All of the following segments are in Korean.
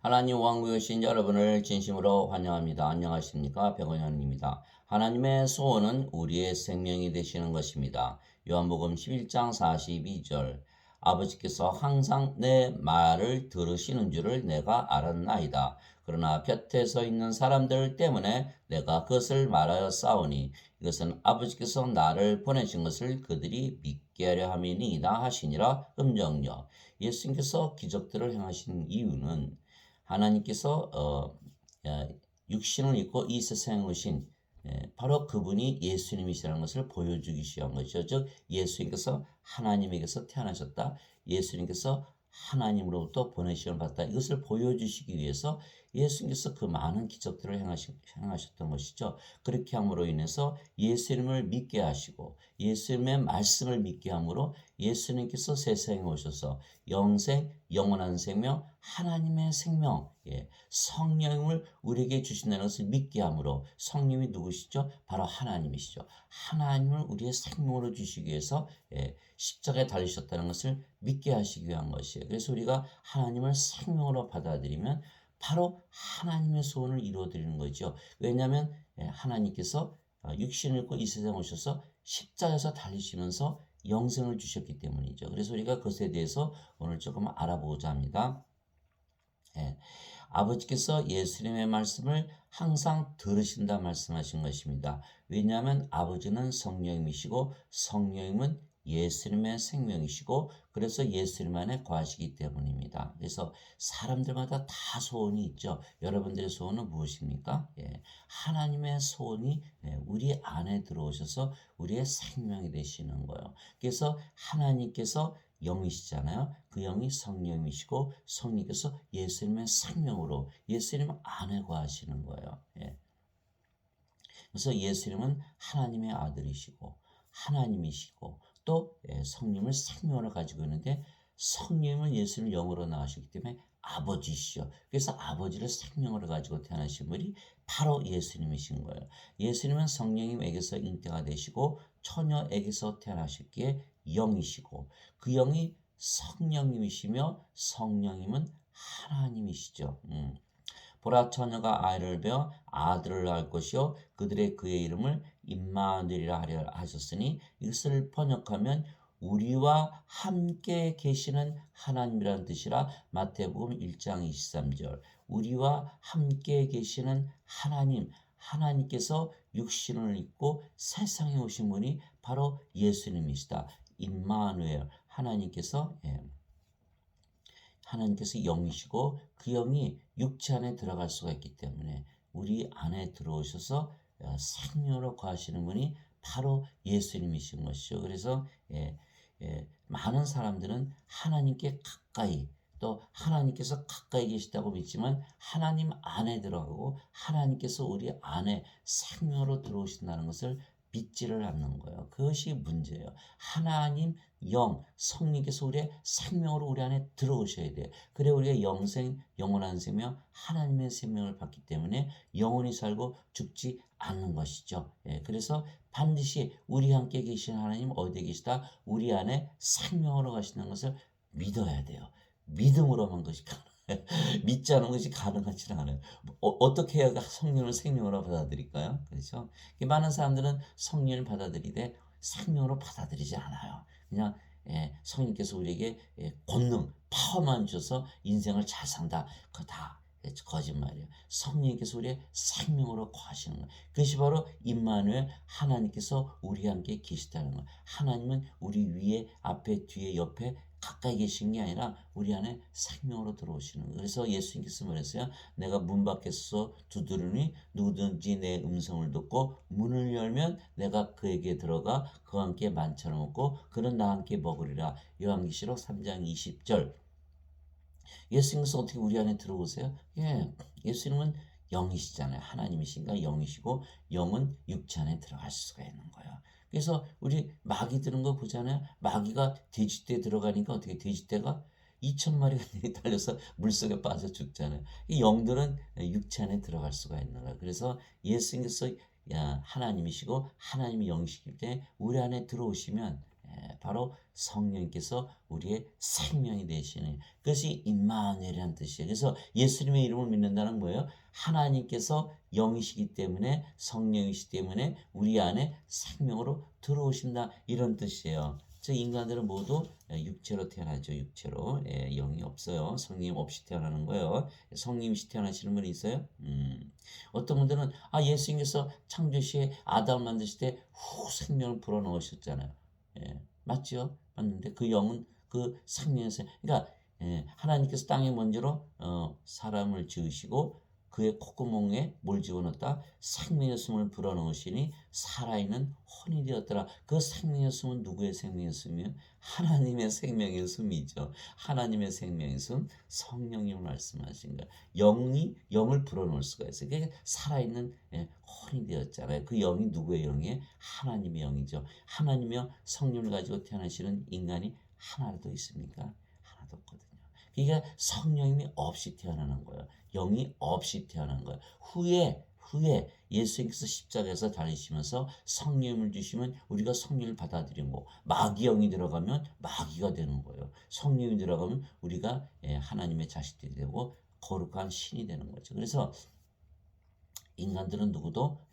하나님 왕국에 오신 여러분을 진심으로 환영합니다. 안녕하십니까? 백원현입니다. 하나님의 소원은 우리의 생명이 되시는 것입니다. 요한복음 11장 42절 아버지께서 항상 내 말을 들으시는 줄을 내가 알았나이다. 그러나 곁에 서 있는 사람들 때문에 내가 그것을 말하여 싸우니 이것은 아버지께서 나를 보내신 것을 그들이 믿게 하려 함이니이다 하시니라. 음정요. 예수님께서 기적들을 행하신 이유는 하나님께서 육신을 입고 이 세상에 오신 바로 그분이 예수님이시라는 것을 보여주기 위한 것이죠. 즉 예수님께서 하나님에게서 태어나셨다. 예수님께서 하나님으로부터 보내심을 받다. 이것을 보여주시기 위해서 예수님께서 그 많은 기적들을 행하셨던 것이죠. 그렇게 함으로 인해서 예수님을 믿게 하시고 예수님의 말씀을 믿게 함으로 예수님께서 세상에 오셔서 영생, 영원한 생명, 하나님의 생명, 성령을 우리에게 주신다는 것을 믿게 함으로 성령이 누구시죠? 바로 하나님이시죠. 하나님을 우리의 생명으로 주시기 위해서 십자가에 달리셨다는 것을 믿게 하시기 위한 것이에요. 그래서 우리가 하나님을 생명으로 받아들이면 바로 하나님의 소원을 이루어드리는 거죠. 왜냐하면 하나님께서 육신을 입고 이 세상에 오셔서 십자가에서 달리시면서 영생을 주셨기 때문이죠. 그래서 우리가 그것에 대해서 오늘 조금 알아보고자 합니다. 아버지께서 예수님의 말씀을 항상 들으신다 말씀하신 것입니다. 왜냐하면 아버지는 성령이시고 성령님은 예수님의 생명이시고 그래서 예수님 안에 거하시기 때문입니다. 그래서 사람들마다 다 소원이 있죠. 여러분들의 소원은 무엇입니까? 하나님의 소원이 우리 안에 들어오셔서 우리의 생명이 되시는 거예요. 그래서 하나님께서 영이시잖아요. 그 영이 성령이시고 성령께서 예수님의 생명으로 예수님 안에 거하시는 거예요. 그래서 예수님은 하나님의 아들이시고 하나님이시고 또 성령을 생명으로 가지고 있는데 성령은 예수님을 영으로 낳으셨기 때문에 아버지시죠. 그래서 아버지를 생명으로 가지고 태어나신 분이 바로 예수님이신 거예요. 예수님은 성령님에게서 잉태가 되시고 처녀에게서 태어나셨기에 영이시고 그 영이 성령님이시며 성령님은 하나님이시죠. 보라 처녀가 아이를 베어 아들을 낳을 것이요 그들의 그의 이름을 임마누엘이라 하려 하셨으니 이것을 번역하면 우리와 함께 계시는 하나님이라는 뜻이라. 마태복음 1장 23절 우리와 함께 계시는 하나님, 하나님께서 육신을 입고 세상에 오신 분이 바로 예수님이시다. 임마누엘 하나님께서 영이시고 그 영이 육체 안에 들어갈 수가 있기 때문에 우리 안에 들어오셔서 생명으로 거하시는 분이 바로 예수님이신 것이죠. 그래서 많은 사람들은 하나님께 가까이 또 하나님께서 가까이 계시다고 믿지만 하나님 안에 들어가고 하나님께서 우리 안에 생명으로 들어오신다는 것을 믿지를 않는 거예요. 그것이 문제예요. 하나님 영, 성령께서 우리의 생명으로 우리 안에 들어오셔야 돼요. 그래 우리가 영생, 영원한 생명, 하나님의 생명을 받기 때문에 영원히 살고 죽지 않는 것이죠. 그래서 반드시 우리 함께 계신 하나님 어디에 계시다? 우리 안에 생명으로 가시는 것을 믿어야 돼요. 믿음으로만 것이 가능해요. 믿지 않은 것이 가능하지는 않아요. 어떻게 해야 성령을 생명으로 받아들일까요? 그렇죠? 많은 사람들은 성령을 받아들이되 생명으로 받아들이지 않아요. 그냥 성령께서 우리에게 권능, 파워만 주셔서 인생을 잘 산다. 그거 다 거짓말이에요. 성령께서 우리의 생명으로 거하시는 거예요. 그것이 바로 임마누엘 하나님께서 우리와 함께 계시다는 거예요. 하나님은 우리 위에, 앞에, 뒤에, 옆에 가까이 계신 게 아니라 우리 안에 생명으로 들어오시는 거예요. 그래서 예수님께서 말했어요. 내가 문 밖에서 두드리니 누구든지 내 음성을 듣고 문을 열면 내가 그에게 들어가 그와 함께 만찬을 먹고 그는 나와 함께 먹으리라. 요한계시록 3장 20절. 예수님께서 어떻게 우리 안에 들어오세요? 예수님은 영이시잖아요. 하나님이신가 영이시고 영은 육체 안에 들어갈 수가 있는 거예요. 그래서 우리 마귀 드는 거 보잖아요. 마귀가 돼지떼에 들어가니까 어떻게 돼지떼가 2,000마리가 달려서 물속에 빠져 죽잖아요. 이 영들은 육체 안에 들어갈 수가 있는 거예요. 그래서 예수님께서 하나님이시고 하나님이 영이시기 때문에 우리 안에 들어오시면 바로 성령님께서 우리의 생명이 되시는 그것이 임마누엘이라는 뜻이에요. 그래서 예수님의 이름을 믿는다는 뭐예요? 하나님께서 영이시기 때문에 성령이시기 때문에 우리 안에 생명으로 들어오신다 이런 뜻이에요. 즉 인간들은 모두 육체로 태어나죠. 육체로 영이 없어요. 성령 없이 태어나는 거예요. 성령이시 태어나시는 분이 있어요? 어떤 분들은 예수님께서 창조시에 아담을 만드실 때 생명을 불어넣으셨잖아요. 맞죠? 맞는데 그 영은 그 생명에서 그러니까 하나님께서 땅에 먼저로 사람을 지으시고 그의 콧구멍에 뭘 집어넣었다? 생명의 숨을 불어넣으시니 살아있는 혼이 되었더라. 그 생명의 숨은 누구의 생명의 숨이요? 하나님의 생명의 숨이죠. 하나님의 생명의 숨, 성령님을 말씀하신 거예요. 영을 불어넣을 수가 있어요. 그게 살아있는 혼이 되었잖아요. 그 영이 누구의 영이에요? 하나님의 영이죠. 하나님의 성령을 가지고 태어나시는 인간이 하나도 있습니까? 하나도 없거든요. 그러니까 성령님이 없이 태어나는 거예요. 영이 없이 태어난 거예요. 후에 예수님께서 십자가에서 달리시면서 성령을 주시면 우리가 성령을 받아들이고 마귀 영이 들어가면 마귀가 되는 거예요. 성령이 들어가면 우리가 하나님의 자식들이 되고 거룩한 신이 되는 거죠. 그래서 인간들은 누구도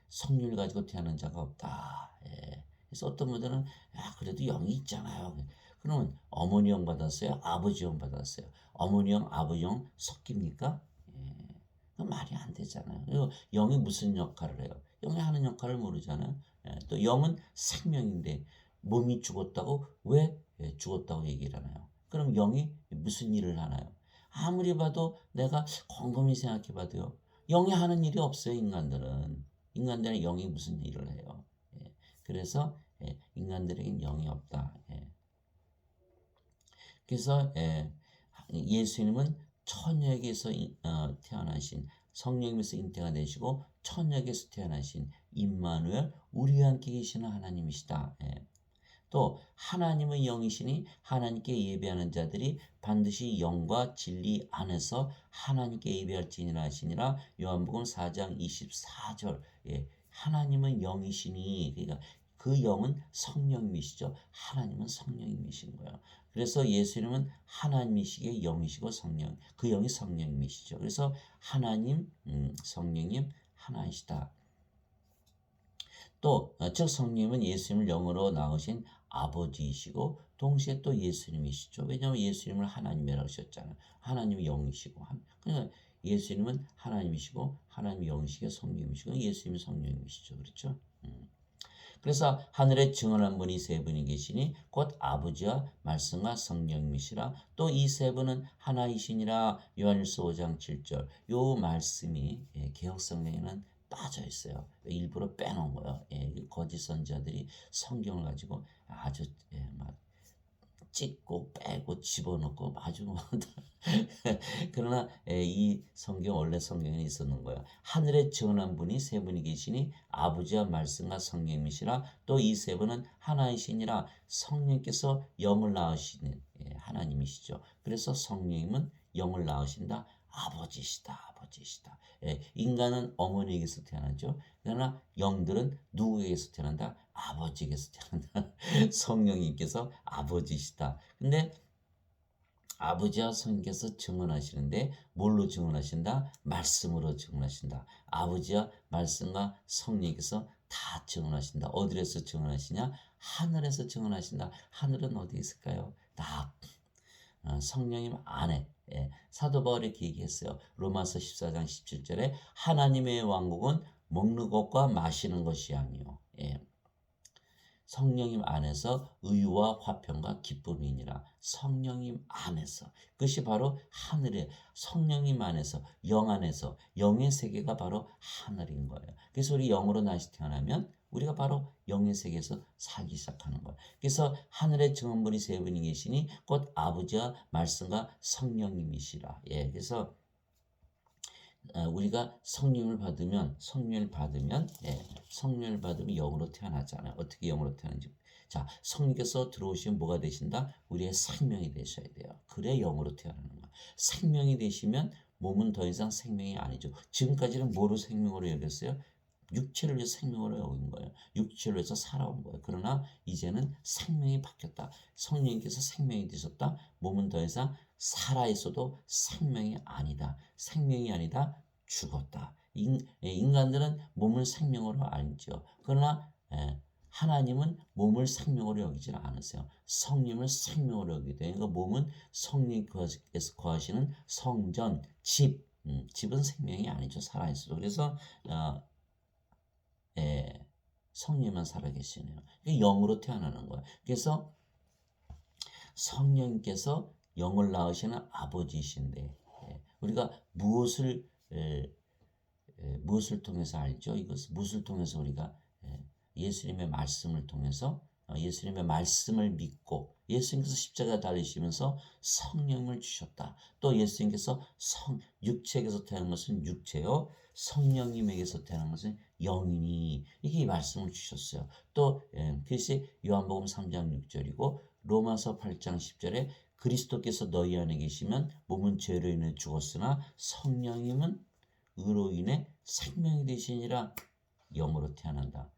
성령을 가지고 태어난 자가 없다. 그래서 어떤 분들은 그래도 영이 있잖아요. 그러면 어머니 영 받았어요? 아버지 영 받았어요? 어머니 영, 아버지 영 섞입니까? 그건 말이 안 되잖아요. 그리고 영이 무슨 역할을 해요? 영이 하는 역할을 모르잖아요. 또 영은 생명인데 몸이 죽었다고 왜 죽었다고 얘기를 하나요? 그럼 영이 무슨 일을 하나요? 아무리 봐도 내가 곰곰이 생각해 봐도요. 영이 하는 일이 없어요, 인간들은. 인간들은 영이 무슨 일을 해요. 그래서 인간들에겐 영이 없다. 그래서 예수님은 처녀에게서 태어나신 성령님에서 잉태가 되시고 처녀에게서 태어나신 임마누엘 우리와 함께 계시는 하나님이시다. 또 하나님의 영이시니 하나님께 예배하는 자들이 반드시 영과 진리 안에서 하나님께 예배할지니라 하시니라. 요한복음 4장 24절. 하나님은 영이시니 그러니까 그 영은 성령님이시죠. 하나님은 성령님이신 거예요. 그래서 예수님은 하나님이시기에 영이시고 성령, 그 영이 성령님이시죠. 그래서 하나님, 성령님 하나이시다. 또 즉 성령님은 예수님을 영으로 낳으신 아버지이시고 동시에 또 예수님이시죠. 왜냐하면 예수님을 하나님이라고 하셨잖아요. 하나님이 영이시고 그러니까 예수님은 하나님이시고 하나님이 영이시고 성령이시고 예수님이 성령이시죠. 그렇죠? 그래서 하늘에 증언한 분이 세 분이 계시니 곧 아버지와 말씀과 성령님이시라. 또 이 세 분은 하나이시니라. 요한일서 5장 7절. 요 말씀이 개혁성경에는 빠져 있어요. 일부러 빼놓은 거예요. 거짓 선지자들이 성경을 가지고 아주 막 찍고 빼고 집어넣고 아주 그러나 이 성경 원래 성경에 있었는 거예요. 하늘에 증언한 분이 세 분이 계시니 아버지와 말씀과 성령이시라. 또 이 세 분은 하나이시니라. 성령께서 영을 낳으시는 하나님이시죠. 그래서 성령님은 영을 낳으신다. 아버지시다. 인간은 어머니에게서 태어나죠. 그러나 영들은 누구에게서 태어난다? 아버지에게서 태어난다. 성령님께서 아버지시다. 근데 아버지와 성령께서 증언하시는데 뭘로 증언하신다? 말씀으로 증언하신다. 아버지와 말씀과 성령께서 다 증언하신다. 어디에서 증언하시냐? 하늘에서 증언하신다. 하늘은 어디 있을까요? 다 성령님 안에 사도 바울이 이렇게 얘기했어요. 로마서 14장 17절에 하나님의 왕국은 먹는 것과 마시는 것이 아니요. 성령님 안에서 의와 화평과 기쁨이니라. 성령님 안에서 그것이 바로 하늘의 성령님 안에서 영 안에서 영의 세계가 바로 하늘인 거예요. 그래서 우리 영으로 다시 태어나면 우리가 바로 영의 세계에서 살기 시작하는 거예요. 그래서 하늘의 증언분이 세 분이 계시니 곧 아버지와 말씀과 성령님이시라. 그래서 우리가 성령을 받으면 영으로 태어나잖아요. 어떻게 영으로 태어나는지. 자, 성령께서 들어오시면 뭐가 되신다? 우리의 생명이 되셔야 돼요. 그래 영으로 태어나는 거야. 생명이 되시면 몸은 더 이상 생명이 아니죠. 지금까지는 뭐로 생명으로 여겼어요? 육체를 위해서 생명으로 여긴 거예요. 육체를 위해서 살아온 거예요. 그러나 이제는 생명이 바뀌었다. 성령님께서 생명이 되셨다. 몸은 더 이상 살아있어도 생명이 아니다. 생명이 아니다. 죽었다. 인간들은 몸을 생명으로 알죠. 그러나 하나님은 몸을 생명으로 여기지 않으세요. 성령을 생명으로 여기게 돼요. 그러니까 몸은 성령께서 거하시는 성전, 집, 집은 생명이 아니죠. 살아있어도. 그래서 성령만 살아계시네요. 영으로 태어나는 거예요. 그래서 성령께서 영을 낳으시는 아버지이신데 우리가 무엇을 통해서 알죠? 이것을 무엇을 통해서 우리가 예수님의 말씀을 통해서 예수님의 말씀을 믿고 예수님께서 십자가 달리시면서 성령을 주셨다. 또 예수님께서 육체에게서 태어난 것은 육체요, 성령님에게서 태어난 것은 영이니 이게 이 말씀을 주셨어요. 또 그것이 요한복음 3장 6절이고 로마서 8장 10절에 그리스도께서 너희 안에 계시면 몸은 죄로 인해 죽었으나 성령님은 의로 인해 생명이 되시니라. 영으로 태어난다.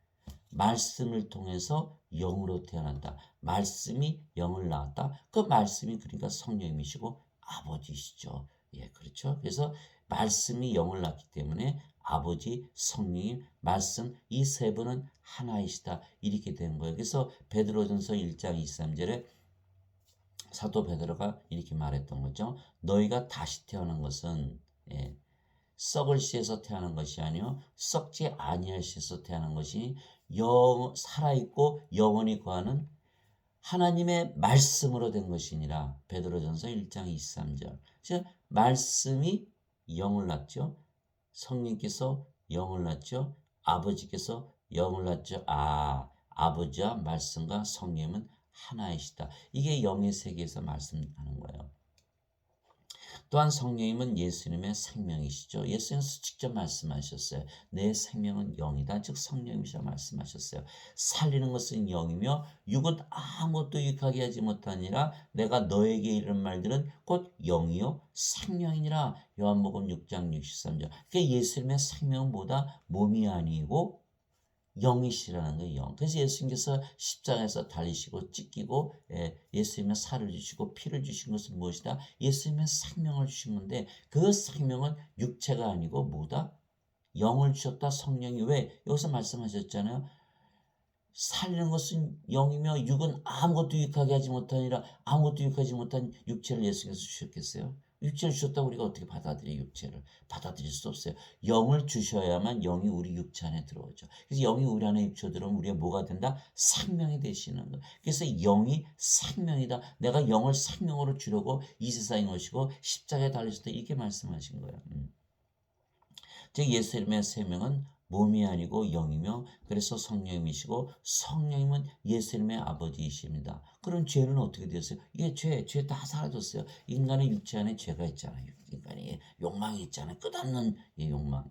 말씀을 통해서 영으로 태어난다. 말씀이 영을 낳았다. 그 말씀이 그러니까 성령님이시고 아버지시죠. 예, 그렇죠. 그래서 말씀이 영을 낳기 때문에 아버지, 성령님, 말씀 이 세 분은 하나이시다. 이렇게 되는 거예요. 그래서 베드로전서 1장 23절에 사도 베드로가 이렇게 말했던 거죠. 너희가 다시 태어난 것은 썩을 씨에서 태어난 것이 아니요 썩지 아니할 씨에서 태어난 것이 살아있고 영원히 거하는 하나님의 말씀으로 된 것이니라. 베드로전서 1장 23절. 즉 말씀이 영을 낳죠. 성령께서 영을 낳죠. 아버지께서 영을 낳죠. 아버지와 말씀과 성령은 하나이시다. 이게 영의 세계에서 말씀하는 거예요. 또한 성령님은 예수님의 생명이시죠. 예수님께서 직접 말씀하셨어요. 내 생명은 영이다. 즉 성령이시라 말씀하셨어요. 살리는 것은 영이며 육은 아무것도 유익하게 하지 못하니라. 내가 너에게 이른 말들은 곧 영이요 생명이니라. 요한복음 6장 63절. 그러니까 예수님의 생명은 뭐다? 몸이 아니고 영이시라는 거예요. 영. 그래서 예수님께서 십자가에서 달리시고 찢기고 예수님의 살을 주시고 피를 주신 것은 무엇이다? 예수님의 생명을 주신 건데 그 생명은 육체가 아니고 뭐다? 영을 주셨다. 성령이. 왜? 여기서 말씀하셨잖아요. 살리는 것은 영이며 육은 아무것도 유익하게 하지 못하니라. 아무것도 유익하지 못한 육체를 예수께서 주셨겠어요? 육체를 주셨다고 우리가 어떻게 받아들여? 육체를 받아들일 수 없어요. 영을 주셔야만 영이 우리 육체 안에 들어오죠. 그래서 영이 우리 안에 육체 들어오면 우리가 뭐가 된다? 생명이 되시는 거예요. 그래서 영이 생명이다. 내가 영을 생명으로 주려고 이 세상에 오시고 십자가에 달리셨다. 이렇게 말씀하신 거예요. 즉 예수님의 생명은 몸이 아니고 영이며 그래서 성령님이시고 성령님은 예수님의 아버지이십니다. 그럼 죄는 어떻게 되었어요? 이게 죄 다 사라졌어요. 인간의 육체 안에 죄가 있잖아요. 인간이 욕망이 있잖아요. 끝없는 욕망.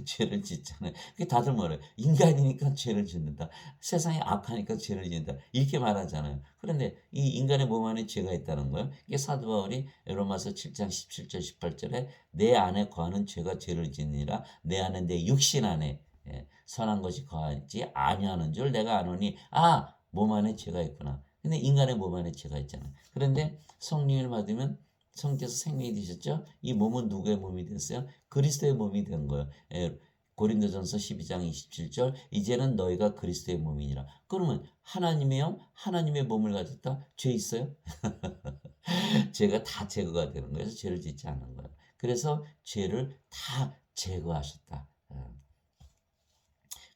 죄를 짓잖아요. 그게 다들 뭐래요? 인간이니까 죄를 짓는다. 세상이 악하니까 죄를 짓는다. 이렇게 말하잖아요. 그런데 이 인간의 몸 안에 죄가 있다는 거예요. 이게 사도 바울이 로마서 7장 17절 18절에 내 안에 거하는 죄가 죄를 짓느니라. 내 안에 내 육신 안에 선한 것이 거하지 아니하는 줄 내가 아노니 몸 안에 죄가 있구나. 근데 인간의 몸 안에 죄가 있잖아요. 그런데 성령을 받으면 성께서 생명이 되셨죠? 이 몸은 누구의 몸이 됐어요? 그리스도의 몸이 된 거예요. 고린도전서 12장 27절 이제는 너희가 그리스도의 몸이니라. 그러면 하나님의 영, 하나님의 몸을 가졌다? 죄 있어요? 죄가 다 제거가 되는 거예요. 그래서 죄를 짓지 않는 거예요. 그래서 죄를 다 제거하셨다.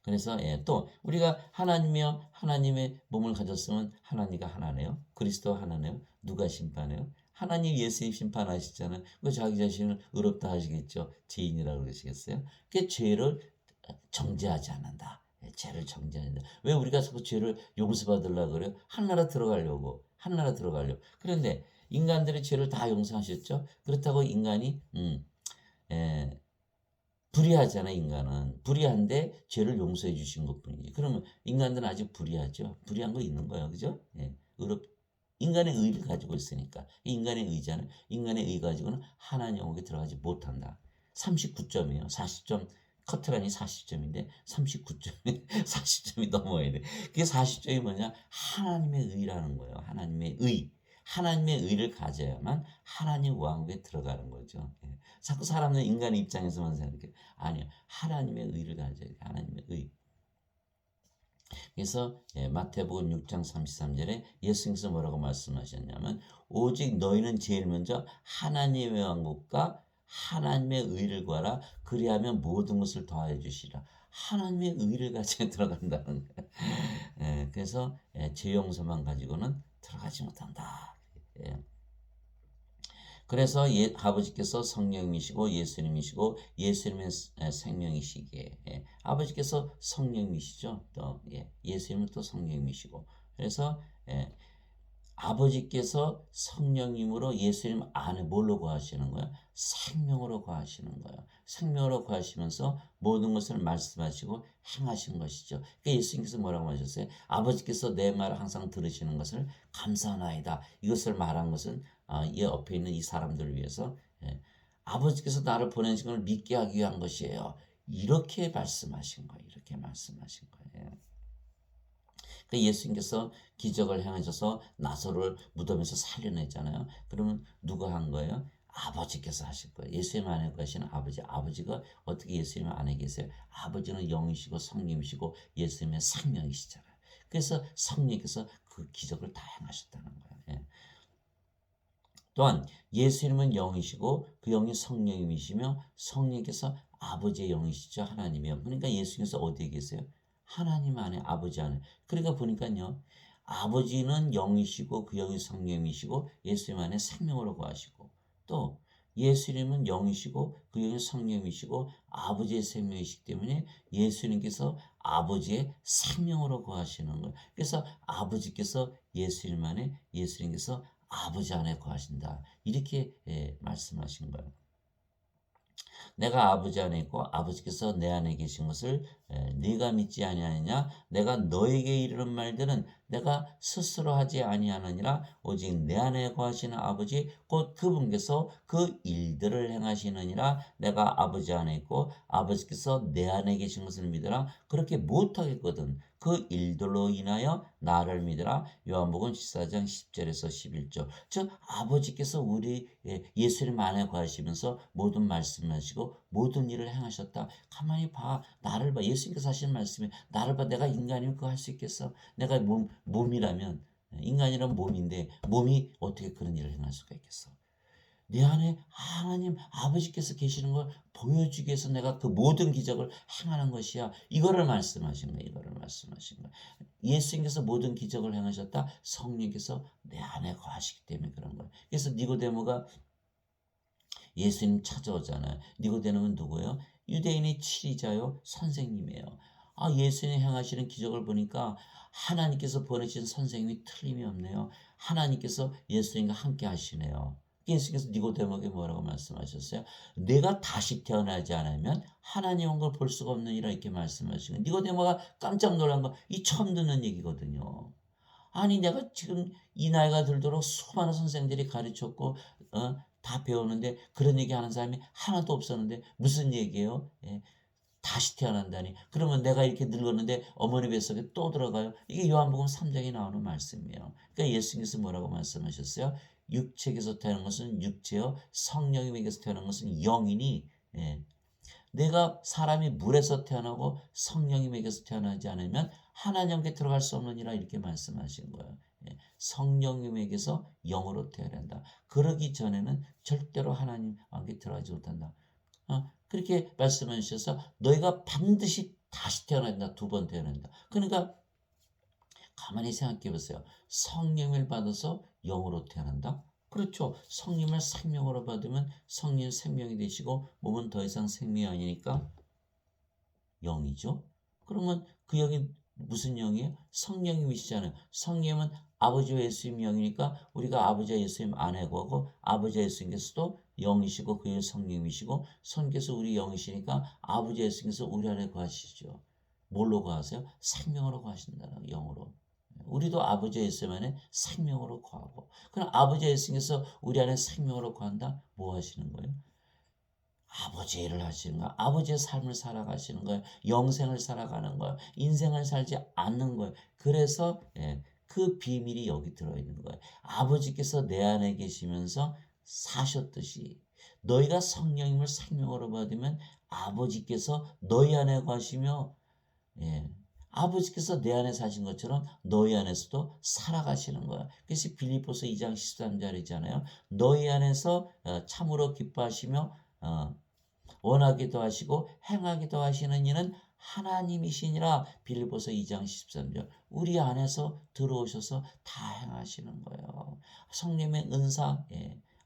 그래서 또 우리가 하나님이요 하나님의 몸을 가졌으면 하나님과 하나네요. 그리스도와 하나네요. 누가 심판해요? 하나님 예수님 심판하시잖아요. 그 자기 자신을 의롭다 하시겠죠. 죄인이라고 그러시겠어요? 그 죄를 정죄하지 않는다. 죄를 정죄한다. 왜 우리가 자꾸 죄를 용서받으려고 그래요? 하나라 들어가려고. 하나라 들어가려고. 그런데 인간들의 죄를 다 용서하셨죠. 그렇다고 인간이 불의하잖아요. 인간은 불의한데 죄를 용서해 주신 것뿐이지. 그러면 인간들은 아직 불의하죠. 불의한 거 있는 거예요, 그죠? 인간의 의를 가지고 있으니까 인간의 의잖아요. 인간의 의 가지고는 하나님 영역에 들어가지 못한다. 39점이에요. 40점 커트라인이 40점인데 39점이 40점이 넘어야 돼. 그게 40점이 뭐냐? 하나님의 의라는 거예요. 하나님의 의. 하나님의 의를 가져야만 하나님 왕국에 들어가는 거죠. 예. 자꾸 사람은 인간의 입장에서만 생각해. 아니요. 하나님의 의를 가져야 돼. 하나님의 의. 그래서 마태복음 6장 33절에 예수님께서 뭐라고 말씀하셨냐면 오직 너희는 제일 먼저 하나님의 왕국과 하나님의 의를 구하라. 그리하면 모든 것을 더하여 주시라. 하나님의 의를 가지고 들어간다는 거예요. 그래서 죄 용서만 가지고는 들어가지 못한다. 예. 그래서 아버지께서 성령이시고 예수님이시고 예수님의 생명이시기에 아버지께서 성령이시죠. 또 예수님은 또 성령이시고 그래서 아버지께서 성령님으로 예수님 안에 뭘로 거하시는 거예요? 생명으로 거하시는 거예요. 생명으로 거하시면서 모든 것을 말씀하시고 행하신 것이죠. 그러니까 예수님께서 뭐라고 하셨어요? 아버지께서 내 말을 항상 들으시는 것을 감사하나이다. 이것을 말한 것은 이 옆에 있는 이 사람들을 위해서 아버지께서 나를 보내신 걸 믿게 하기 위한 것이에요. 이렇게 말씀하신 거예요. 이렇게 말씀하신 거예요. 예수님께서 기적을 행하셔서 나사로를 무덤에서 살려냈잖아요. 그러면 누가 한 거예요? 아버지께서 하실 거예요. 예수님 안에 계시는 아버지. 아버지가 어떻게 예수님 안에 계세요? 아버지는 영이시고 성령이시고 예수님의 생명이시잖아요. 그래서 성령께서 그 기적을 다 행하셨다는 거예요. 예. 또한 예수님은 영이시고 그 영이 성령님이시며 성령께서 아버지의 영이시죠. 하나님이요. 그러니까 예수님께서 어디에 계세요? 하나님 안에 아버지 안에. 그러니까 보니까요. 아버지는 영이시고 그 영이 성령이시고 예수님 안에 생명으로 거하시고 또 예수님은 영이시고 그 영이 성령이시고 아버지의 생명이시기 때문에 예수님께서 아버지의 생명으로 거하시는 거예요. 그래서 아버지께서 예수님 안에 예수님께서 아버지 안에 거하신다. 이렇게 말씀하신 거예요. 내가 아버지 안에 있고 아버지께서 내 안에 계신 것을 네가 믿지 아니하느냐? 내가 너에게 이르는 말들은 내가 스스로 하지 아니하느니라. 오직 내 안에 거하시는 아버지 곧 그분께서 그 일들을 행하시느니라. 내가 아버지 안에 있고 아버지께서 내 안에 계신 것을 믿으라. 그렇게 못하겠거든. 그 일들로 인하여 나를 믿으라. 요한복음 14장 10절에서 11절. 즉 아버지께서 우리 예수님 안에 거하시면서 모든 말씀하시고 모든 일을 행하셨다. 가만히 봐. 나를 봐. 예수님께서 하신 말씀이 나를 봐. 내가 인간이면 그거 할 수 있겠어. 내가 몸이라면 인간이란 몸인데 몸이 어떻게 그런 일을 행할 수가 있겠어. 내 안에 하나님 아버지께서 계시는 걸 보여주기 위해서 내가 그 모든 기적을 행하는 것이야. 이거를 말씀하신 거예요. 이거를 말씀하신 거예요. 예수님께서 모든 기적을 행하셨다. 성령께서 내 안에 거하시기 때문에 그런 거예요. 그래서 니고데모가 예수님 찾아오잖아요. 니고데모는 누구예요? 유대인의 치리자요 선생님이에요. 예수님 행하시는 기적을 보니까 하나님께서 보내신 선생님이 틀림이 없네요. 하나님께서 예수님과 함께 하시네요. 예수님께서 니고데모에게 뭐라고 말씀하셨어요? 내가 다시 태어나지 않으면 하나님 온 걸 볼 수가 없느니라 이렇게 말씀하시고 니고데모가 깜짝 놀란 거 이 처음 듣는 얘기거든요. 아니 내가 지금 이 나이가 들도록 수많은 선생들이 가르쳤고 다 배웠는데 그런 얘기 하는 사람이 하나도 없었는데 무슨 얘기예요? 다시 태어난다니. 그러면 내가 이렇게 늙었는데 어머니 뱃속에 또 들어가요. 이게 요한복음 3장에 나오는 말씀이에요. 그러니까 예수님께서 뭐라고 말씀하셨어요? 육체에서 태어난 것은 육체요. 성령에게서 태어난 것은 영이니 내가 사람이 물에서 태어나고 성령님에게서 태어나지 않으면 하나님께 들어갈 수 없느니라 이렇게 말씀하신 거예요. 성령님에게서 영으로 태어난다. 그러기 전에는 절대로 하나님께 들어가지 못한다. 그렇게 말씀해 주셔서 너희가 반드시 다시 태어난다. 두 번 태어난다. 그러니까 가만히 생각해 보세요. 성령을 받아서 영으로 태어난다. 그렇죠. 성령을 생명으로 받으면 성령 생명이 되시고 몸은 더 이상 생명이 아니니까 영이죠. 그러면 그 영이 무슨 영이에요? 성령님이시잖아요. 성령은 아버지와 예수님 영이니까 우리가 아버지와 예수님 안에 거하고 아버지와 예수님께서도 영이시고 그의 성령이시고 성령께서 우리 영이시니까 아버지와 예수님께서 우리 안에 거하시죠. 뭘로 거하세요? 생명으로 거하신다는 영으로. 우리도 아버지 예수님 안에 생명으로 거하고 그럼 아버지 예수님께서 우리 안에 생명으로 거한다? 뭐 하시는 거예요? 아버지의 일을 하시는 거예요. 아버지의 삶을 살아가시는 거예요. 영생을 살아가는 거예요. 인생을 살지 않는 거예요. 그래서 그 비밀이 여기 들어있는 거예요. 아버지께서 내 안에 계시면서 사셨듯이 너희가 성령님을 생명으로 받으면 아버지께서 너희 안에 가시며 예, 아버지께서 내 안에 사신 것처럼 너희 안에서도 살아가시는 거야. 그래서 빌립보서 2장 13절이잖아요. 너희 안에서 참으로 기뻐하시며 원하기도 하시고 행하기도 하시는 이는 하나님이시니라. 빌립보서 2장 13절. 우리 안에서 들어오셔서 다 행하시는 거예요. 성령의 은사,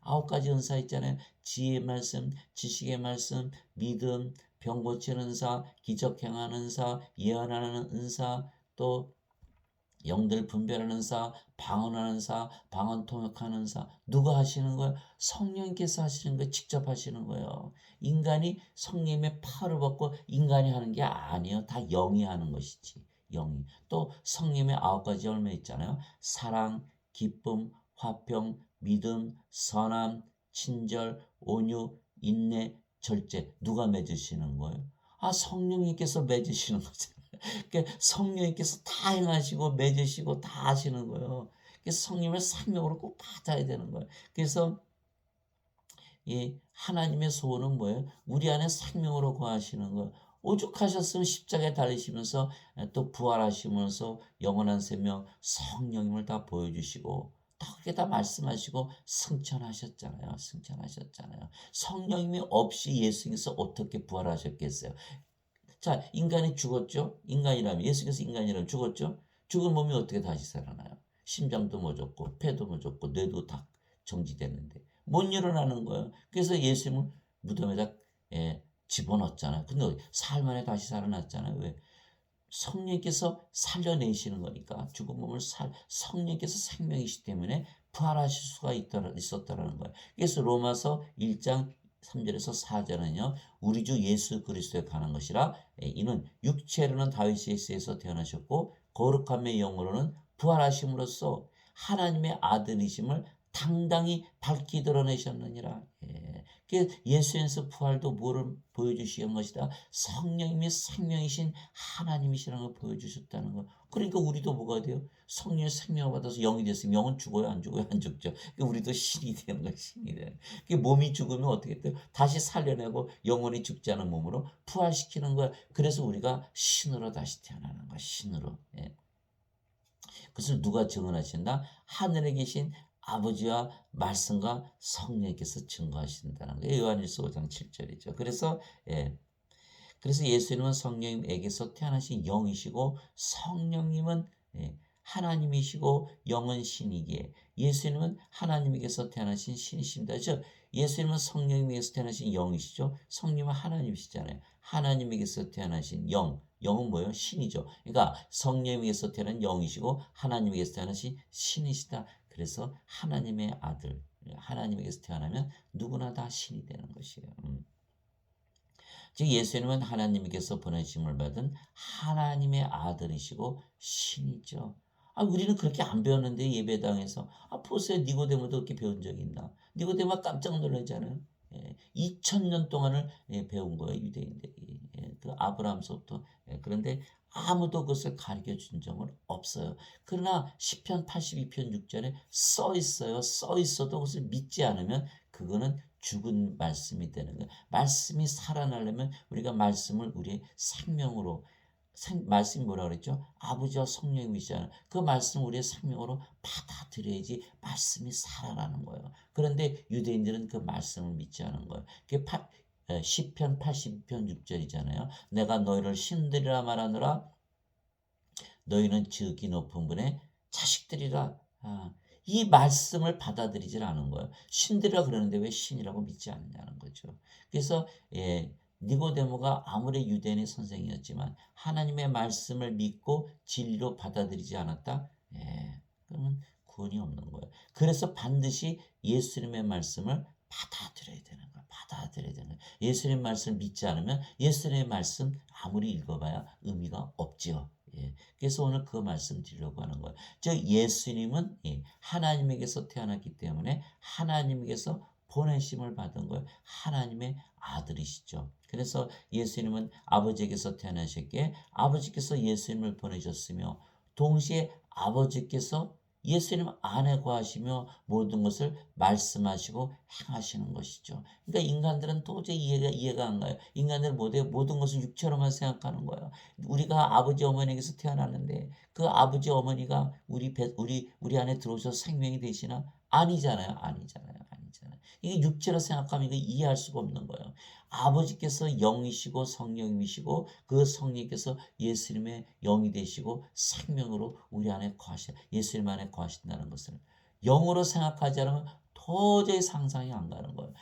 9가지 은사 있잖아요. 지혜의 말씀, 지식의 말씀, 믿음, 병 고치는 은사, 기적 행하는 은사, 예언하는 은사, 또 영들 분별하는 은사, 방언하는 은사, 방언 통역하는 은사. 누가 하시는 거예요? 성령께서 하시는 거예요. 직접 하시는 거예요. 인간이 성령의 파를 받고 인간이 하는 게 아니에요. 다 영이 하는 것이지. 영이. 또 성령의 9가지 열매 있잖아요. 사랑, 기쁨, 화평, 믿음, 선함, 친절, 온유, 인내, 절제. 누가 맺으시는 거예요? 성령님께서 맺으시는 거죠. 그러니까 성령님께서 다 행하시고 맺으시고 다 하시는 거예요. 그래서 성령을 생명으로 꼭 받아야 되는 거예요. 그래서 이 하나님의 소원은 뭐예요? 우리 안에 생명으로 거하시는 거예요. 오죽하셨으면 십자가에 달리시면서 또 부활하시면서 영원한 생명 성령님을 다 보여주시고 다 그렇게 다 말씀하시고 승천하셨잖아요. 승천하셨잖아요. 성령님이 없이 예수님께서 어떻게 부활하셨겠어요? 자, 인간이 죽었죠? 인간이라면, 예수께서 인간이라면 죽었죠? 죽은 몸이 어떻게 다시 살아나요? 심장도 멎었고, 폐도 멎었고, 뇌도 다 정지됐는데. 못 일어나는 거예요. 그래서 예수님을 무덤에다 집어넣었잖아요. 근데 사흘 만에 다시 살아났잖아요. 왜? 성령께서 살려내시는 거니까. 죽은 몸을 성령께서 생명이시기 때문에 부활하실 수가 있었다는 거예요. 그래서 로마서 1장 3절에서 4절은요. 우리 주 예수 그리스도에 관한 것이라. 이는 육체로는 다윗의 씨에서 태어나셨고 거룩함의 영으로는 부활하심으로써 하나님의 아들이심을 당당히 밝히 드러내셨느니라. 예수에서 부활도 뭐를 보여주시는 것이다. 성령님이 생명이신 하나님이시라는 걸 보여주셨다는 거. 그러니까 우리도 뭐가 돼요? 성령의 생명을 받아서 영이 됐으면 영은 죽어요, 안 죽어요? 안 죽죠. 그러니까 우리도 신이 되는 거예요. 신이 되는. 몸이 죽으면 어떻게 돼요? 다시 살려내고 영원히 죽지 않은 몸으로 부활시키는 거야. 그래서 우리가 신으로 다시 태어나는 거야. 신으로. 그것을 누가 증언하신다? 하늘에 계신 아버지와 말씀과 성령께서 증거하신다는 거예요. 요한일서 5장 7절이죠. 그래서 예수님은 성령님에게서 태어나신 영이시고 성령님은 하나님이시고 영은 신이기에 예수님은 하나님에게서 태어나신 신이십니다. 즉 예수님은 성령님에게서 태어나신 영이시죠. 성령님은 하나님이시잖아요. 하나님에게서 태어나신 영. 영은 뭐예요? 신이죠. 그러니까 성령님에게서 태어난 영이시고 하나님에게서 태어나신 신이시다. 그래서 하나님의 아들, 하나님에게서 태어나면 누구나 다 신이 되는 것이에요. 즉 예수님은 하나님께서 보내심을 받은 하나님의 아들이시고 신이죠. 우리는 그렇게 안 배웠는데 예배당에서 보세요. 니고데모도 그렇게 배운 적이 있나? 니고데모가 깜짝 놀라잖아요. 2000년 동안을 배운 거예요. 유대인들이. 그 아브라함서부터. 그런데 아무도 그것을 가르쳐 준 적은 없어요. 그러나 시편 82편 6절에 써 있어요. 써 있어도 그것을 믿지 않으면 그거는 죽은 말씀이 되는 거예요. 말씀이 살아나려면 우리가 말씀을 우리의 생명으로 말씀이 뭐라 그랬죠? 아버지와 성령님이시잖아요. 그 말씀 우리의 생명으로 받아들여야지 말씀이 살아나는 거예요. 그런데 유대인들은 그 말씀을 믿지 않은 거예요. 그게 시편 82편 6절이잖아요. 내가 너희를 신들이라 말하노라. 너희는 지극히 높은 분의 자식들이라. 이 말씀을 받아들이질 않은 거예요. 신들이라 그러는데 왜 신이라고 믿지 않느냐는 거죠. 그래서 니고데모가 아무리 유대인의 선생이었지만 하나님의 말씀을 믿고 진리로 받아들이지 않았다? 그러면 구원이 없는 거예요. 그래서 반드시 예수님의 말씀을 받아들여야 되는 거예요. 받아들여야 되는 거예요. 예수님 말씀을 믿지 않으면 예수님의 말씀 아무리 읽어봐야 의미가 없지요. 그래서 오늘 그 말씀 드리려고 하는 거예요. 즉 예수님은 하나님에게서 태어났기 때문에 하나님에게서 보내심을 받은 거예요. 하나님의 아들이시죠. 그래서 예수님은 아버지에게서 태어나셨기에 아버지께서 예수님을 보내셨으며 동시에 아버지께서 예수님 안에 거하시며 모든 것을 말씀하시고 행하시는 것이죠. 그러니까 인간들은 도저히 이해가 안 가요. 인간들은 모든 것을 육체로만 생각하는 거예요. 우리가 아버지 어머니에게서 태어났는데 그 아버지 어머니가 우리 안에 들어오셔서 생명이 되시나? 아니잖아요. 아니잖아요. 아니잖아요. 이게 육체로 생각하면 이거 이해할 수가 없는 거예요. 아버지께서 영이시고 성령이시고 그 성령께서 예수님의 영이 되시고 생명으로 우리 안에 예수님 안에 거하신다는 것을 영으로 생각하지 않으면 도저히 상상이 안 가는 거예요.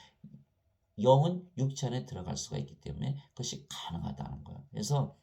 영은 육체 안에 들어갈 수가 있기 때문에 그것이 가능하다는 거예요. 그래서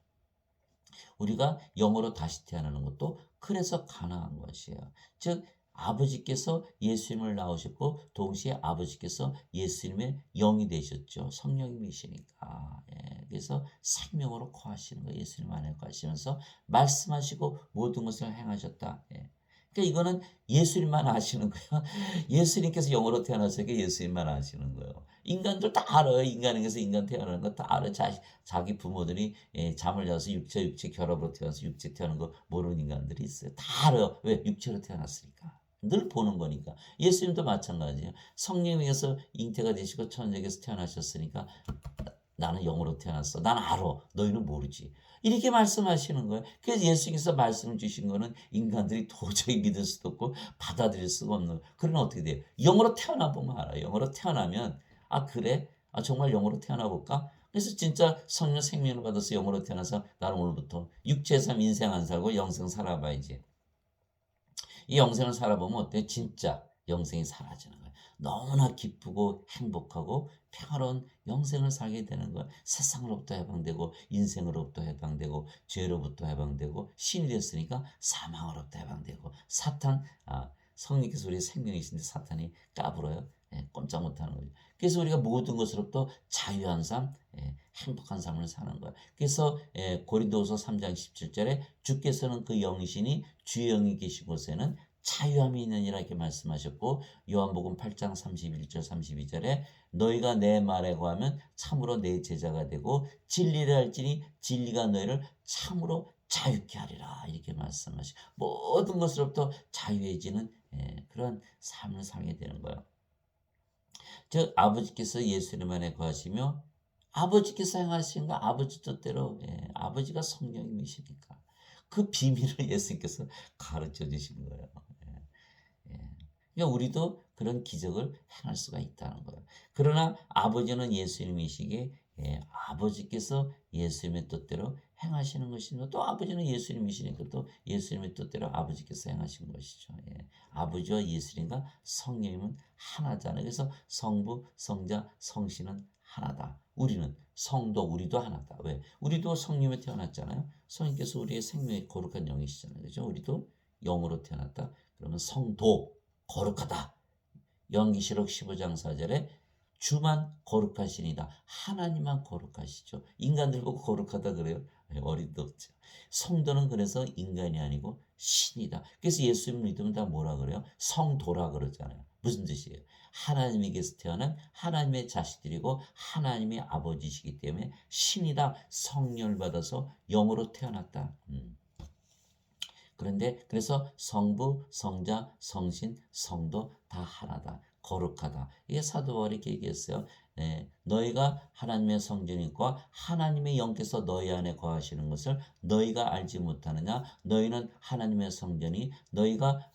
우리가 영으로 다시 태어나는 것도 그래서 가능한 것이에요. 즉 아버지께서 예수님을 낳으셨고 동시에 아버지께서 예수님의 영이 되셨죠. 성령님이시니까. 예, 그래서 생명으로 거하시는 거예요. 예수님 안에 거하시면서 말씀하시고 모든 것을 행하셨다. 예. 그러니까 이거는 예수님만 아시는 거예요. 예수님께서 영으로 태어나셨기에 예수님만 아시는 거예요. 인간들 다 알아요. 인간에게서 인간 태어나는 거 다 알아요. 자기 부모들이 잠을 자서 육체 결합으로 태어나서 육체 태어나는 거 모르는 인간들이 있어요. 다 알아요. 왜? 육체로 태어났으니까. 늘 보는 거니까. 예수님도 마찬가지예요. 성령에게서 잉태가 되시고 천국에서 태어나셨으니까 나는 영으로 태어났어. 난 알아. 너희는 모르지. 이렇게 말씀하시는 거예요. 그래서 예수님께서 말씀을 주신 거는 인간들이 도저히 믿을 수도 없고 받아들일 수가 없는 거예요. 그러면 어떻게 돼요? 영으로 태어나 보면 알아요. 영으로 태어나면 아 그래? 아 정말 영으로 태어나 볼까? 그래서 진짜 성령 생명을 받아서 영으로 태어나서 나는 오늘부터 육체의 삶 인생 안 살고 영생 살아봐야지. 이 영생을 살아보면 어때요? 진짜 영생이 사라지는 거예요. 너무나 기쁘고 행복하고 평화로운 영생을 살게 되는 거예요. 세상으로부터 해방되고 인생으로부터 해방되고 죄로부터 해방되고 신이 됐으니까 사망으로부터 해방되고 성령께서 우리의 생명이신데 사탄이 까불어요. 예, 꼼짝 못하는 거죠. 그래서 우리가 모든 것으로부터 자유한 삶, 행복한 삶을 사는 거예요. 그래서 고린도후서 3장 17절에 주께서는 그 영이시니 주의 영이 계신 곳에는 자유함이 있느니라 이렇게 말씀하셨고 요한복음 8장 31절 32절에 너희가 내 말에 거하면 참으로 내 제자가 되고 진리를 알지니 진리가 너희를 참으로 자유케 하리라 이렇게 말씀하시고 모든 것으로부터 자유해지는 그런 삶을 살게 되는 거예요. 즉 아버지께서 예수님 안에 거하시며 아버지께서 행하신 거 아버지 뜻대로 아버지가 성령님이시니까 그 비밀을 예수님께서 가르쳐 주신 거예요. 그러니까 우리도 그런 기적을 행할 수가 있다는 거예요. 그러나 아버지는 예수님이시기에 아버지께서 예수님의 뜻대로 행하시는 것이며 또 아버지는 예수님이시니까 또 예수님의 뜻대로 아버지께서 행하신 것이죠. 아버지와 예수님과 성령님은 하나잖아요. 그래서 성부, 성자, 성신은 하나다. 우리는 성도 우리도 하나다. 왜? 우리도 성령에 태어났잖아요. 성령께서 우리의 생명의 거룩한 영이시잖아요. 그죠? 우리도 영으로 태어났다. 그러면 성도 거룩하다. 연기시록 15장 4절에 주만 거룩하시니다. 하나님만 거룩하시죠. 인간들 보고 거룩하다 그래요? 어림도 없죠. 성도는 그래서 인간이 아니고 신이다. 그래서 예수님 믿으면 다 뭐라 그래요? 성도라 그러잖아요. 무슨 뜻이에요? 하나님에게서 태어난 하나님의 자식들이고 하나님의 아버지시기 때문에 신이다. 성령을 받아서 영으로 태어났다. 그래서 성부, 성자, 성신, 성도 다 하나다. 거룩하다. 이게 사도 바울이 이렇게 얘기했어요. 너희가 하나님의 성전이고 하나님의 영께서 너희 안에 거하시는 것을 너희가 알지 못하느냐? 너희는 하나님의 성전이 너희가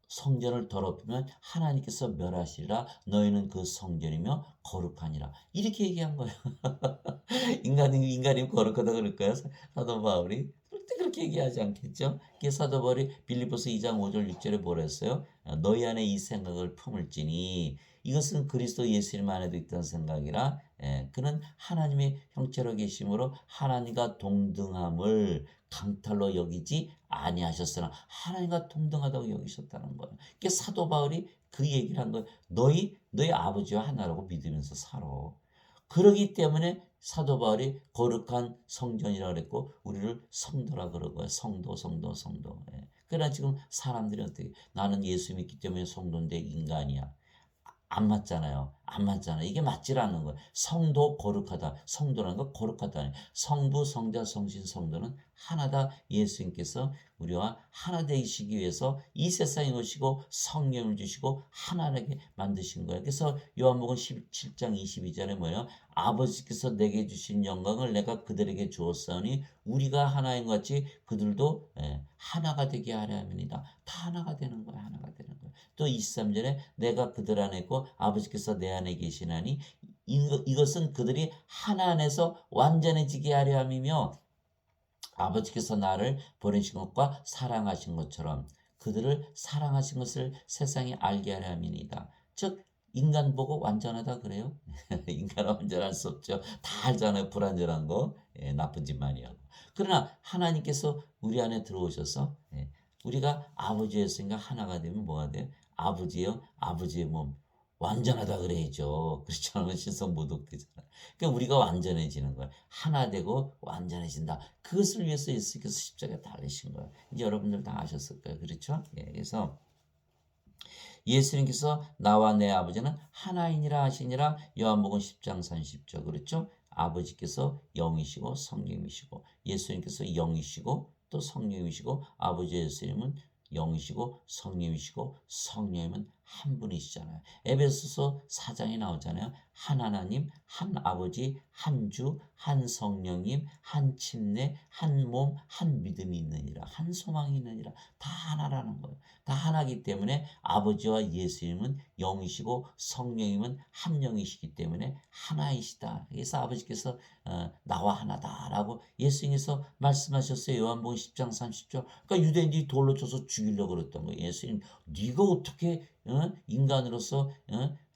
성전을 더럽히면 하나님께서 멸하시리라. 너희는 그 성전이며 거룩하니라. 이렇게 얘기한 거예요. 인간이 거룩하다 그럴까요? 사도 바울이? 절대 그렇게 얘기하지 않겠죠? 사도 바울이 빌립보서 2장 5절 6절에 뭐라 했어요? 너희 안에 이 생각을 품을지니 이것은 그리스도 예수님 안에도 있던 생각이라 그는 하나님의 형체로 계심으로 하나님과 동등함을 강탈로 여기지 아니하셨으나 하나님과 동등하다고 여기셨다는 거예요. 그러니까 사도 바울이 그 얘기를 한 거예요. 너희 아버지와 하나라고 믿으면서 살아. 그러기 때문에 사도 바울이 거룩한 성전이라고 그랬고 우리를 성도라 그런 거예요. 성도. 그러나 지금 사람들이 어떻게 나는 예수 믿기 때문에 성도인데 인간이야. 안 맞잖아요. 안 맞잖아요. 이게 맞질 않는 거예요. 성도 거룩하다. 성도라는 거 거룩하다. 성부, 성자, 성신, 성도는 하나다. 예수님께서 우리와 하나 되시기 위해서 이 세상에 오시고 성령을 주시고 하나하게 만드신 거예요. 그래서 요한복음 17장 22절에 뭐예요? 아버지께서 내게 주신 영광을 내가 그들에게 주었사오니 우리가 하나인 것 같이 그들도 하나가 되게 하려 함이니이다. 다 하나가 되는 거야. 하나가 되는 거야. 또 23절에 내가 그들 안에 있고 아버지께서 내 안에 계시나니 이것은 그들이 하나 안에서 완전해지게 하려 함이며 아버지께서 나를 보내신 것과 사랑하신 것처럼 그들을 사랑하신 것을 세상에 알게 하려 함이니이다. 즉 인간 보고 완전하다 그래요? 인간은 완전할 수 없죠. 다 알잖아요. 불완전한 거, 나쁜 짓 많이 하고. 그러나 하나님께서 우리 안에 들어오셔서 우리가 아버지였으니까 하나가 되면 뭐가 돼요? 아버지요, 아버지의 몸. 완전하다 그래야죠. 그렇지 않으면 신성 모독되잖아. 그러니까 우리가 완전해지는 거야. 하나 되고 완전해진다. 그것을 위해서 예수께서 십자가에 달리신 거예요. 이제 여러분들 다 아셨을 거예요. 그렇죠? 그래서 예수님께서 나와 내 아버지는 하나이니라 하시니라 요한복음 10장 30절 그렇죠? 아버지께서 영이시고 성령이시고 예수님께서 영이시고 또 성령이시고 아버지 예수님은 영이시고 성령이시고 성령님은 한 분이시잖아요. 에베소서 4장에 나오잖아요. 한 하나님, 한 아버지, 한 주, 한 성령님, 한 침례, 한 몸, 한 믿음이 있느니라. 한 소망이 있느니라. 다 하나라는 거예요. 다 하나이기 때문에 아버지와 예수님은 영이시고 성령님은 한 영이시기 때문에 하나이시다. 그래서 아버지께서 나와 하나다라고 예수님께서 말씀하셨어요. 요한복음 10장 30절. 그러니까 유대인들이 돌로 쳐서 죽이려고 그랬던 거예요. 예수님 네가 어떻게 인간으로서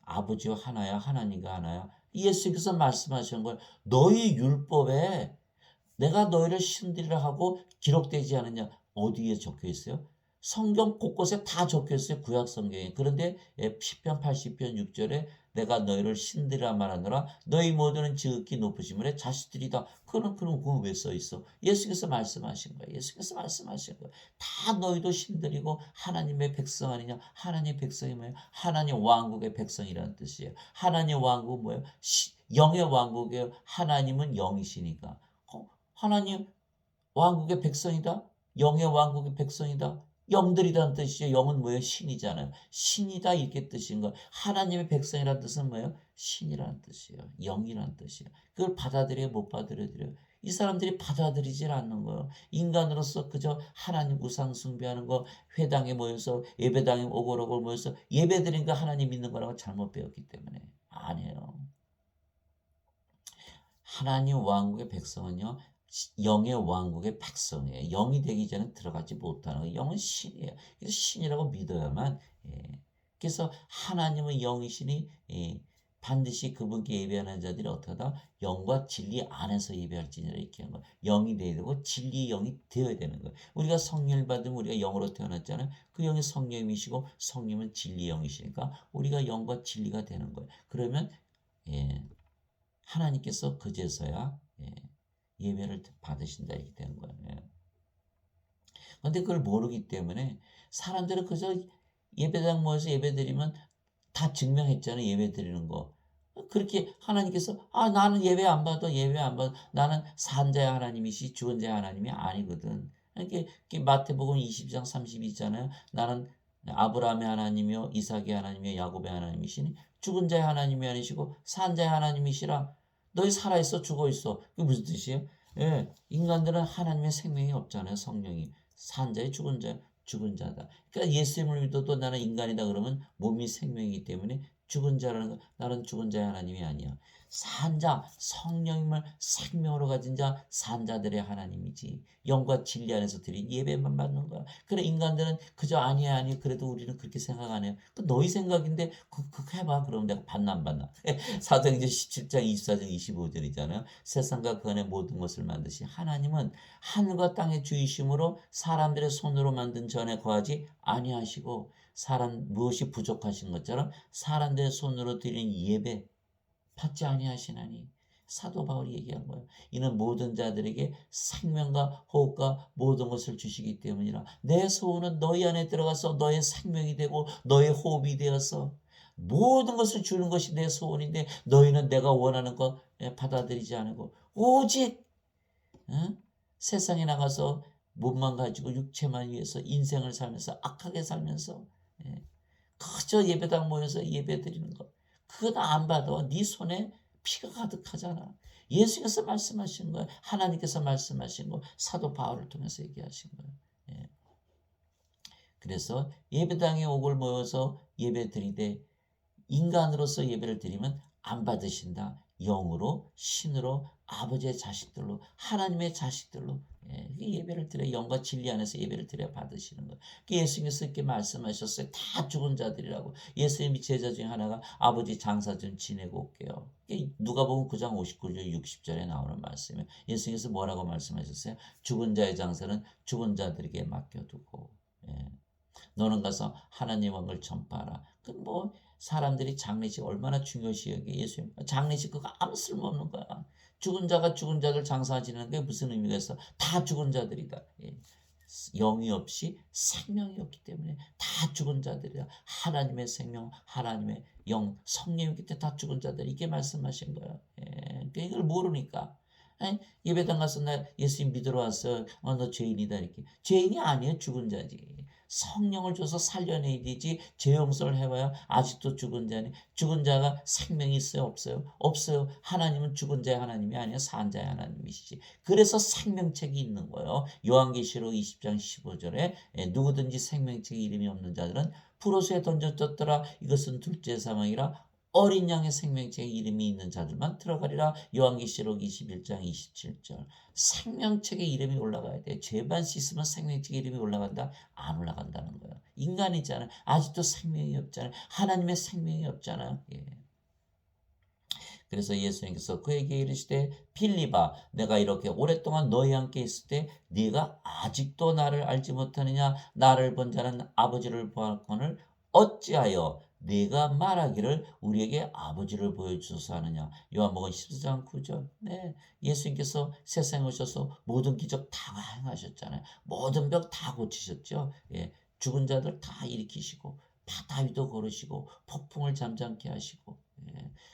아버지와 하나야 하나님과 하나야. 예수님께서 말씀하신 걸 너희 율법에 내가 너희를 신들이라 하고 기록되지 않느냐. 어디에 적혀 있어요? 성경 곳곳에 다 적혀 있어요. 구약 성경에. 그런데 시편 80편 6절에 내가 너희를 신들이라 말하노라. 너희 모두는 지극히 높으심을 자식들이다. 그럼 그거 왜 써 있어? 예수께서 말씀하신 거예요. 예수께서 말씀하신 거예요. 다 너희도 신들이고 하나님의 백성 아니냐? 하나님의 백성이 뭐예요? 하나님 왕국의 백성이라는 뜻이에요. 하나님 왕국 뭐예요? 영의 왕국이에요. 하나님은 영이시니까. 하나님 왕국의 백성이다. 영의 왕국의 백성이다. 영들이라는 뜻이죠. 영은 뭐예요? 신이잖아요. 신이다 이렇게 뜻인 거. 하나님의 백성이라는 뜻은 뭐예요? 신이라는 뜻이에요. 영이라는 뜻이에요. 그걸 받아들여요? 못 받아들여요? 이 사람들이 받아들이질 않는 거예요. 인간으로서 그저 하나님 우상 숭배하는 거, 회당에 모여서 예배당에 오골오골 모여서 예배드린 거 하나님 믿는 거라고 잘못 배웠기 때문에 아니에요. 하나님 왕국의 백성은요. 영의 왕국의 백성이에요. 영이 되기 전에 들어가지 못하는 거예요. 영은 신이에요. 그래서 신이라고 믿어야만. 그래서 하나님은 영이시니 반드시 그분께 예배하는 자들이 어떠하다? 영과 진리 안에서 예배할지니라 이렇게 한 거예요. 영이 되어야 되고 진리의 영이 되어야 되는 거예요. 우리가 성령을 받으면 우리가 영으로 태어났잖아요. 그 영이 성령이시고 성령은 진리의 영이시니까 우리가 영과 진리가 되는 거예요. 그러면 하나님께서 그제서야 예배를 받으신다 이렇게 되는 거예요. 그런데 그걸 모르기 때문에 사람들은 그저 예배당 모여서 예배드리면 다 증명했잖아요. 예배드리는 거. 그렇게 하나님께서 나는 예배 안 받아 예배 안 받아 나는 산자의 하나님이시 죽은 자의 하나님이 아니거든. 이렇게 마태복음 20장 30이잖아요. 나는 아브라함의 하나님이요 이삭의 하나님이요 야곱의 하나님이시니 죽은 자의 하나님이 아니시고 산자의 하나님이시라. 너희 살아있어 죽어있어. 그게 무슨 뜻이에요? 인간들은 하나님의 생명이 없잖아요. 성령이. 산자의 죽은 자다. 그러니까 예수님을 믿어도 나는 인간이다 그러면 몸이 생명이기 때문에 죽은 자라는 거 나는 죽은 자의 하나님이 아니야. 산자 성령님을 생명으로 가진 자 산자들의 하나님이지. 영과 진리 안에서 드린 예배만 받는 거야. 그래 인간들은 그저 아니야 그래도 우리는 그렇게 생각 안 해요. 그 너희 생각인데 그거 해봐. 그럼 내가 받나 안 받나. 사도행전 17장 24절 25절이잖아요. 세상과 그 안에 모든 것을 만드신 하나님은 하늘과 땅의 주이심으로 사람들의 손으로 만든 전에 거하지 아니하시고 사람 무엇이 부족하신 것처럼 사람들의 손으로 드린 예배 받지 아니하시나니. 사도 바울이 얘기한 거예요. 이는 모든 자들에게 생명과 호흡과 모든 것을 주시기 때문이라. 내 소원은 너희 안에 들어가서 너의 생명이 되고 너의 호흡이 되어서 모든 것을 주는 것이 내 소원인데 너희는 내가 원하는 것 받아들이지 않고 오직 세상에 나가서 몸만 가지고 육체만 위해서 인생을 살면서 악하게 살면서 그저 예배당 모여서 예배 드리는 것 그건 안 받아. 네 손에 피가 가득하잖아. 예수께서 말씀하신 거예요. 하나님께서 말씀하신 거 사도 바울을 통해서 얘기하신 거예요. 예. 그래서 예배당에 옥을 모여서 예배 드리되 인간으로서 예배를 드리면 안 받으신다. 영으로 신으로 아버지의 자식들로 하나님의 자식들로 예배를 드려 영과 진리 안에서 예배를 드려 받으시는 거예요. 예수님께서 이렇게 말씀하셨어요. 다 죽은 자들이라고. 예수님이 제자 중에 하나가 아버지 장사 좀 지내고 올게요. 누가복음 9장 59절 60절에 나오는 말씀이에요. 예수님께서 뭐라고 말씀하셨어요? 죽은 자의 장사는 죽은 자들에게 맡겨두고 너는 가서 하나님 왕을 전파하라. 그 뭐 사람들이 장례식 얼마나 중요시 여기 예수님 장례식 그거 아무 쓸모없는 거야. 죽은 자가 죽은 자들 장사 지내는 게 무슨 의미가 있어? 다 죽은 자들이다. 영이 없이 생명이 없기 때문에 다 죽은 자들이다. 하나님의 생명, 하나님의 영, 성령이기 때문에 다 죽은 자들 이게 말씀하신 거예요. 이걸 모르니까. 예배당 가서 나 예수님 믿으러 왔어. 너 죄인이다 이렇게. 죄인이 아니에요. 죽은 자지. 성령을 줘서 살려내야 되지. 죄 용서를 해봐야 아직도 죽은 자니. 죽은 자가 생명이 있어요? 없어요? 없어요. 하나님은 죽은 자의 하나님이 아니라 산 자의 하나님이시지. 그래서 생명책이 있는 거예요. 요한계시록 20장 15절에 누구든지 생명책에 이름이 없는 자들은 풀옷에 던져졌더라. 이것은 둘째 사망이라. 어린 양의 생명책에 이름이 있는 자들만 들어가리라. 요한계시록 21장 27절. 생명책에 이름이 올라가야 돼. 죄만 씻으면 생명책에 이름이 올라간다? 안 올라간다는 거예요. 인간이잖아요. 아직도 생명이 없잖아요. 하나님의 생명이 없잖아요. 그래서 예수님께서 그에게 이르시되 필리바 내가 이렇게 오랫동안 너희와 함께 있을 때 네가 아직도 나를 알지 못하느냐 나를 본 자는 아버지를 보았거늘 어찌하여 네가 말하기를 우리에게 아버지를 보여주소서 하느냐. 요한복음 14장 9절. 네, 예수님께서 세상에 오셔서 모든 기적 다 행하셨잖아요. 모든 병 다 고치셨죠. 죽은 자들 다 일으키시고 바다 위도 걸으시고 폭풍을 잠잠케 하시고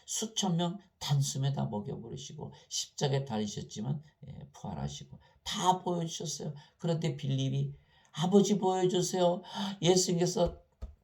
수천 명 단숨에 다 먹여버리시고 십자가에 달리셨지만 부활하시고 다 보여주셨어요. 그런데 빌립이 아버지 보여주세요. 예수님께서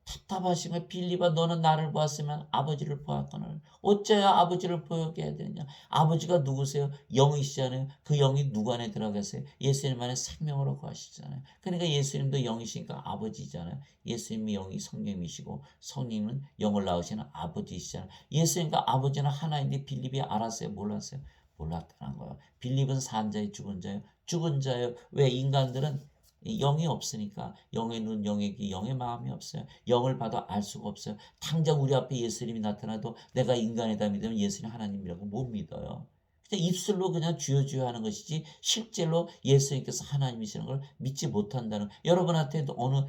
답답하시면 빌립아 너는 나를 보았으면 아버지를 보았거늘 어째야 아버지를 보게 해야 되느냐. 아버지가 누구세요? 영이시잖아요. 그 영이 누구 안에 들어가세요? 예수님 안에 생명으로 거하시잖아요. 그러니까 예수님도 영이시니까 아버지잖아요. 예수님이 영이 성령이시고 성령은 영을 낳으시는 아버지시잖아요. 예수님과 아버지는 하나인데 빌립이 알았어요? 몰랐어요? 몰랐다는 거예요. 빌립은 산 자예요? 죽은 자예요? 죽은 자예요. 왜? 인간들은 영이 없으니까 영의 눈, 영의 귀, 영의 마음이 없어요. 영을 봐도 알 수가 없어요. 당장 우리 앞에 예수님이 나타나도 내가 인간이다 믿으면 예수님 하나님이라고 못 믿어요. 그냥 입술로 그냥 주여 주여 하는 것이지 실제로 예수님께서 하나님이시는 걸 믿지 못한다는 여러분한테도 어느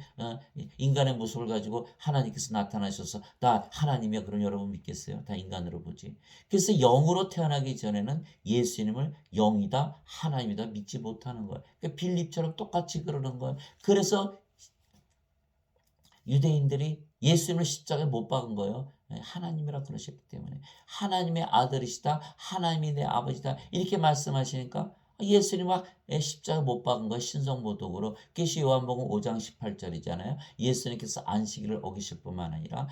인간의 모습을 가지고 하나님께서 나타나셔서 나 하나님이야 그럼 여러분 믿겠어요? 다 인간으로 보지. 그래서 영으로 태어나기 전에는 예수님을 영이다 하나님이다 믿지 못하는 거예요. 그러니까 빌립처럼 똑같이 그러는 거예요. 그래서 유대인들이 예수님을 십자가에 못 박은 거예요. 하나님이라 그러셨기 때문에 하나님의 아들이시다 하나님이 내 아버지다 이렇게 말씀하시니까 예수님 막 십자가 못 박은 거예요. 신성모독으로. 그것이 요한복음 5장 18절이잖아요. 예수님께서 안식일을 어기실 뿐만 아니라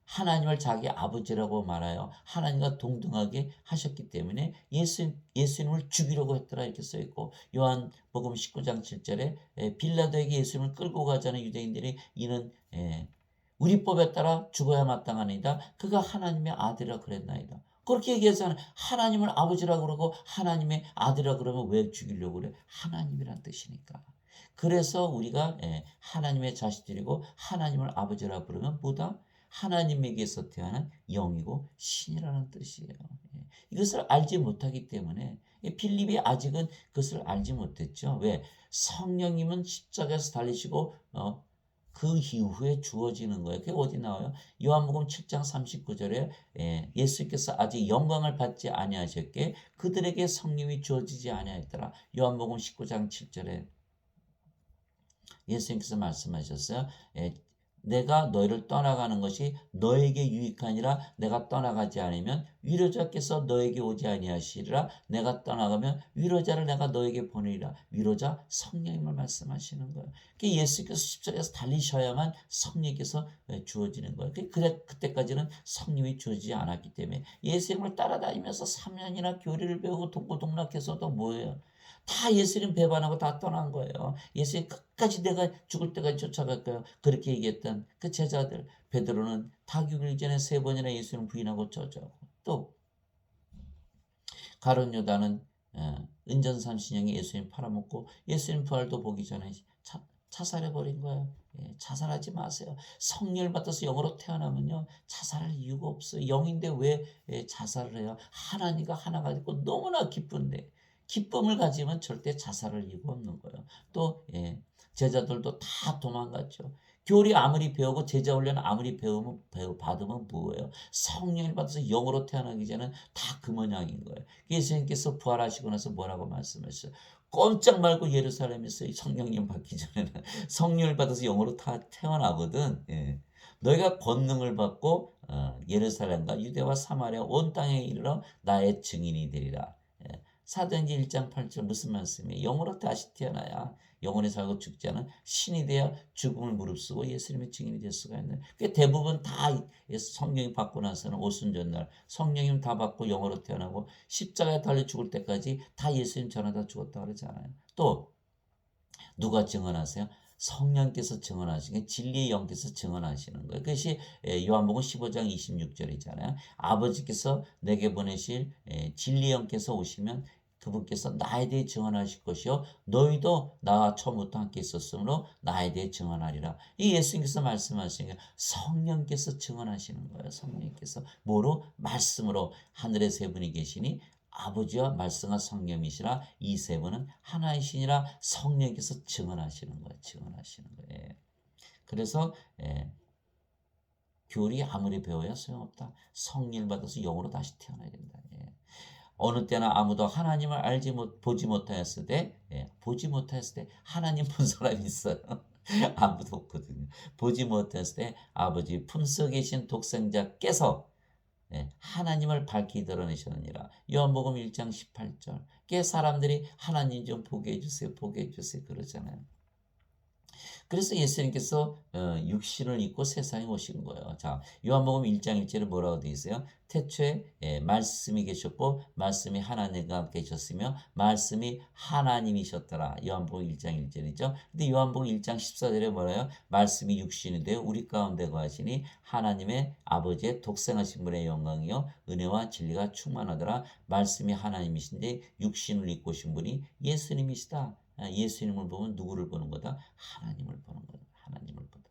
하나님을 자기 아버지라고 말하여 하나님과 동등하게 하셨기 때문에 예수님을 죽이려고 했더라 이렇게 써있고 요한복음 19장 7절에 빌라도에게 예수님을 끌고 가자는 유대인들이 이는 우리법에 따라 죽어야 마땅하니이다. 그가 하나님의 아들이라 그랬나이다. 그렇게 얘기해서 하나님을 아버지라 그러고 하나님의 아들이라 그러면 왜 죽이려고 그래? 하나님이란 뜻이니까. 그래서 우리가 하나님의 자식들이고 하나님을 아버지라 부르면 뭐다? 하나님에게서 태어난 영이고 신이라는 뜻이에요. 이것을 알지 못하기 때문에 필립이 아직은 그것을 알지 못했죠. 왜? 성령님은 십자가에서 달리시고 그 이후에 주어지는 거예요. 그게 어디 나와요? 요한복음 7장 39절에 예수께서 아직 영광을 받지 아니하셨기에 그들에게 성령이 주어지지 아니하였더라. 요한복음 19장 7절에 예수님께서 말씀하셨어요. 내가 너희를 떠나가는 것이 너에게 유익하니라. 내가 떠나가지 않으면 위로자께서 너에게 오지 아니하시리라. 내가 떠나가면 위로자를 내가 너에게 보내리라. 위로자 성령님을 말씀하시는 거예요. 예수께서 십자가에서 달리셔야만 성령께서 주어지는 거예요. 그래 그때까지는 성령이 주어지지 않았기 때문에 예수님을 따라다니면서 3년이나 교리를 배우고 동고동락해서도 뭐예요? 다 예수님 배반하고 다 떠난 거예요. 예수님 끝까지 내가 죽을 때까지 쫓아갈 거예요. 그렇게 얘기했던 그 제자들. 베드로는 다 죽기 전에 3번이나 예수님 부인하고 저주하고, 또 가룟 유다는 은전삼신형이 예수님 팔아먹고 예수님 부활도 보기 전에 자살해버린 거예요. 자살하지 마세요. 성령을 받아서 영으로 태어나면요, 자살할 이유가 없어요. 영인데 왜 자살을 해요? 하나님과 하나가 있고 너무나 기쁜데, 기쁨을 가지면 절대 자살할 이유가 없는 거예요. 또 제자들도 다 도망갔죠. 교리 아무리 배우고 제자 훈련 아무리 받으면 뭐예요? 성령을 받아서 영으로 태어나기 전에는 다 그 모양인 거예요. 예수님께서 부활하시고 나서 뭐라고 말씀하셨어요? 꼼짝 말고 예루살렘에서 성령님 받기 전에는 성령을 받아서 영으로 다 태어나거든. 너희가 권능을 받고 예루살렘과 유대와 사마리아 온 땅에 이르러 나의 증인이 되리라. 사도행전 1장 8절 무슨 말씀이에요? 영으로 다시 태어나야 영원히 살고 죽지 않은 신이 되어 죽음을 무릅쓰고 예수님의 증인이 될 수가 있는. 대부분 다 성령이 받고 나서는 오순절날 성령님 다 받고 영으로 태어나고 십자가에 달려 죽을 때까지 다 예수님 전하다 죽었다 그러잖아요. 또 누가 증언하세요? 성령께서 증언하시는, 진리의 영께서 증언하시는 거예요. 그것이 요한복음 15장 26절이잖아요. 아버지께서 내게 보내실 진리의 영께서 오시면 그분께서 나에 대해 증언하실 것이요 너희도 나와 처음부터 함께 있었으므로 나에 대해 증언하리라. 이 예수님께서 말씀하시는 게 성령께서 증언하시는 거예요. 성령께서 뭐로? 말씀으로. 하늘에 3분이 계시니 아버지와 말씀과 성령이시라. 이 3분은 하나이시니라. 성령께서 증언하시는 거예요. 증언하시는 거예요. 그래서 교리 아무리 배워야 소용없다. 성령을 받아서 영으로 다시 태어나야 된다. 어느 때나 아무도 하나님을 보지 못하였을 때, 보지 못하였을 때 하나님 본 사람이 있어요. 아무도 없거든요. 보지 못했을 때 아버지 품속에 계신 독생자께서 하나님을 밝히 드러내셨느니라. 요한복음 1장 18절. 사람들이 하나님 좀 보게 해주세요. 보게 해주세요. 그러잖아요. 그래서 예수님께서 육신을 입고 세상에 오신 거예요. 자, 요한복음 1장 1절에 뭐라고 되어 있어요? 태초에 말씀이 계셨고 말씀이 하나님과 계셨으며 말씀이 하나님이셨더라. 요한복음 1장 1절이죠. 근데 요한복음 1장 14절에 뭐라요? 말씀이 육신이 되어 우리 가운데 거하시니 하나님의 아버지의 독생하신 분의 영광이요 은혜와 진리가 충만하더라. 말씀이 하나님이신데 육신을 입고 오신 분이 예수님이시다. 예수님을 보면 누구를 보는 거다? 하나님을 보는 거다. 하나님을 보다.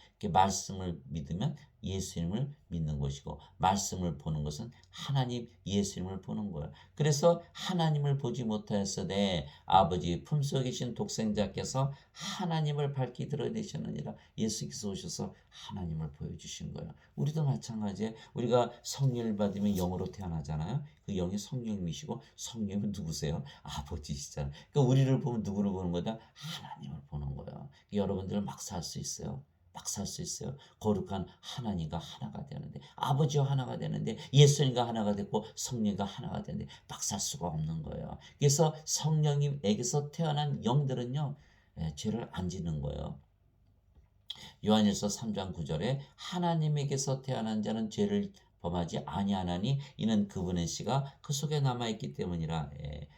이렇게 말씀을 믿으면 예수님을 믿는 것이고 말씀을 보는 것은 하나님 예수님을 보는 거예요. 그래서 하나님을 보지 못하였으되 아버지 품속에 계신 독생자께서 하나님을 밝히 드러내셨느니라. 예수께서 오셔서 하나님을 보여주신 거예요. 우리도 마찬가지예요. 우리가 성령을 받으면 영으로 태어나잖아요. 그 영이 성령님이시고 성령은 누구세요? 아버지시잖아요. 그러니까 우리를 보면 누구를 보는 거다? 하나님을 보는 거예요. 여러분들 막 살 수 있어요. 막 살 수 있어요. 거룩한 하나님과 하나가 되는데, 아버지와 하나가 되는데, 예수님과 하나가 되고 성령과 하나가 되는데 막 살 수가 없는 거예요. 그래서 성령님에게서 태어난 영들은요 죄를 안 짓는 거예요. 요한일서 3장 9절에 하나님에게서 태어난 자는 죄를 범하지 아니하나니 이는 그분의 씨가 그 속에 남아있기 때문이라.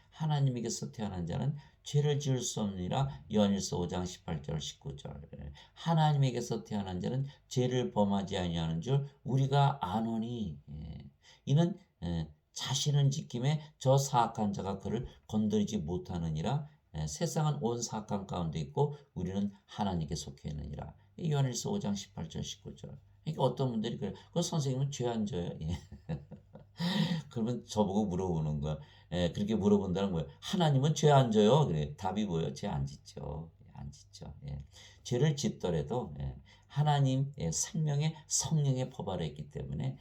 하나님에게서 태어난 자는 죄를 지을 수 없느니라. 요한일서 5장 18절 19절. 하나님에게서 태어난 자는 죄를 범하지 아니하는 줄 우리가 아노니. 이는 자신은 지킴에 저 사악한 자가 그를 건드리지 못하느니라. 세상은 온 사악한 가운데 있고 우리는 하나님께 속해 있느니라. 요한일서 5장 18절 19절. 그러니까 어떤 분들이 그래. 그 선생님은 죄 안 져요. 그러면 저보고 물어보는 거야. 그렇게 물어본다는 거예요. 하나님은 죄 안 져요? 그래. 답이 뭐예요? 죄 안 짓죠. 안 짓죠. 죄를 짓더라도 하나님의 생명의 성령의 법 아래 있기 때문에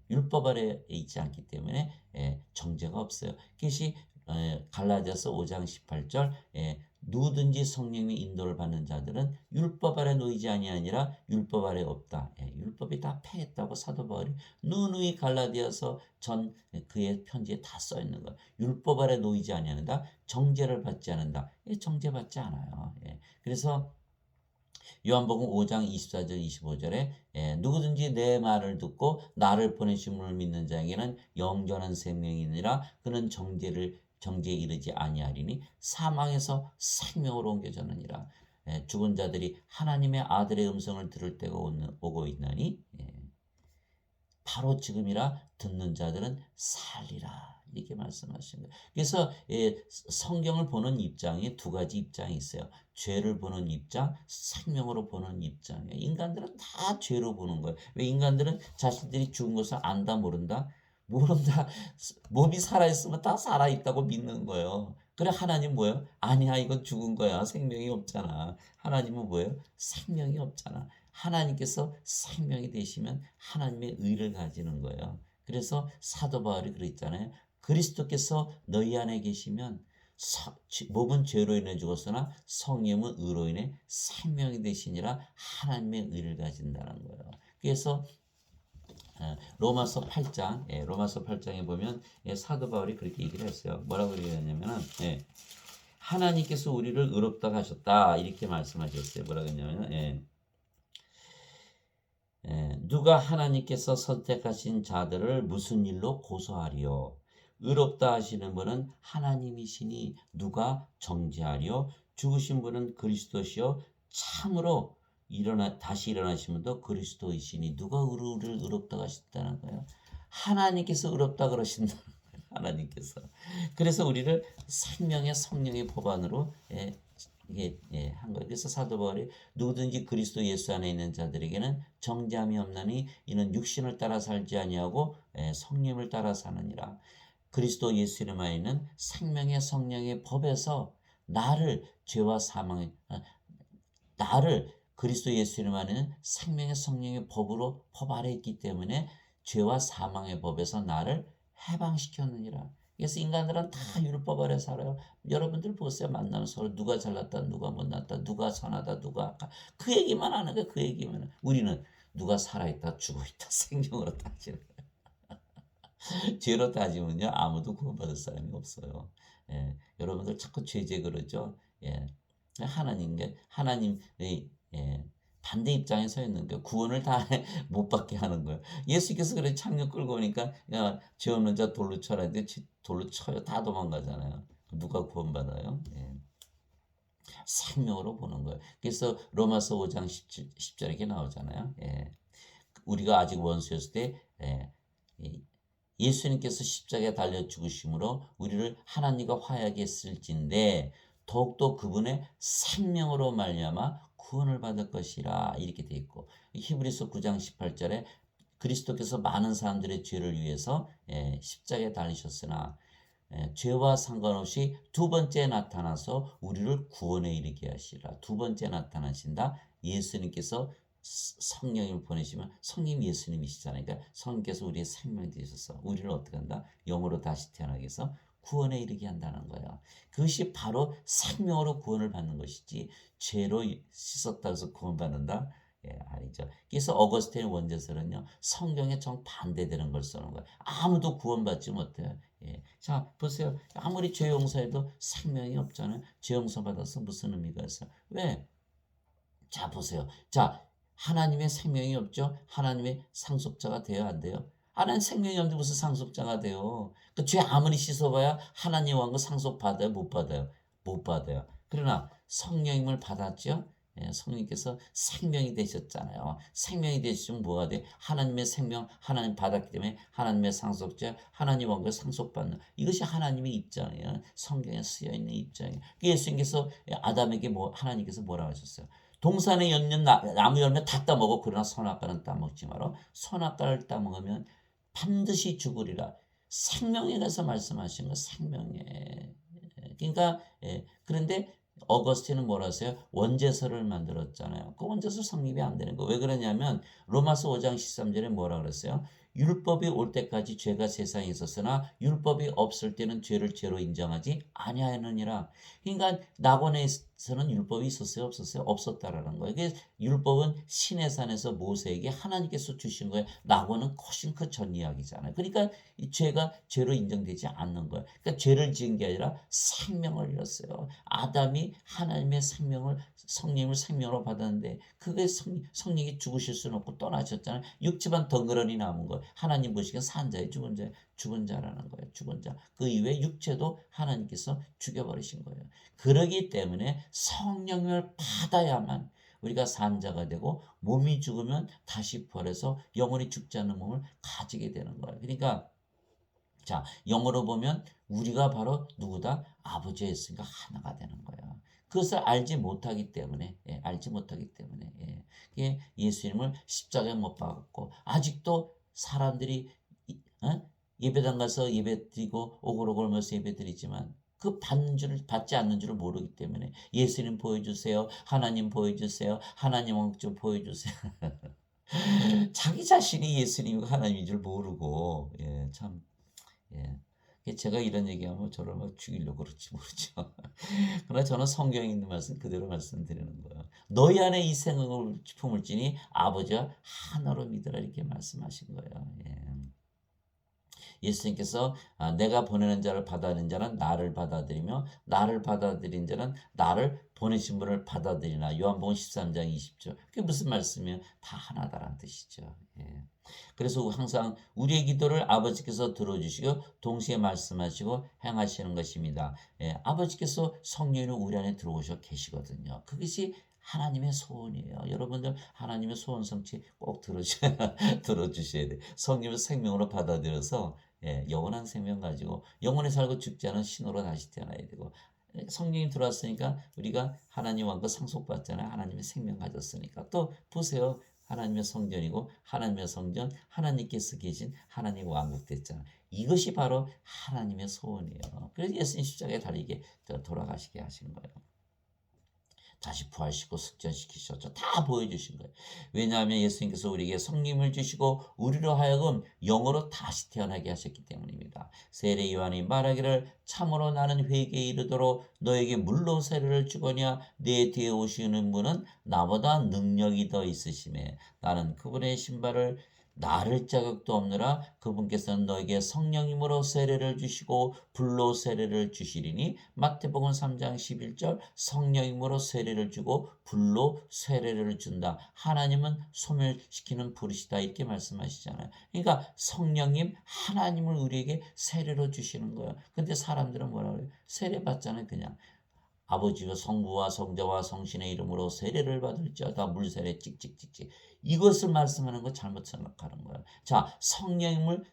율법 아래 있지 않기 때문에 정죄가 없어요. 그것이 갈라디아서 5장 18절 누구든지 성령의 인도를 받는 자들은 율법 아래 놓이지 아니하니라. 율법 아래 없다. 율법이 다 패했다고 사도 바울이 누누이 갈라디아서 전 그의 편지에 다 써 있는 거예요. 율법 아래 놓이지 아니한다. 정죄를 받지 않는다. 정죄받지 않아요. 그래서 요한복음 5장 24절 25절에 누구든지 내 말을 듣고 나를 보내신 분을 믿는 자에게는 영원한 생명이 있느니라. 그는 정죄에 이르지 아니하리니 사망에서 생명으로 옮겨졌느니라. 죽은 자들이 하나님의 아들의 음성을 들을 때가 오고 있나니 바로 지금이라 듣는 자들은 살리라. 이렇게 말씀하신 거예요. 그래서 성경을 보는 입장이 두 가지 입장이 있어요. 죄를 보는 입장, 생명으로 보는 입장이에요. 인간들은 다 죄로 보는 거예요. 왜? 인간들은 자신들이 죽은 것을 안다 모른다? 모른다. 몸이 살아있으면 다 살아있다고 믿는 거예요. 그래, 하나님 뭐예요? 아니야, 이건 죽은 거야. 생명이 없잖아. 하나님은 뭐예요? 생명이 없잖아. 하나님께서 생명이 되시면 하나님의 의를 가지는 거예요. 그래서 사도 바울이 그랬잖아요. 그리스도께서 너희 안에 계시면 몸은 죄로 인해 죽었으나 성령은 의로 인해 생명이 되시니라. 하나님의 의를 가진다는 거예요. 그래서 로마서 8장, 로마서 8장에 보면 사도 바울이 그렇게 얘기를 했어요. 뭐라고 얘기했냐면은 하나님께서 우리를 의롭다 하셨다 이렇게 말씀하셨어요. 뭐라고 했냐면은 누가 하나님께서 선택하신 자들을 무슨 일로 고소하리요? 의롭다 하시는 분은 하나님이시니 누가 정죄하리요? 죽으신 분은 그리스도시요 참으로 다시 일어나신 분도 그리스도이시니 누가 우리를 의롭다 하셨다는 거예요? 하나님께서 의롭다 그러신다는 거예요. 하나님께서. 그래서 우리를 생명의 성령의 법안으로 이게 한 거예요. 그래서 사도 바울이 누구든지 그리스도 예수 안에 있는 자들에게는 정죄함이 없나니 이는 육신을 따라 살지 아니하고 성령을 따라 사느니라. 그리스도 예수 이름 안에 있는 생명의 성령의 법에서 나를 죄와 사망의 나를 그리스도 예수 이름 안에는 생명의 성령의 법 아래 있기 때문에 죄와 사망의 법에서 나를 해방시켰느니라. 그래서 인간들은 다 율법 아래 살아요. 여러분들 보세요. 만나면 서로 누가 잘났다, 누가 못났다, 누가 선하다, 누가 악하다. 그 얘기만 하는 거예요. 그 얘기만. 우리는 누가 살아있다, 죽어있다, 생명으로 따지는 거예요. 죄로 따지면요. 아무도 구원받을 사람이 없어요. 여러분들 자꾸 죄제 그러죠. 하나님의 반대 입장에 서 있는 거예요. 구원을 다 못 받게 하는 거예요. 예수께서 그래 창녀 끌고 오니까 야, 죄 없는 자 돌로 쳐라 했는데 돌로 쳐요. 다 도망가잖아요. 누가 구원받아요? 생명으로 보는 거예요. 그래서 로마서 5장 10절 이렇게 나오잖아요. 우리가 아직 원수였을 때 예수님께서 십자가에 달려 죽으심으로 우리를 하나님과 화해하게 했을진데 더욱더 그분의 생명으로 말미암아 구원을 받을 것이라 이렇게 돼 있고 히브리서 9장 18절에 그리스도께서 많은 사람들의 죄를 위해서 십자가에 달리셨으나 죄와 상관없이 두 번째 나타나서 우리를 구원에 이르게 하시라. 두 번째 나타나신다. 예수님께서 성령을 보내시면 성령 예수님이시잖아요. 그러니까 성령께서 우리의 생명이 되셔서 우리를 어떻게 한다? 영으로 다시 태어나게 해서 구원에 이르게 한다는 거예요. 그것이 바로 생명으로 구원을 받는 것이지 죄로 씻었다 해서 구원받는다? 아니죠. 그래서 어거스틴의 원제설은요. 성경에 정반대되는 걸 쓰는 거예요. 아무도 구원받지 못해요. 자, 보세요. 아무리 죄 용서해도 생명이 없잖아요. 죄 용서 받아서 무슨 의미가 있어요? 왜? 자, 보세요. 자, 하나님의 생명이 없죠? 하나님의 상속자가 돼야 안 돼요? 하나님 생명이 없는데 무슨 상속자가 돼요? 그 죄 아무리 씻어봐야 하나님 왕국 상속 받아요? 못 받아요? 못 받아요. 그러나 성령님을 받았죠? 성령님께서 생명이 되셨잖아요. 생명이 되시면 뭐가 돼? 하나님의 생명, 하나님 받았기 때문에 하나님의 상속자, 하나님 왕국을 상속받는 이것이 하나님의 입장이에요. 성경에 쓰여 있는 입장이에요. 예수님께서 아담에게 하나님께서 뭐라고 하셨어요? 동산에 연년 나무 열매 다 따먹어. 그러나 선악과는 따먹지 마라. 선악과를 따먹으면 반드시 죽으리라. 생명에 대해서 말씀하신 거 생명에. 그러니까 그런데 어거스틴은 뭐라 하세요? 원제설을 만들었잖아요. 그 원제설 성립이 안 되는 거. 왜 그러냐면 로마서 5장 13절에 뭐라 그랬어요? 율법이 올 때까지 죄가 세상에 있었으나 율법이 없을 때는 죄를 죄로 인정하지 아니하였느니라. 그러니까 낙원에서는 율법이 있었어요, 없었어요? 없었다라는 거예요. 그래서 율법은 시내 산에서 모세에게 하나님께서 주신 거예요. 낙원은 훨씬 그 전 이야기잖아요. 그러니까 이 죄가 죄로 인정되지 않는 거예요. 그러니까 죄를 지은 게 아니라 생명을 잃었어요. 아담이 하나님의 생명을 성령을 생명으로 받았는데 그게 성령이 죽으실 수는 없고 떠나셨잖아요. 육지만 덩그러니 남은 거예요. 하나님 보시기엔 산자의 죽은 자라는 거예요. 죽은 자. 그 이후에 육체도 하나님께서 죽여버리신 거예요. 그러기 때문에 성령을 받아야만 우리가 산자가 되고 몸이 죽으면 다시 부활해서 영원히 죽지 않는 몸을 가지게 되는 거예요. 그러니까 자, 영어로 보면 우리가 바로 누구다? 아버지가 있으니까 하나가 되는 거예요. 그것을 알지 못하기 때문에, 알지 못하기 때문에, 그게 예수님을 십자가에 못 박았고, 아직도 사람들이, 예배당 가서 예배 드리고, 오글오글 면서 예배 드리지만, 그 받지 않는 줄을 모르기 때문에, 예수님 보여주세요. 하나님 보여주세요. 하나님 좀 보여주세요. 자기 자신이 예수님과 하나님인 줄 모르고, 참, 예. 제가 이런 얘기하면 저를 막 죽이려고 그럴지 모르죠. 그러나 저는 성경에 있는 말씀 그대로 말씀드리는 거예요. 너희 안에 이 생명을 품을지니 아버지와 하나로 믿으라 이렇게 말씀하신 거예요. 예수님께서 내가 보내는 자를 받아들인 자는 나를 받아들이며 나를 받아들인 자는 나를 보내신 분을 받아들이나. 요한복음 13장 20절. 그게 무슨 말씀이에요? 다 하나다라는 뜻이죠. 그래서 항상 우리의 기도를 아버지께서 들어주시고 동시에 말씀하시고 행하시는 것입니다. 아버지께서 성령으로 우리 안에 들어오셔 계시거든요. 그것이 하나님의 소원이에요. 여러분들 하나님의 소원 성취 꼭 들어주셔야 돼. 성령을 생명으로 받아들여서 영원한 생명 가지고 영원히 살고 죽지 않은 신호로 다시 태어나야 되고, 성령이 들어왔으니까 우리가 하나님 왕과 상속받잖아요. 하나님의 생명 가졌으니까. 또 보세요. 하나님의 성전이고 하나님의 성전, 하나님께서 계신 하나님 왕국 됐잖아요. 이것이 바로 하나님의 소원이에요. 그래서 예수님 십자가에 달리게 돌아가시게 하신 거예요. 다시 부활시키고 승천시키셨죠. 다 보여주신 거예요. 왜냐하면 예수님께서 우리에게 성령을 주시고 우리로 하여금 영으로 다시 태어나게 하셨기 때문입니다. 세례 요한이 말하기를 참으로 나는 회개에 이르도록 너에게 물로 세례를 주거냐 내 뒤에 오시는 분은 나보다 능력이 더 있으심에 나는 그분의 신발을 나를 자격도 없느라 그분께서는 너에게 성령님으로 세례를 주시고 불로 세례를 주시리니. 마태복음 3장 11절. 성령님으로 세례를 주고 불로 세례를 준다. 하나님은 소멸시키는 불이시다 이렇게 말씀하시잖아요. 그러니까 성령님 하나님을 우리에게 세례로 주시는 거예요. 근데 사람들은 뭐라 그래요? 세례 받잖아요. 그냥 아버지와 성부와 성자와 성신의 이름으로 세례를 받을지어다. 물세례 찍찍찍찍. 이것을 말씀하는 거 잘못 생각하는 거예요. 자, 성령님을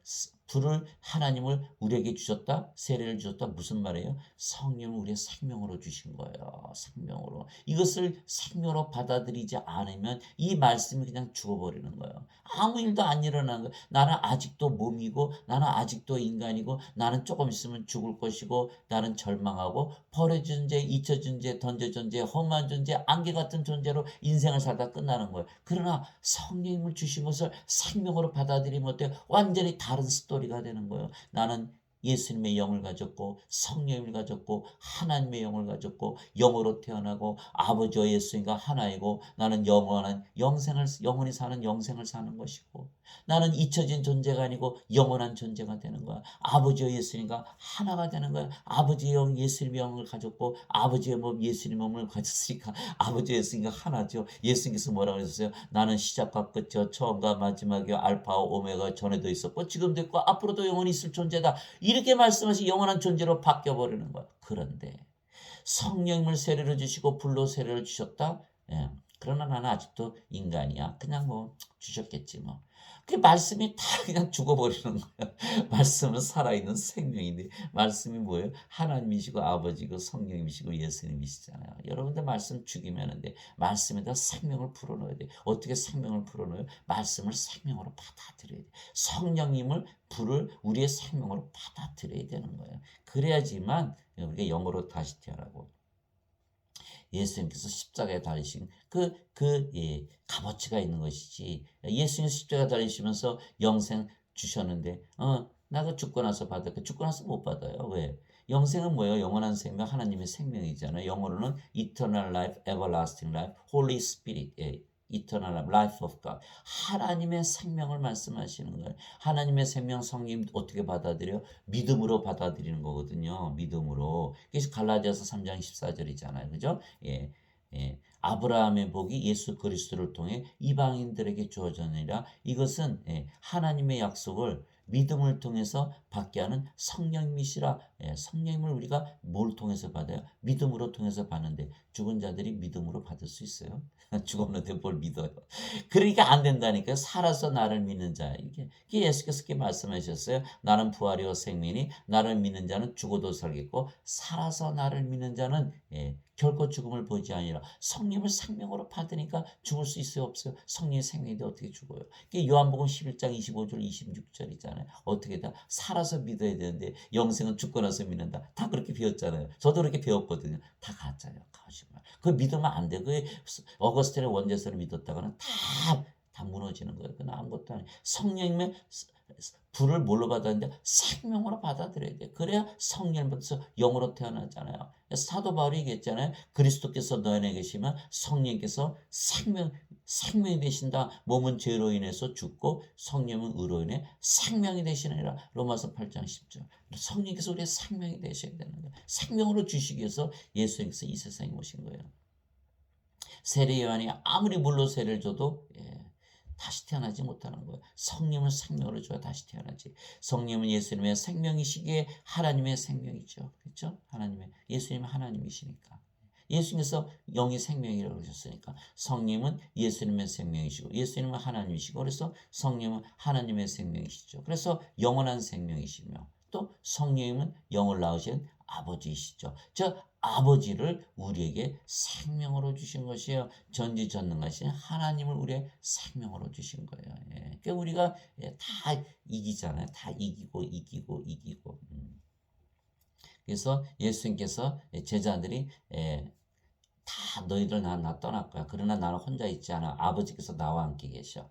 불을 하나님을 우리에게 주셨다. 세례를 주셨다. 무슨 말이에요? 성령을 우리의 생명으로 주신 거예요. 생명으로. 이것을 생명으로 받아들이지 않으면 이 말씀이 그냥 죽어버리는 거예요. 아무 일도 안 일어나는 거예요. 나는 아직도 몸이고 나는 아직도 인간이고 나는 조금 있으면 죽을 것이고 나는 절망하고 버려진 죄, 잊혀진 죄, 던져진 죄, 험한 존재, 안개 같은 존재로 인생을 살다 끝나는 거예요. 그러나 성령님을 주신 것을 생명으로 받아들이면 어때요? 완전히 다른 스토리가 되는 거예요. 나는 예수님의 영을 가졌고 성령을 가졌고 하나님의 영을 가졌고 영으로 태어나고 아버지와 예수님과 하나이고 나는 영원히 사는 영생을 사는 것이고 나는 잊혀진 존재가 아니고 영원한 존재가 되는 거야. 아버지와 예수님과 하나가 되는 거야. 아버지의 영 예수님의 영을 가졌고 아버지의 몸 예수님의 몸을 가졌으니까 아버지 예수님과 하나죠. 예수님께서 뭐라고 하셨어요? 나는 시작과 끝이요 처음과 마지막이요 알파와 오메가 전에도 있었고 지금도 있고 앞으로도 영원히 있을 존재다. 이렇게 말씀하시 영원한 존재로 바뀌어버리는 거야. 그런데 성령님을 세례를 주시고 불로 세례를 주셨다. 그러나 나는 아직도 인간이야. 그냥 뭐 주셨겠지 뭐. 그 말씀이 다 그냥 죽어버리는 거야. 말씀은 살아있는 생명인데 말씀이 뭐예요? 하나님이시고 아버지고 성령님이시고 예수님이시잖아요. 여러분들 말씀 죽이면 안 돼. 말씀에다 생명을 불어넣어야 돼. 어떻게 생명을 불어넣어요? 말씀을 생명으로 받아들여야 돼. 성령님을 불을 우리의 생명으로 받아들여야 되는 거예요. 그래야지만 우리가 영으로 다시 태어나고 예수님께서 십자가에 달리신 값어치가 있는 것이지. 예수님 십자가에 달리시면서 영생 주셨는데 나가 죽고 나서 받을까? 죽고 나서 못 받아요. 왜? 영생은 뭐예요? 영원한 생명, 하나님의 생명이잖아요. 영어로는 eternal life, everlasting life, Holy Spirit, eternal life, life of God. 하나님의 생명을 말씀하시는 거예요. 하나님의 생명 성님 어떻게 받아들여? 믿음으로 받아들이는 거거든요. 믿음으로. 그래서 갈라디아서 3장 14절이잖아요. 그죠? 예. 예. 아브라함의 복이 예수 그리스도를 통해 이방인들에게 주어졌느니라. 이것은 하나님의 약속을 믿음을 통해서 받게 하는 성령님이시라. 성령님을 우리가 뭘 통해서 받아요? 믿음으로 통해서 받는데 죽은 자들이 믿음으로 받을 수 있어요? 죽었는데 뭘 믿어요? 그러니까 안 된다니까요. 살아서 나를 믿는 자. 이게 예수께서 그렇게 말씀하셨어요. 나는 부활이요 생명이니 나를 믿는 자는 죽어도 살겠고 살아서 나를 믿는 자는 결코 죽음을 보지 아니라. 성령을 생명으로 받으니까 죽을 수 있어요, 없어요? 성령이 생명인데 어떻게 죽어요? 이게 요한복음 11장 25절 26절이잖아요. 어떻게 다 살아서 믿어야 되는데 영생은 죽고 나서 믿는다. 다 그렇게 배웠잖아요. 저도 그렇게 배웠거든요. 다 가짜예요. 거짓말. 그거 믿으면 안 돼. 그 어거스틴의 원죄서를 믿었다가는 다 무너지는 거예요. 그건 아무것도 아니에요. 성령님의 불을 뭘로 받았는데 생명으로 받아들여야 돼. 그래야 성령을 받아서 영으로 태어나잖아요. 사도 바울이 얘기했잖아요. 그리스도께서 너희 안에 계시면 성령께서 생명이 되신다. 몸은 죄로 인해서 죽고 성령은 의로 인해 생명이 되시느니라. 로마서 8장 10절. 성령께서 우리의 생명이 되셔야 되는 거예요. 생명으로 주시기 위해서 예수님께서 이 세상에 오신 거예요. 세례 요한이 아무리 물로 세례를 줘도 다시 태어나지 못하는 거예요. 성령은 생명으로 줘야 다시 태어나지. 성령은 예수님의 생명이시기에 하나님의 생명이죠. 그렇죠? 예수님은 하나님이시니까. 예수님께서 영이 생명이라고 그러셨으니까 성령은 예수님의 생명이시고 예수님은 하나님이시고 그래서 성령은 하나님의 생명이시죠. 그래서 영원한 생명이시며 또 성령님은 영을 낳으신 아버지이시죠. 저 아버지를 우리에게 생명으로 주신 것이에요. 전지전능하신 하나님을 우리의 생명으로 주신 거예요. 그러니까 우리가 다 이기잖아요. 다 이기고. 그래서 예수님께서 제자들이 다 너희들 나 떠날 거야. 그러나 나는 혼자 있지 않아. 아버지께서 나와 함께 계셔.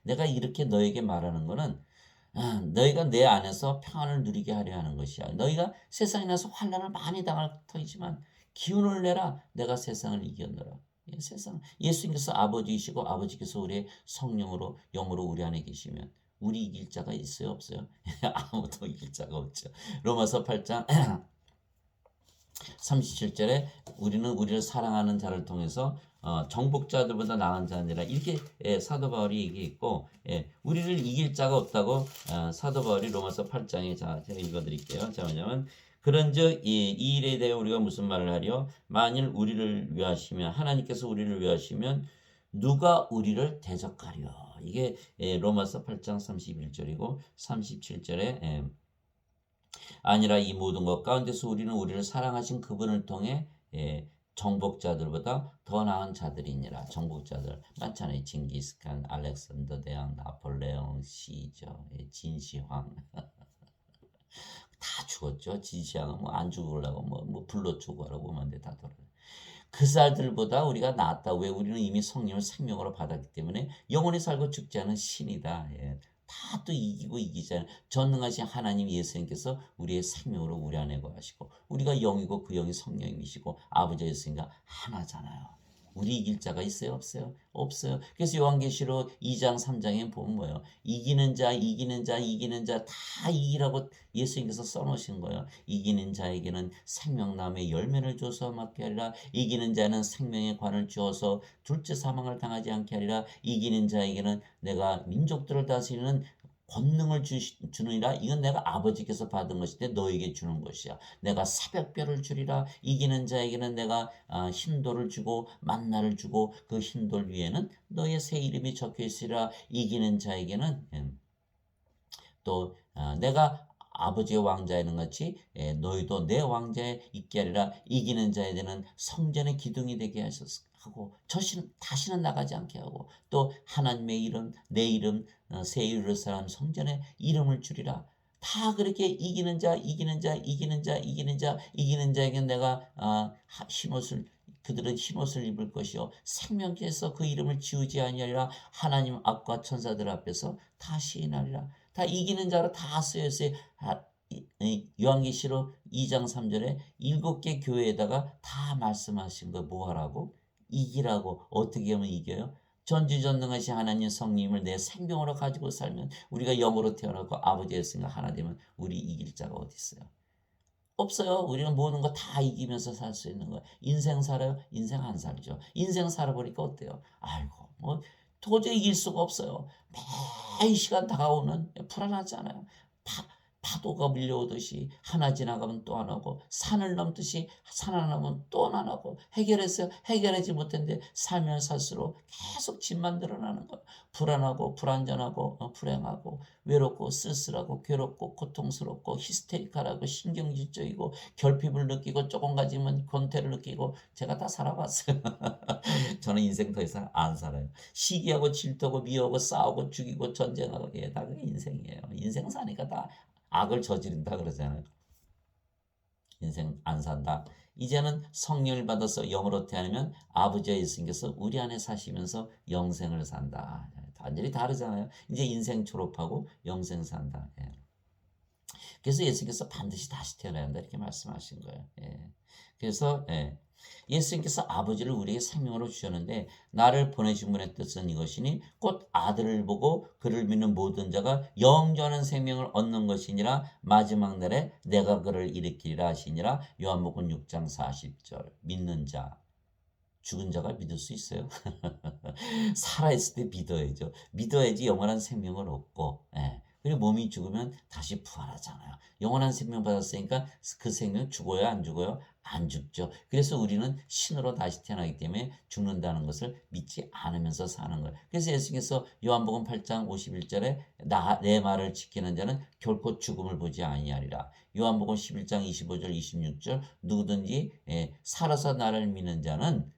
내가 이렇게 너에게 말하는 거는 너희가 내 안에서 평안을 누리게 하려 하는 것이야. 너희가 세상에 나서 환난을 많이 당할 터이지만 기운을 내라. 내가 세상을 이겼노라. 예수님께서 아버지이시고 아버지께서 우리의 성령으로 영으로 우리 안에 계시면 우리 이길 자가 있어요, 없어요? 아무도 이길 자가 없죠. 로마서 8장 37절에 우리는 우리를 사랑하는 자를 통해서 정복자들보다 나은 자니라 이렇게 사도 바울이 얘기했고 우리를 이길 자가 없다고 사도 바울이 로마서 8장에 제가 읽어드릴게요. 자, 뭐냐면 그런즉 이 일에 대해 우리가 무슨 말을 하려? 만일 우리를 위하시면 하나님께서 우리를 위하시면 누가 우리를 대적하려? 이게 로마서 8장 31절이고 37절에 아니라 이 모든 것 가운데서 우리를 사랑하신 그분을 통해 정복자들보다 더 나은 자들이니라. 정복자들 많잖아요. 징기스칸, 알렉산더 대왕, 나폴레옹, 시저, 진시황 다 죽었죠. 진시황은 뭐 안 죽으려고 뭐 불러 죽어라고 보면 다 돌아요. 그 살들보다 우리가 낫다. 왜? 우리는 이미 성령을 생명으로 받았기 때문에 영원히 살고 죽지 않은 신이다. 다 또 이기잖아요. 전능하신 하나님 예수님께서 우리의 생명으로 우리 안에 거하시고 우리가 영이고 그 영이 성령이시고 아버지 예수님과 하나잖아요. 우리 이길 자가 있어요, 없어요? 없어요. 그래서 요한계시록 2장 3장에 보면 뭐예요? 이기는 자 다 이기라고 예수님께서 써놓으신 거예요. 이기는 자에게는 생명나무의 열매를 줘서 맡게 하리라. 이기는 자는 생명의 관을 주어서 둘째 사망을 당하지 않게 하리라. 이기는 자에게는 내가 민족들을 다스리는 권능을 주느니라. 이건 내가 아버지께서 받은 것인데 너에게 주는 것이야. 내가 새벽별을 주리라. 이기는 자에게는 내가 흰돌을 주고 만나를 주고 그 흰돌 위에는 너의 새 이름이 적혀 있으리라. 이기는 자에게는 또 내가 아버지의 왕자에 있는 같이 너희도 내 왕자에 있게 하리라. 이기는 자에게는 성전의 기둥이 되게 하고 다시는 나가지 않게 하고 또 하나님의 이름 내 이름 새 예루살렘 성전에 이름을 주리라. 다 그렇게 이기는 자에게 내가 흰옷을 그들은 흰옷을 입을 것이요 생명께서 그 이름을 지우지 아니하리라. 하나님 앞과 천사들 앞에서 다 시인하리라. 다 이기는 자로 다 쓰여 있어요. 요한계시록 2장 3절에 7개 교회에다가 다 말씀하신 거 뭐 하라고? 이기라고. 어떻게 하면 이겨요? 전지전능하신 하나님 성령님을 내 생명으로 가지고 살면 우리가 영으로 태어나고 아버지의 생각 하나 되면 우리 이길 자가 어디 있어요? 없어요. 우리는 모든 거 다 이기면서 살 수 있는 거예요. 인생 살아요? 인생 안 살죠. 인생 살아보니까 어때요? 아이고 뭐 도저히 이길 수가 없어요. 매 시간 다가오는 불안하잖아요. 파도가 밀려오듯이 하나 지나가면 또 하나 오고 산을 넘듯이 산 하나 넘으면 또 하나 오고 해결했어요. 해결하지 못했는데 살면 살수록 계속 짐만 늘어나는 거예요. 불안하고 불안전하고 불행하고 외롭고 쓸쓸하고 괴롭고 고통스럽고 히스테리컬하고 신경질적이고 결핍을 느끼고 조금 가지면 권태를 느끼고 제가 다 살아봤어요. 저는 인생 더 이상 안 살아요. 시기하고 질투하고 미워하고 싸우고 죽이고 전쟁하고 다 그게 인생이에요. 인생 사니까 다 악을 저지른다 그러잖아요. 인생 안 산다. 이제는 성령을 받아서 영으로 태어나면 아버지와 예수님께서 우리 안에 사시면서 영생을 산다. 완전히 다르잖아요. 이제 인생 졸업하고 영생 산다. 예. 그래서 예수님께서 반드시 다시 태어나야 한다 이렇게 말씀하신 거예요. 예. 그래서 예수님께서 아버지를 우리에게 생명으로 주셨는데 나를 보내신 분의 뜻은 이것이니 곧 아들을 보고 그를 믿는 모든 자가 영원한 생명을 얻는 것이니라. 마지막 날에 내가 그를 일으키리라 하시니라. 요한복음 6장 40절. 믿는 자, 죽은 자가 믿을 수 있어요? 살아있을 때 믿어야죠. 믿어야지 영원한 생명을 얻고, 그리고 몸이 죽으면 다시 부활하잖아요. 영원한 생명 받았으니까 그 생명 죽어요? 안 죽어요? 안 죽죠. 그래서 우리는 신으로 다시 태어나기 때문에 죽는다는 것을 믿지 않으면서 사는 거예요. 그래서 예수님께서 요한복음 8장 51절에 내 말을 지키는 자는 결코 죽음을 보지 아니하리라. 요한복음 11장 25절 26절 누구든지 살아서 나를 믿는 자는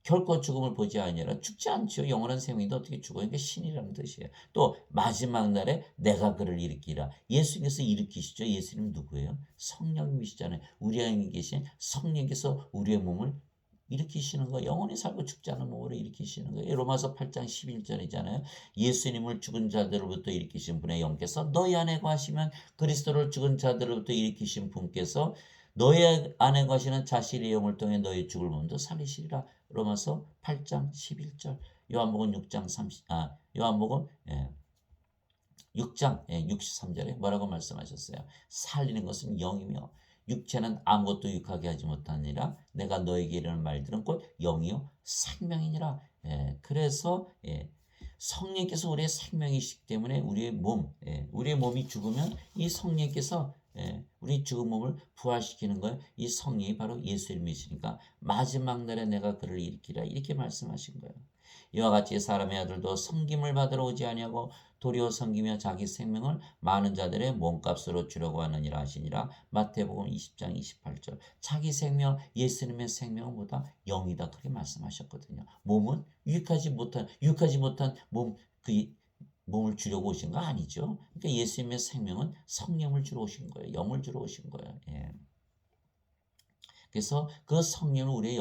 결코 죽음을 보지 아니하라. 죽지 않죠. 영원한 생명인데 어떻게 죽어요? 이게 신이라는 뜻이에요. 또 마지막 날에 내가 그를 일으키라. 예수님께서 일으키시죠. 예수님 누구예요? 성령님이시잖아요. 우리 안에 계신 성령께서 우리의 몸을 일으키시는 거, 영원히 살고 죽지 않은 몸으로 일으키시는 거예요. 로마서 8장 11절이잖아요. 예수님을 죽은 자들로부터 일으키신 분의 영께서 너희 안에 거하시면 그리스도를 죽은 자들로부터 일으키신 분께서 너희 안에 거하시는 자신의 영을 통해 너희 죽을 몸도 살리시리라. 로마서 8장 11절. 요한복음 6장 30, 요한복음 6장 63절에 뭐라고 말씀하셨어요? 살리는 것은 영이며 육체는 아무것도 유익하게 하지 못하니라. 내가 너에게 이르는 말들은 곧 영이요 생명이니라. 그래서 성령께서 우리의 생명이시기 때문에 우리의 몸이 죽으면 이 성령께서 우리 죽은 몸을 부활시키는 거예요. 이 성령이 바로 예수님이시니까 마지막 날에 내가 그를 일으키라 이렇게 말씀하신 거예요. 이와 같이 사람의 아들도 섬김을 받으러 오지 아니하고 도리어 섬기며 자기 생명을 많은 자들의 몸값으로 주려고 하느니라 하시니라. 마태복음 20장 28절. 자기 생명, 예수님의 생명은 뭐다? 영이다 그렇게 말씀하셨거든요. 몸은 유익하지 못한 몸을 주려고 오신 거 아니죠. 그러니까 예수님의 생명은 성령을 주러 오신 거예요. 영을 주러 오신 거예요. 그래서 그 성령을 우리의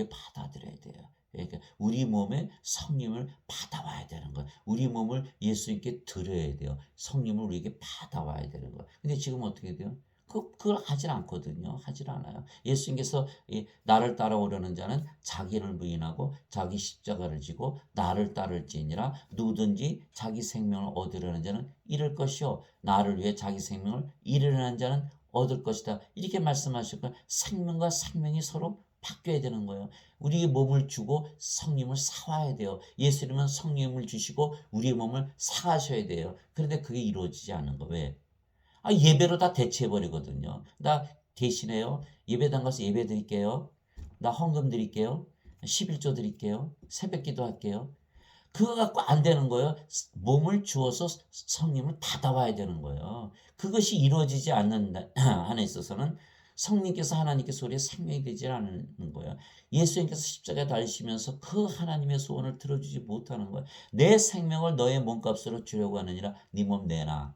받아들여야 돼요. 그러니까 우리 몸에 성령을 받아와야 되는 거예요. 우리 몸을 예수님께 드려야 돼요. 성령을 우리에게 받아와야 되는 거예요. 근데 지금 어떻게 돼요? 그걸 하질 않거든요. 하질 않아요. 예수님께서 나를 따라오려는 자는 자기를 부인하고 자기 십자가를 지고 나를 따를지니라. 누구든지 자기 생명을 얻으려는 자는 잃을 것이요 나를 위해 자기 생명을 잃으려는 자는 얻을 것이다. 이렇게 말씀하셨고 생명과 생명이 서로 바뀌어야 되는 거예요. 우리의 몸을 주고 성령을 사와야 돼요. 예수님은 성령을 주시고 우리의 몸을 사가셔야 돼요. 그런데 그게 이루어지지 않는 거. 왜? 예배로 다 대체해버리거든요. 나 대신해요. 예배당 가서 예배 드릴게요. 나 헌금 드릴게요. 11조 드릴게요. 새벽기도 할게요. 그거 갖고 안 되는 거예요. 몸을 주어서 성령을 받아와야 되는 거예요. 그것이 이루어지지 않는 한에 있어서는 성령께서 하나님께서 우리의 생명이 되지 않는 거예요. 예수님께서 십자가에 달리시면서 그 하나님의 소원을 들어주지 못하는 거예요. 내 생명을 너의 몸값으로 주려고 하느니라. 네 몸 내놔.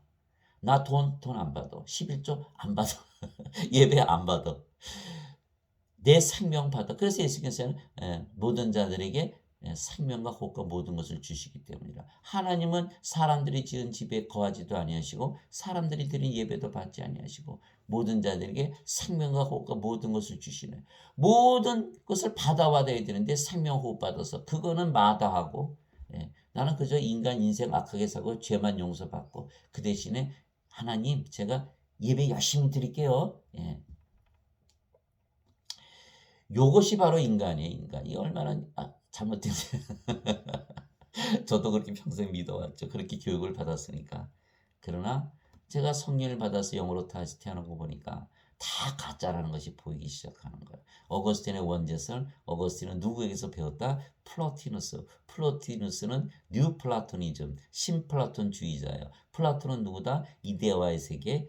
나 돈 안 받아. 11조 안 받아. 예배 안 받아. 내 생명 받아. 그래서 예수께서는 모든 자들에게 생명과 호흡과 모든 것을 주시기 때문이라. 하나님은 사람들이 지은 집에 거하지도 아니하시고 사람들이 드린 예배도 받지 아니하시고 모든 자들에게 생명과 호흡과 모든 것을 주시네. 모든 것을 받아야 되는데 생명 호흡 받아서 그거는 마다하고 나는 그저 인간 인생 악하게 살고 죄만 용서받고 그 대신에 하나님 제가 예배 열심히 드릴게요. 요것이 바로 인간이에요. 인간이 얼마나 잘못된 저도 그렇게 평생 믿어왔죠. 그렇게 교육을 받았으니까. 그러나 제가 성령을 받아서 영으로 다시 태어난 거 보니까 다 가짜라는 것이 보이기 시작하는 거예요. 어거스틴의 원죄설, 어거스틴은 누구에게서 배웠다? 플로티누스. 플로티누스는 뉴 플라토니즘, 신플라톤주의자예요. 플라톤은 누구다? 이데와의 세계,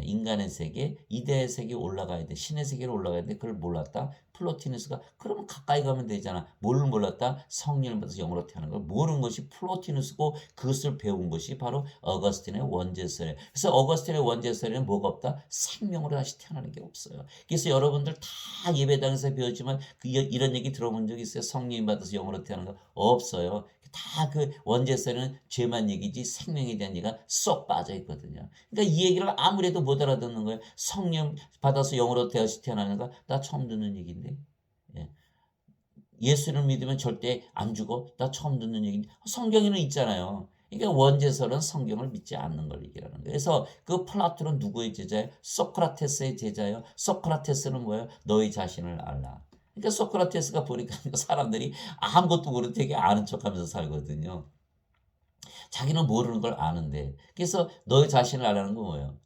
인간의 세계, 이데의 세계에 올라가야 돼. 신의 세계로 올라가야 돼. 그걸 몰랐다. 플로티누스가 그러면 가까이 가면 되잖아. 뭘 몰랐다? 성령을 받아서 영으로 태어난 걸 모르는 것이 플로티누스고 그것을 배운 것이 바로 어거스틴의 원죄설이에요. 그래서 어거스틴의 원죄설에는 뭐가 없다? 생명으로 다시 태어나는 게 없어요. 그래서 여러분들 다 예배당에서 배웠지만 이런 얘기 들어본 적 있어요? 성령 받아서 영으로 태어나는 거 없어요. 다 그 원죄설에는 죄만 얘기지 생명에 대한 얘기가 쏙 빠져 있거든요. 그러니까 이 얘기를 아무래도 못 알아듣는 거예요. 성령 받아서 영으로 태어나는 거 나 처음 듣는 얘기인데. 예수를 믿으면 절대 안 죽어. 나 처음 듣는 얘기인데. 성경에는 있잖아요. 그러니까 원죄설은 성경을 믿지 않는 걸 얘기하는 거예요. 그래서 그 플라톤은 누구의 제자예요? 소크라테스의 제자예요. 소크라테스는 뭐예요? 너희 자신을 알라. 그러니까 소크라테스가 보니까 사람들이 아무것도 모르는 되게 아는 척하면서 살거든요. 자기는 모르는 걸 아는데. 그래서 너희 자신을 알라는 건 뭐예요?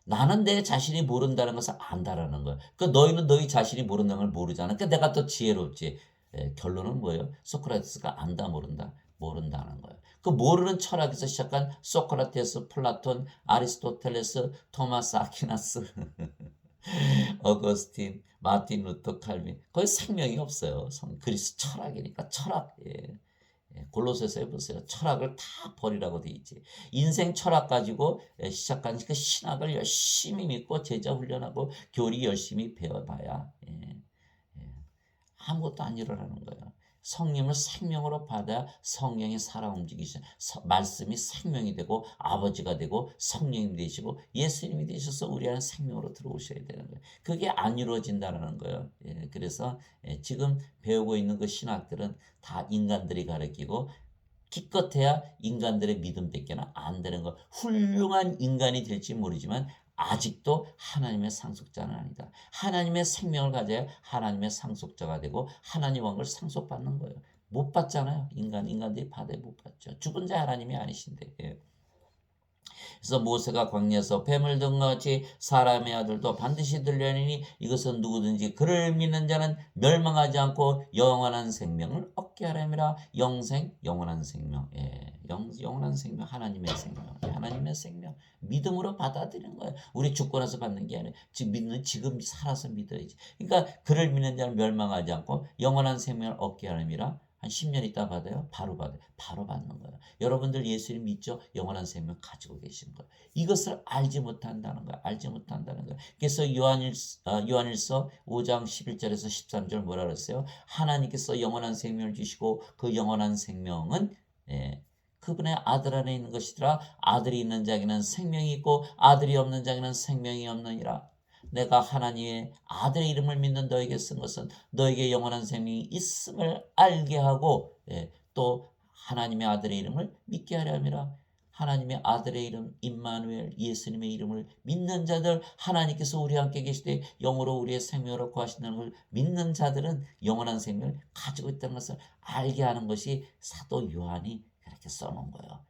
나는 내 자신이 모른다는 것을 안다라는 거예요. 그러니까 너희는 너희 자신이 모른다는 걸 모르잖아. 그러니까 내가 더 지혜롭지. 결론은 뭐예요? 소크라테스가 안다 모른다. 모른다는 거예요. 그 모르는 철학에서 시작한 소크라테스, 플라톤, 아리스토텔레스, 토마스 아퀴나스, 어거스틴, 마틴 루터 칼빈 거의 생명이 없어요. 그리스 철학이니까 철학. 골로새서 해보세요. 철학을 다 버리라고 돼 있지. 인생 철학 가지고 시작한 그 신학을 열심히 믿고 제자 훈련하고 교리 열심히 배워봐야 아무것도 안 일어나는 거예요. 성령을 생명으로 받아 성령이 살아 움직이시 말씀이 생명이 되고 아버지가 되고 성령이 되시고 예수님이 되셔서 우리 안에 생명으로 들어오셔야 되는 거예요. 그게 안 이루어진다는 거예요. 그래서 지금 배우고 있는 그 신학들은 다 인간들이 가르치고 기껏해야 인간들의 믿음밖에 안 되는 거. 훌륭한 인간이 될지 모르지만 아직도 하나님의 상속자는 아니다. 하나님의 생명을 가져야 하나님의 상속자가 되고 하나님 왕을 상속받는 거예요. 못 받잖아요. 인간들이 받아 못 받죠. 죽은 자 하나님이 아니신데. 그래서 모세가 광야에서 뱀을 든 같이 사람의 아들도 반드시 들려니니 이것은 누구든지 그를 믿는 자는 멸망하지 않고 영원한 생명을 얻게 하려니라. 영원한 생명. 영원한 생명, 하나님의 생명. 하나님의 생명. 믿음으로 받아들이는 거예요. 우리 죽고 나서 받는 게 아니라 지금 살아서 믿어야지. 그러니까 그를 믿는 자는 멸망하지 않고 영원한 생명을 얻게 하려니라. 한 10년 있다 받아요? 바로 받아요. 바로 받는 거예요. 여러분들 예수님 믿죠? 영원한 생명 가지고 계시는 거예요. 이것을 알지 못한다는 거예요. 알지 못한다는 거예요. 그래서 요한일서 5장 11절에서 13절 뭐라 그랬어요? 하나님께서 영원한 생명을 주시고 그 영원한 생명은 그분의 아들 안에 있는 것이더라. 아들이 있는 자에게는 생명이 있고 아들이 없는 자에게는 생명이 없느니라. 내가 하나님의 아들의 이름을 믿는 너에게 쓴 것은 너에게 영원한 생명이 있음을 알게 하고 또 하나님의 아들의 이름을 믿게 하려 함이라. 하나님의 아들의 이름 임마누엘 예수님의 이름을 믿는 자들 하나님께서 우리와 함께 계시되 영으로 우리의 생명을 구하신다는 걸 믿는 자들은 영원한 생명을 가지고 있다는 것을 알게 하는 것이 사도 요한이 그렇게 써놓은 거예요.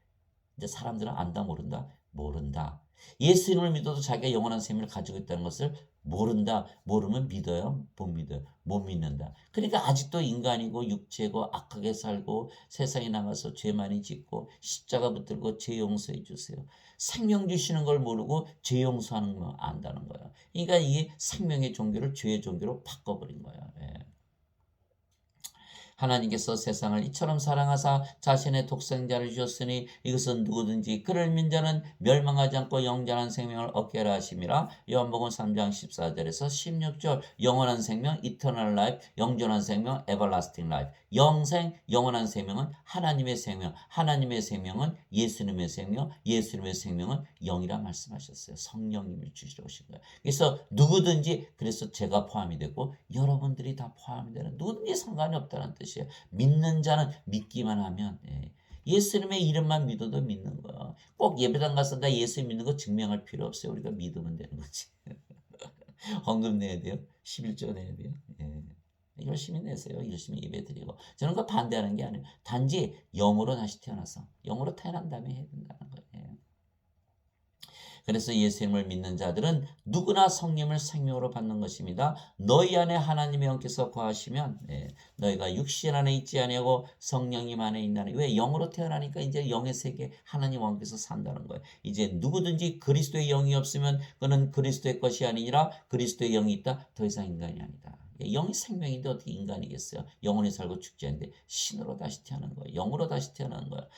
이제 사람들은 안다 모른다? 모른다. 예수님을 믿어도 자기가 영원한 생명을 가지고 있다는 것을 모른다. 모르면 믿어요? 못 믿어요? 못 믿는다. 그러니까 아직도 인간이고 육체고 악하게 살고 세상에 나가서 죄 많이 짓고 십자가 붙들고 죄 용서해 주세요. 생명 주시는 걸 모르고 죄 용서하는 거 안다는 거예요. 그러니까 이게 생명의 종교를 죄의 종교로 바꿔버린 거예요. 하나님께서 세상을 이처럼 사랑하사 자신의 독생자를 주셨으니 이것은 누구든지 그를 믿는 자는 멸망하지 않고 영원한 생명을 얻게 하라 하심이라. 요한복음 3장 14절에서 16절. 영원한 생명, eternal life, 영존한 생명, everlasting life. 영생, 영원한 생명은 하나님의 생명, 하나님의 생명은 예수님의 생명, 예수님의 생명은 영이라 말씀하셨어요. 성령님을 주시러 오신 거예요. 그래서 누구든지, 그래서 제가 포함이 되고 여러분들이 다 포함이 되는, 누구든지 상관이 없다는 뜻이에요. 믿는 자는 믿기만 하면, 예수님의 이름만 믿어도 믿는 거야. 꼭 예배당 가서 나 예수 믿는 거 증명할 필요 없어요. 우리가 믿으면 되는 거지. 헌금 내야 돼요. 11조 내야 돼요. 열심히 내세요. 열심히 예배드리고. 저는 그거 반대하는 게 아니에요. 단지 영으로 다시 태어나서, 영으로 태어난 다음에 해야 된다는 거예요. 그래서 예수님을 믿는 자들은 누구나 성령을 생명으로 받는 것입니다. 너희 안에 하나님의 영께서 거하시면, 너희가 육신 안에 있지 아니하고 성령님 안에 있나니. 왜? 영으로 태어나니까 이제 영의 세계 하나님 왕께서 산다는 거예요. 이제 누구든지 그리스도의 영이 없으면 그는 그리스도의 것이 아니라 그리스도의 영이 있다. 더 이상 인간이 아니다. 영이 생명인데 어떻게 인간이겠어요? 영원히 살고 죽지 않는데 신으로 다시 태어난 거예요. 영으로 다시 태어난 거예요.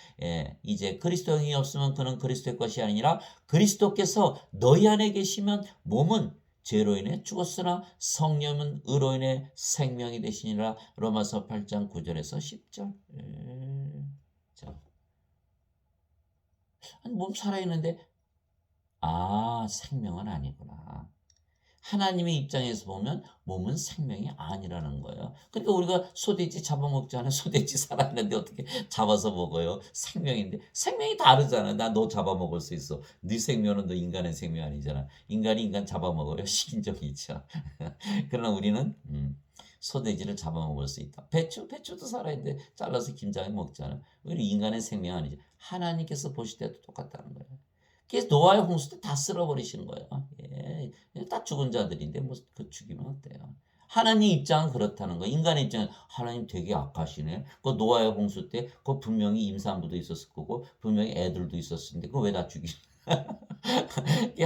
이제 그리스도의 영이 없으면 그는 그리스도의 것이 아니라 그리스도께서 너희 안에 계시면 몸은 죄로 인해 죽었으나 성령은 의로 인해 생명이 되시니라. 로마서 8장 9절에서 10절. 자, 아니, 몸 살아있는데 생명은 아니구나. 하나님의 입장에서 보면 몸은 생명이 아니라는 거예요. 그러니까 우리가 소돼지 잡아먹잖아요. 소돼지 살아있는데 어떻게 잡아서 먹어요? 생명인데. 생명이 다르잖아. 나 너 잡아먹을 수 있어. 네 생명은 너 인간의 생명 아니잖아. 인간이 인간 잡아먹어요. 식인종이 있죠. 그러나 우리는 소돼지를 잡아먹을 수 있다. 배추도 살아있는데 잘라서 김장에 먹잖아. 우리 인간의 생명 아니죠. 하나님께서 보실 때도 똑같다는 거예요. 그래서 노아의 홍수 때 다 쓸어버리시는 거예요. 다 죽은 자들인데 뭐 그 죽이면 어때요? 하나님 입장은 그렇다는 거예요. 인간의 입장은 하나님 되게 악하시네. 그 노아의 홍수 때 그 분명히 임산부도 있었을 거고 분명히 애들도 있었는데 그거 왜 다 죽이?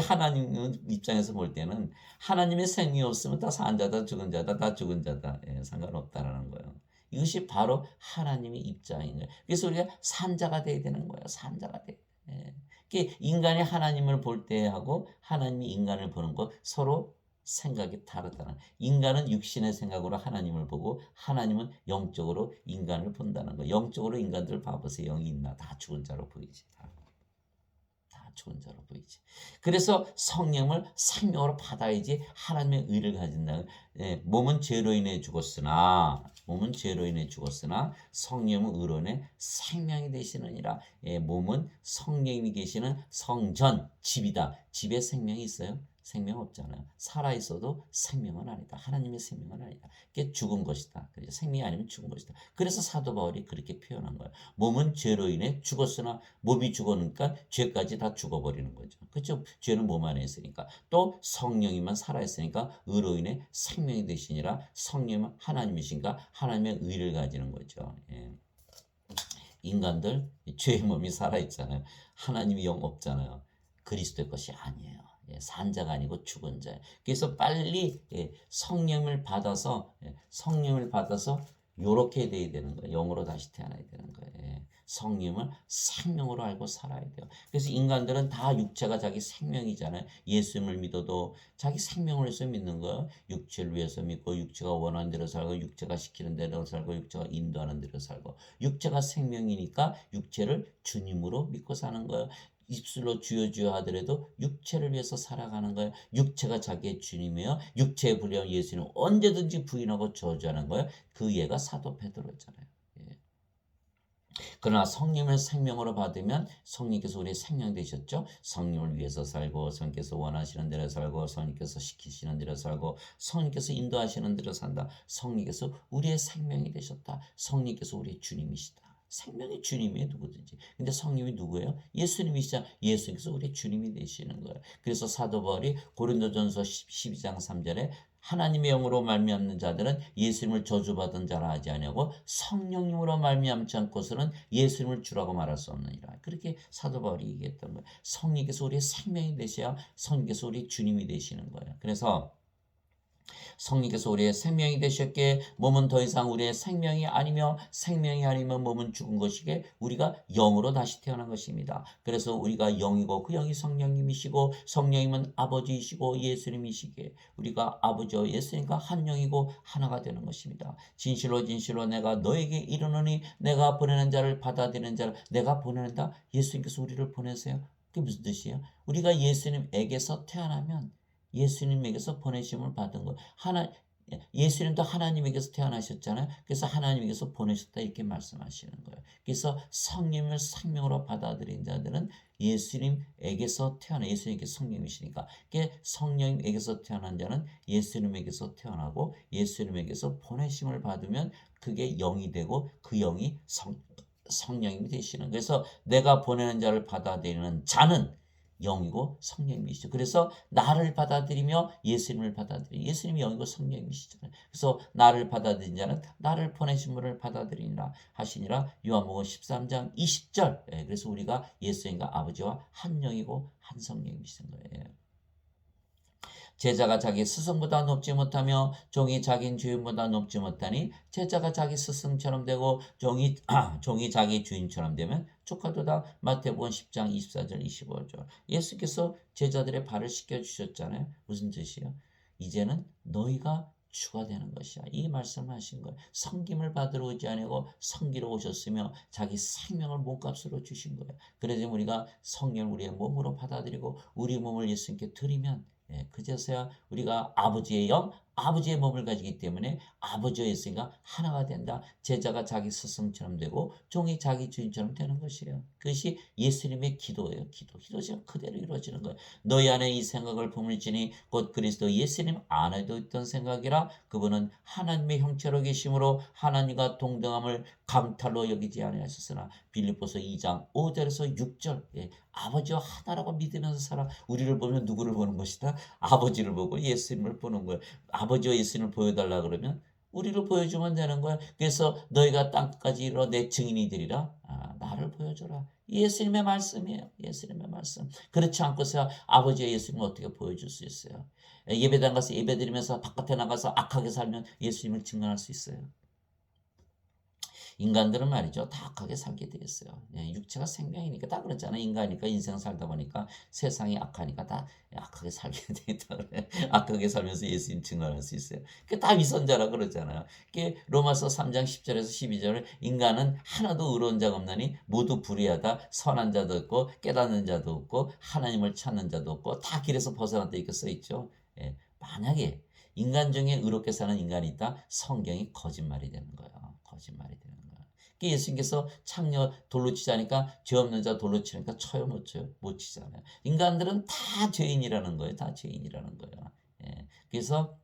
하나님 입장에서 볼 때는 하나님의 생명이 없으면 다 산 자다 죽은 자다 다 죽은 자다. 상관없다라는 거예요. 이것이 바로 하나님의 입장인 거예요. 그래서 우리가 산자가 돼야 되는 거예요. 산자가 돼. 인간이 하나님을 볼 때하고 하나님이 인간을 보는 것 서로 생각이 다르다는. 인간은 육신의 생각으로 하나님을 보고 하나님은 영적으로 인간을 본다는 거. 영적으로 인간들 봐보세요. 영이 있나? 다 죽은 자로 보이지. 다 죽은 자로 보이지. 그래서 성령을 생명으로 받아야지 하나님의 의를 가진다는. 몸은 죄로 인해 죽었으나 성령은 의로 인해 생명이 되시느니라. 몸은 성령님이 계시는 성전, 집이다. 집에 생명이 있어요? 생명 없잖아요. 살아있어도 생명은 아니다. 하나님의 생명은 아니다. 그게 죽은 것이다. 그래서 생명이 아니면 죽은 것이다. 그래서 사도 바울이 그렇게 표현한 거예요. 몸은 죄로 인해 죽었으나 몸이 죽으니까 죄까지 다 죽어버리는 거죠. 그렇죠? 죄는 몸 안에 있으니까. 또 성령이만 살아있으니까 의로 인해 생명이 되시니라. 성령은 하나님이신가? 하나님의 의를 가지는 거죠. 인간들 죄의 몸이 살아있잖아요. 하나님이 영 없잖아요. 그리스도의 것이 아니에요. 산자가 아니고 죽은 자예요. 그래서 빨리 성령을 받아서 요렇게 돼야 되는 거예요. 영으로 다시 태어나야 되는 거예요. 성령을 생명으로 알고 살아야 돼요. 그래서 인간들은 다 육체가 자기 생명이잖아요. 예수님을 믿어도 자기 생명을 위해서 믿는 거예요. 육체를 위해서 믿고 육체가 원하는 대로 살고 육체가 시키는 대로 살고 육체가 인도하는 대로 살고 육체가 생명이니까 육체를 주님으로 믿고 사는 거예요. 입술로 주여 주여 하더라도 육체를 위해서 살아가는 거예요. 육체가 자기의 주님이에요. 육체에 불리한 예수는 언제든지 부인하고 저주하는 거예요. 그 예가 사도 베드로였잖아요. 그러나 성령을 생명으로 받으면 성령께서 우리의 생명 되셨죠. 성령을 위해서 살고 성령께서 원하시는 대로 살고 성령께서 시키시는 대로 살고 성령께서 인도하시는 대로 산다. 성령께서 우리의 생명이 되셨다. 성령께서 우리의 주님이시다. 생명의 주님이에요. 누구든지. 근데 성령이 누구예요? 예수님이시잖아. 예수님께서 우리의 주님이 되시는 거예요. 그래서 사도 바울이 고린도전서 12장 3절에 하나님의 영으로 말미암는 자들은 예수님을 저주받은 자라 하지 아니하고 성령님으로 말미암지 않고서는 예수님을 주라고 말할 수 없느니라. 그렇게 사도 바울이 얘기했던 거예요. 성령께서 우리의 생명이 되셔야 성령께서 우리의 주님이 되시는 거예요. 그래서 성령께서 우리의 생명이 되셨기에 몸은 더 이상 우리의 생명이 아니며 생명이 아니면 몸은 죽은 것이기에 우리가 영으로 다시 태어난 것입니다. 그래서 우리가 영이고 그 영이 성령님이시고 성령님은 아버지이시고 예수님이시기에 우리가 아버지와 예수님과 한 영이고 하나가 되는 것입니다. 진실로 진실로 내가 너에게 이르노니 내가 보내는 자를 받아들이는 자를 내가 보내는다. 예수님께서 우리를 보내세요. 그게 무슨 뜻이에요? 우리가 예수님에게서 태어나면 예수님에게서 보내심을 받은 거. 예수님도 하나님에게서 태어나셨잖아요. 그래서 하나님에게서 보내셨다 이렇게 말씀하시는 거예요. 그래서 성령을 생명으로 받아들인 자들은 예수님에게서 태어나 예수님께 성령이시니까 성령에게서 태어난 자는 예수님에게서 태어나고 예수님에게서 보내심을 받으면 그게 영이 되고 그 영이 성령이 되시는. 그래서 내가 보내는 자를 받아들이는 자는 영이고 성령님이시죠. 그래서 나를 받아들이며 예수님을 받아들이 예수님이 영이고 성령님이시잖아요. 그래서 나를 받아들인 자는 나를 보내신 분을 받아들이니라 하시니라. 요한복음 13장 20절. 그래서 우리가 예수님과 아버지와 한 영이고 한 성령님이신 거예요. 제자가 자기 스승보다 높지 못하며 종이 자기 주인보다 높지 못하니 제자가 자기 스승처럼 되고 종이 자기 주인처럼 되면 조카도다. 마태복음 10장 24절 25절. 예수께서 제자들의 발을 씻겨주셨잖아요. 무슨 뜻이에요? 이제는 너희가 주가 되는 것이야. 이 말씀을 하신 거예요. 섬김을 받으러 오지 아니고 섬기러 오셨으며 자기 생명을 몸값으로 주신 거예요. 그래서 우리가 성령을 우리의 몸으로 받아들이고 우리 몸을 예수님께 드리면 그제서야 우리가 아버지의 영, 아버지의 몸을 가지기 때문에 아버지와 예수님과 하나가 된다. 제자가 자기 스승처럼 되고 종이 자기 주인처럼 되는 것이에요. 그것이 예수님의 기도예요. 기도가 그대로 이루어지는 거예요. 너희 안에 이 생각을 품을지니 곧 그리스도 예수님 안에도 있던 생각이라. 그분은 하나님의 형체로 계심으로 하나님과 동등함을 강탈로 여기지 아니하셨으나. 빌립보서 2장 5절에서 6절. 아버지와 하나라고 믿으면서 살아. 우리를 보면 누구를 보는 것이다? 아버지를 보고 예수님을 보는 거예요. 아버지와 예수님을 보여달라 그러면 우리를 보여주면 되는 거야. 그래서 너희가 땅까지 이르러 내 증인이 되리라. 나를 보여줘라. 예수님의 말씀이에요. 예수님의 말씀. 그렇지 않고서 아버지와 예수님을 어떻게 보여줄 수 있어요? 예배당 가서 예배드리면서 바깥에 나가서 악하게 살면 예수님을 증언할 수 있어요? 인간들은 말이죠. 다 악하게 살게 되었어요. 육체가 생명이니까 다 그렇잖아요. 인간이니까 인생 살다 보니까 세상이 악하니까 다 악하게 살게 되겠다 그래. 악하게 살면서 예수님 증언할 수 있어요. 그게 다 위선자라 그러잖아요. 그게 로마서 3장 10절에서 12절에 인간은 하나도 의로운 자가 없나니 모두 불의하다. 선한 자도 없고 깨닫는 자도 없고 하나님을 찾는 자도 없고 다 길에서 벗어났다 이렇게 써 있죠. 만약에 인간 중에 의롭게 사는 인간이 있다. 성경이 거짓말이 되는 거예요. 거짓말이 되는 거예요. 예수님께서 창녀 돌로 치자니까 죄 없는 자 돌로 치니까 쳐요 못 쳐요? 못 치잖아요. 인간들은 다 죄인이라는 거예요. 다 죄인이라는 거예요. 그래서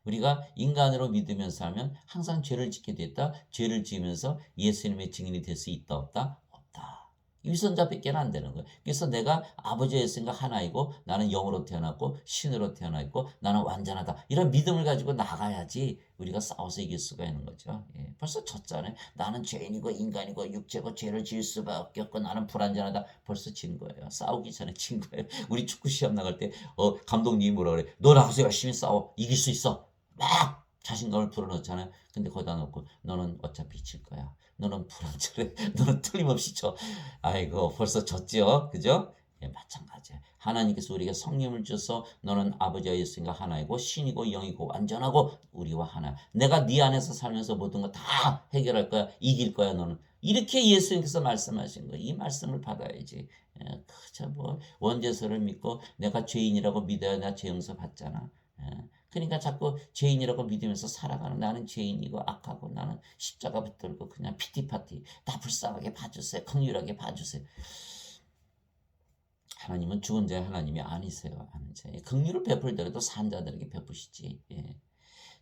우리가 인간으로 믿으면서 살면 항상 죄를 짓게 됐다. 죄를 지으면서 예수님의 증인이 될 수 있다 없다? 위선자밖에 안 되는 거예요. 그래서 내가 아버지와 예수님과 하나이고 나는 영으로 태어났고 신으로 태어나 있고 나는 완전하다. 이런 믿음을 가지고 나가야지 우리가 싸워서 이길 수가 있는 거죠. 벌써 졌잖아요. 나는 죄인이고 인간이고 육체고 죄를 지을 수밖에 없고 나는 불완전하다. 벌써 진 거예요. 싸우기 전에 진 거예요. 우리 축구 시합 나갈 때 감독님이 뭐라 그래. 너 나가서 열심히 싸워. 이길 수 있어. 막 자신감을 불어넣잖아요. 근데 거기다 놓고 너는 어차피 질 거야. 너는 불완전해. 너는 틀림없이 져. 아이고 벌써 졌죠. 그죠? 마찬가지야. 하나님께서 우리에게 성령을 주셔서 너는 아버지와 예수님과 하나이고 신이고 영이고 완전하고 우리와 하나. 내가 네 안에서 살면서 모든 거 다 해결할 거야. 이길 거야 너는. 이렇게 예수님께서 말씀하신 거예요. 이 말씀을 받아야지. 그저 뭐 원죄서를 믿고 내가 죄인이라고 믿어야 나 죄 용서 받잖아. 그러니까 자꾸 죄인이라고 믿으면서 살아가는 나는 죄인이고 악하고 나는 십자가 붙들고 그냥 피티파티 다 불쌍하게 봐주세요. 긍휼하게 봐주세요. 하나님은 죽은 자의 하나님이 아니세요. 긍휼을 베풀더라도 산자들에게 베푸시지.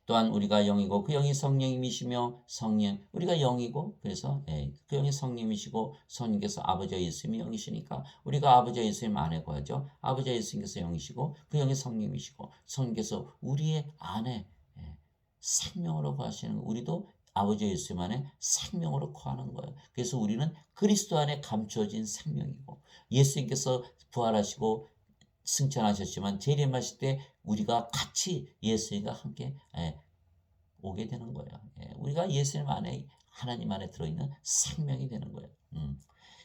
또한 우리가 영이고 그 영이 성령님이시며 성령 우리가 영이고 그래서 그 영이 성령님이시고 성령께서 아버지와 예수님이 영이시니까 우리가 아버지와 예수님 안에 거하죠. 아버지와 예수님께서 영이시고 그 영이 성령님이시고 성령께서 우리의 안에 생명으로 거하시는 우리도 아버지와 예수님 안에 생명으로 거하는 거예요. 그래서 우리는 그리스도 안에 감추어진 생명이고 예수님께서 부활하시고 승천하셨지만 재림하실 때 우리가 같이 예수님과 함께 오게 되는 거예요. 우리가 예수님 안에 하나님 안에 들어있는 생명이 되는 거예요.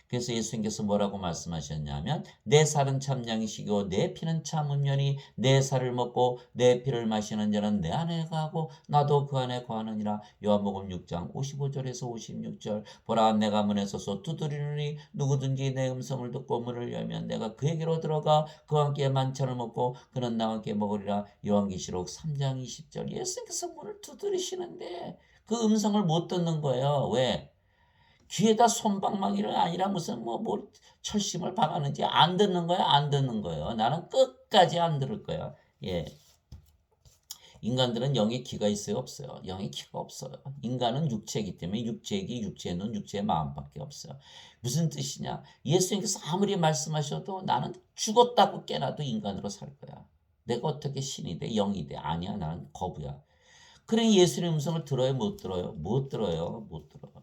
그래서 예수님께서 뭐라고 말씀하셨냐면 내 살은 참 양이시고 내 피는 참 음료니 내 살을 먹고 내 피를 마시는 자는 내 안에 거하고 나도 그 안에 거하느니라. 요한복음 6장 55절에서 56절. 보라 내가 문에 서서 두드리노니 누구든지 내 음성을 듣고 문을 열면 내가 그에게로 들어가 그와 함께 만찬을 먹고 그는 나와 함께 먹으리라. 요한계시록 3장 20절. 예수님께서 문을 두드리시는데 그 음성을 못 듣는 거예요. 왜? 귀에다 솜방망이를 아니라 무슨 뭐 철심을 박았는지 안 듣는 거야, 안 듣는 거예요. 나는 끝까지 안 들을 거야. 예. 인간들은 영의 귀가 있어요, 없어요? 영의 귀가 없어요. 인간은 육체이기 때문에 육체의 귀, 육체의 눈, 육체의 마음밖에 없어요. 무슨 뜻이냐? 예수님께서 아무리 말씀하셔도 나는 죽었다고 깨나도 인간으로 살 거야. 내가 어떻게 신이 돼, 영이 돼? 아니야, 나는 거부야. 그래 예수님의 음성을 들어요, 못 들어요? 못 들어요, 못 들어요.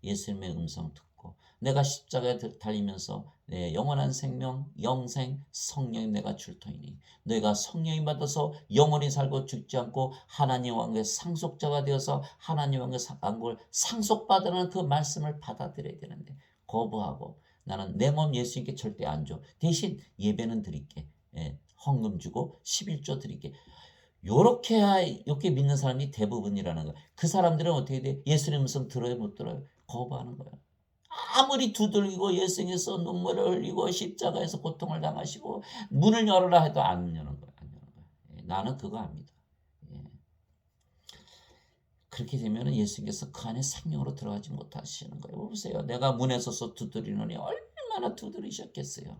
예수님의 음성 듣고 내가 십자가에 달리면서 내 영원한 생명, 영생, 성령님 내가 줄 터이니 너희가 성령님 받아서 영원히 살고 죽지 않고 하나님 왕국의 상속자가 되어서 하나님 왕국을 상속받으라는 그 말씀을 받아들여야 되는데 거부하고 나는 내 몸 예수님께 절대 안 줘. 대신 예배는 드릴게. 헌금 주고 11조 드릴게. 요렇게 믿는 사람이 대부분이라는 거야. 그 사람들은 어떻게 돼? 예수님 음성 들어요, 못 들어요? 거부하는 거야. 아무리 두들기고 예수님께서 눈물을 흘리고 십자가에서 고통을 당하시고 문을 열어라 해도 안 여는 거야. 안 여는 거야. 나는 그거 압니다. 그렇게 되면 예수님께서 그 안에 생명으로 들어가지 못하시는 거예요. 보세요. 내가 문에 서서 두드리노니 얼마나 두드리셨겠어요.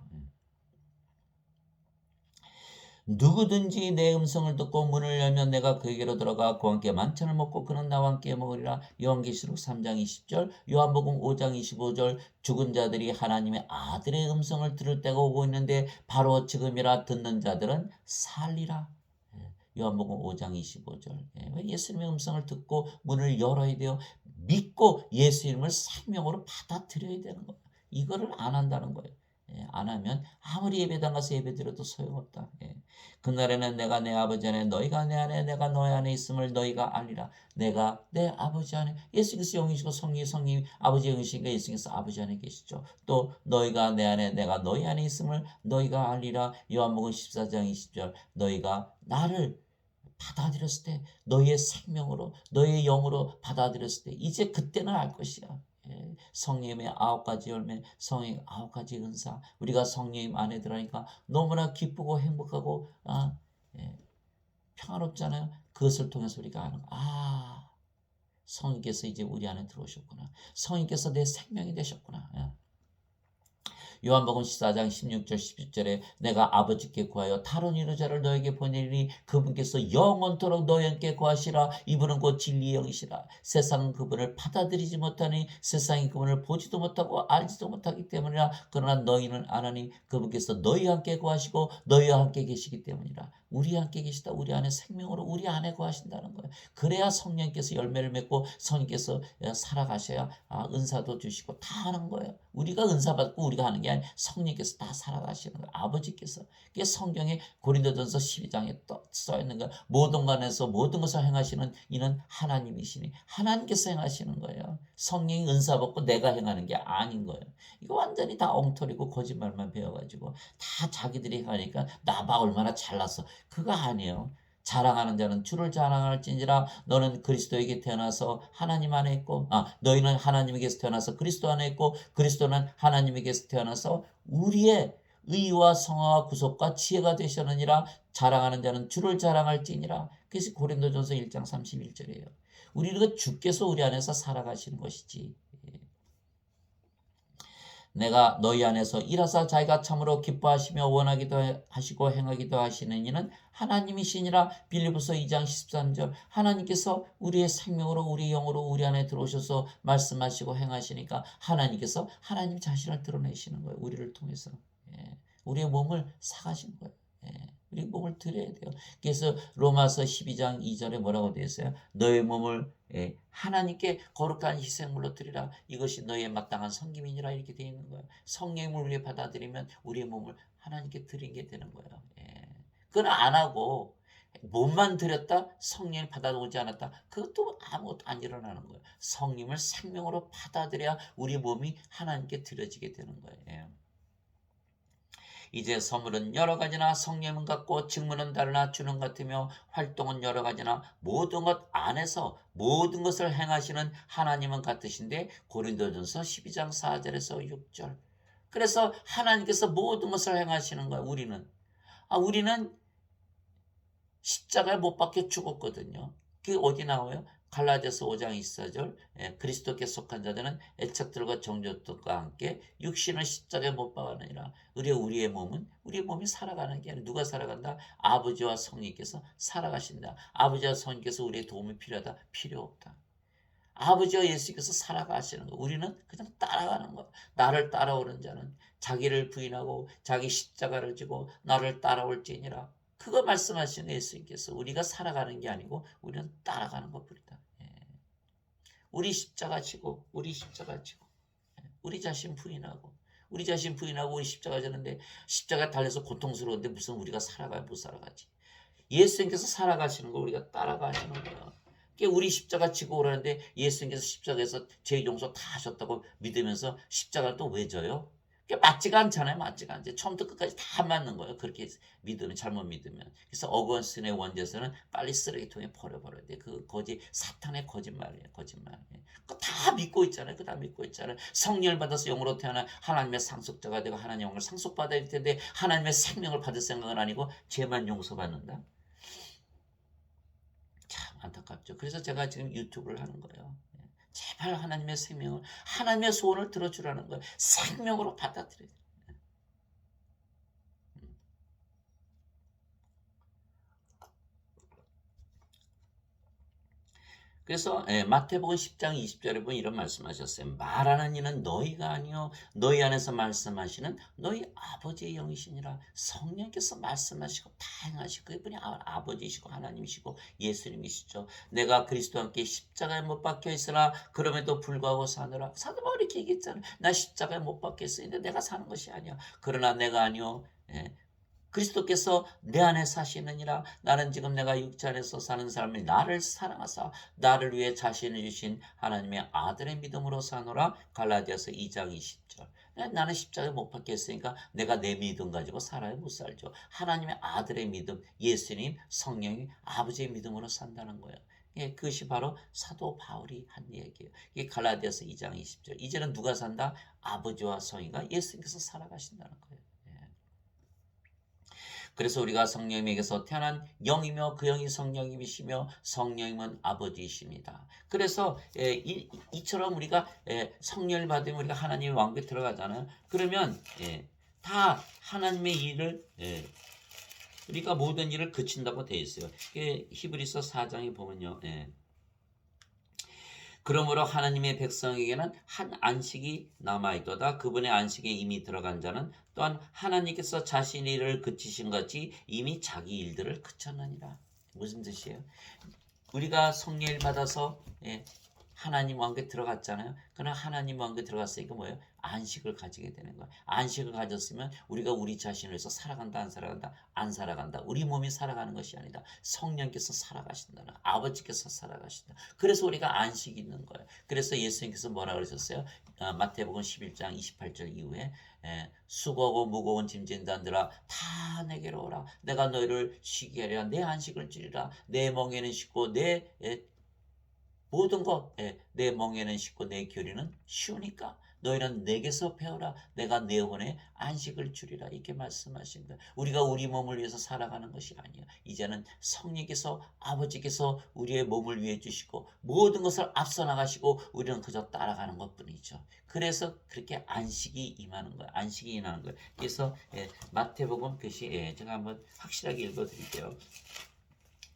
누구든지 내 음성을 듣고 문을 열면 내가 그에게로 들어가 그와 함께 만찬을 먹고 그는 나와 함께 먹으리라. 요한계시록 3장 20절, 요한복음 5장 25절. 죽은 자들이 하나님의 아들의 음성을 들을 때가 오고 있는데 바로 지금이라. 듣는 자들은 살리라. 요한복음 5장 25절. 예수님의 음성을 듣고 문을 열어야 돼요. 믿고 예수님을 생명으로 받아들여야 되는 거예요. 이거를 안 한다는 거예요. 안 하면 아무리 예배당 가서 예배드려도 소용없다. 그날에는 내가 내 아버지 안에 너희가 내 안에 내가 너희 안에 있음을 너희가 알리라. 내가 내 아버지 안에 예수께서 영이시고 성령이 아버지 영이시니까 예수께서 아버지 안에 계시죠. 또 너희가 내 안에 내가 너희 안에 있음을 너희가 알리라. 요한복음 14장 20절. 너희가 나를 받아들였을 때 너희의 생명으로 너희의 영으로 받아들였을 때 이제 그때는 알 것이야. 성령님의 9가지 열매, 성령의 9가지 은사. 우리가 성령님 안에 들어가니까 너무나 기쁘고 행복하고 평안롭잖아요. 그것을 통해서 우리가 아는 성령께서 이제 우리 안에 들어오셨구나. 성령께서 내 생명이 되셨구나. 요한복음 14장 16절 17절에 내가 아버지께 구하여 다른 인도자를 너에게 보내리니 그분께서 영원토록 너희에게 구하시라. 이분은 곧 진리의 영이시라. 세상은 그분을 받아들이지 못하니 세상이 그분을 보지도 못하고 알지도 못하기 때문이라. 그러나 너희는 아나니 그분께서 너희와 함께 구하시고 너희와 함께 계시기 때문이라. 우리 함께 계시다. 우리 안에 생명으로 우리 안에 구하신다는 거예요. 그래야 성령께서 열매를 맺고 성령께서 살아가셔야 은사도 주시고 다 하는 거예요. 우리가 은사 받고 우리가 하는 게 아니라 성령께서 다 살아가시는 거예요. 아버지께서. 그게 성경에 고린도전서 12장에 써 있는 거예요. 모든 관에서 모든 것을 행하시는 이는 하나님이시니 하나님께서 행하시는 거예요. 성령이 은사 받고 내가 행하는 게 아닌 거예요. 이거 완전히 다 엉터리고 거짓말만 배워가지고 다 자기들이 행하니까 나 봐 얼마나 잘났어. 그거 아니에요. 자랑하는 자는 주를 자랑할지니라. 너는 그리스도에게 태어나서 하나님 안에 있고 너희는 하나님에게서 태어나서 그리스도 안에 있고 그리스도는 하나님에게서 태어나서 우리의 의와 성화와 구속과 지혜가 되셨느니라. 자랑하는 자는 주를 자랑할지니라. 그것이 고린도전서 1장 31절이에요. 우리는 주께서 우리 안에서 살아가시는 것이지. 내가 너희 안에서 일하사 자기가 참으로 기뻐하시며 원하기도 하시고 행하기도 하시는 이는 하나님이시니라. 빌립보서 2장 13절. 하나님께서 우리의 생명으로 우리 영으로 우리 안에 들어오셔서 말씀하시고 행하시니까 하나님께서 하나님 자신을 드러내시는 거예요. 우리를 통해서. 우리의 몸을 사가신 거예요. 우리 몸을 드려야 돼요. 그래서 로마서 12장 2절에 뭐라고 되어 있어요? 너의 몸을 하나님께 거룩한 희생물로 드리라. 이것이 너의 마땅한 섬김이니라. 이렇게 되어 있는 거예요. 성령을 우리 받아들이면 우리의 몸을 하나님께 드리게 되는 거예요. 예. 그건 안 하고 몸만 드렸다 성령이 받아오지 않았다 그것도 아무것도 안 일어나는 거예요. 성령을 생명으로 받아들여야 우리 몸이 하나님께 드려지게 되는 거예요. 예. 이제 선물은 여러 가지나 성령은 같고 직무는 다르나 주는 같으며 활동은 여러 가지나 모든 것 안에서 모든 것을 행하시는 하나님은 같으신데 고린도전서 12장 4절에서 6절. 그래서 하나님께서 모든 것을 행하시는 거예요. 우리는 십자가에 못 박혀 죽었거든요. 그게 어디 나와요? 갈라디아서 5장 24절 그리스도께 속한 자들은 애착들과 정욕들과 함께 육신을 십자가에 못 박았느니라. 우리의 몸이 살아가는 게 아니라 누가 살아간다? 아버지와 성령께서 살아가신다. 아버지와 성령께서 우리의 도움이 필요하다? 필요 없다. 아버지와 예수께서 살아가시는 거. 우리는 그냥 따라가는 거. 나를 따라오는 자는 자기를 부인하고 자기 십자가를 지고 나를 따라올지니라. 그거 말씀하시는 예수님께서 우리가 살아가는 게 아니고 우리는 따라가는 것뿐이다. 예. 우리 십자가 지고 우리 자신 부인하고 우리 십자가 지는데 십자가 달려서 고통스러운데 무슨 우리가 살아가야 못 살아가지. 예수님께서 살아가시는 거 우리가 따라가시는 거야. 우리 십자가 지고 오라는데 예수님께서 십자가에서 죄 용서 다 하셨다고 믿으면서 십자가를 또 왜 져요? 맞지가 않잖아요. 맞지가 않지. 처음부터 끝까지 다 맞는 거예요. 그렇게 믿으면, 잘못 믿으면. 그래서 어거스틴의 원죄서는 빨리 쓰레기통에 버려버려야 돼. 그 사탄의 거짓말이에요. 거짓말. 그거 다 믿고 있잖아요. 그거 다 믿고 있잖아요. 성령을 받아서 영으로 태어나 하나님의 상속자가 되고 하나님의 영을 상속받아야 될 텐데 하나님의 생명을 받을 생각은 아니고 죄만 용서받는다. 참 안타깝죠. 그래서 제가 지금 유튜브를 하는 거예요. 제발 하나님의 생명을, 하나님의 소원을 들어주라는 거예요. 생명으로 받아들여야 돼요. 그래서 마태복음 10장 20절에 보면 이런 말씀하셨어요. 말하는 이는 너희가 아니요 너희 안에서 말씀하시는 너희 아버지의 영이시니라. 성령께서 말씀하시고 다 행하시고 그분이 아버지이시고 하나님이시고 예수님이시죠. 내가 그리스도와 함께 십자가에 못 박혀 있으나 그럼에도 불구하고 사느라. 사도 바울이 이렇게 얘기했잖아요. 나 십자가에 못 박혀 있었는데 내가 사는 것이 아니야. 그러나 내가 아니요 그리스도께서 내 안에 사시느니라. 나는 지금 내가 육체 안에서 사는 사람이 나를 사랑하사 나를 위해 자신을 주신 하나님의 아들의 믿음으로 사노라. 갈라디아서 2장 20절. 나는 십자가에 못 박혔으니까 내가 내 믿음 가지고 살아야 못 살죠. 하나님의 아들의 믿음, 예수님, 성령이 아버지의 믿음으로 산다는 거예요. 그것이 바로 사도 바울이 한 얘기예요. 이게 갈라디아서 2장 20절. 이제는 누가 산다? 아버지와 성령과 예수님께서 살아가신다는 거예요. 그래서 우리가 성령님에게서 태어난 영이며 그 영이 성령님이시며 성령님은 아버지이십니다. 그래서 이처럼 우리가 성령을 받으면 우리가 하나님의 왕국에 들어가잖아요. 그러면 다 하나님의 일을 우리가 모든 일을 그친다고 되어 있어요. 히브리서 4장에 보면요. 그러므로 하나님의 백성에게는 한 안식이 남아있도다. 그분의 안식에 이미 들어간 자는 또한 하나님께서 자신의 일을 그치신 같이 이미 자기 일들을 그쳤느니라. 무슨 뜻이에요? 우리가 성령을 받아서 하나님 왕국에 들어갔잖아요. 그러나 하나님 왕국에 들어갔으니까 뭐예요? 안식을 가지게 되는 거예요. 안식을 가졌으면 우리가 우리 자신을 위해서 살아간다 안 살아간다? 안 살아간다. 우리 몸이 살아가는 것이 아니다. 성령께서 살아가신다는 아버지께서 살아가신다. 그래서 우리가 안식이 있는 거예요. 그래서 예수님께서 뭐라 그러셨어요? 마태복음 11장 28절 이후에 수고하고 무거운 짐진 자들아 다 내게로 오라. 내가 너희를 쉬게 하리라. 내 안식을 주리라. 내 멍에는 쉽고 내 모든 것, 내 멍에는 쉽고 내 교리는 쉬우니까 너희는 내게서 배우라. 내가 내 혼에 안식을 주리라. 이렇게 말씀하신 거예요. 우리가 우리 몸을 위해서 살아가는 것이 아니에요. 이제는 성령께서 아버지께서 우리의 몸을 위해 주시고 모든 것을 앞서 나가시고 우리는 그저 따라가는 것뿐이죠. 그래서 그렇게 안식이 임하는 거예요. 안식이 임하는 거예요. 그래서 마태복음 그것이 제가 한번 확실하게 읽어드릴게요.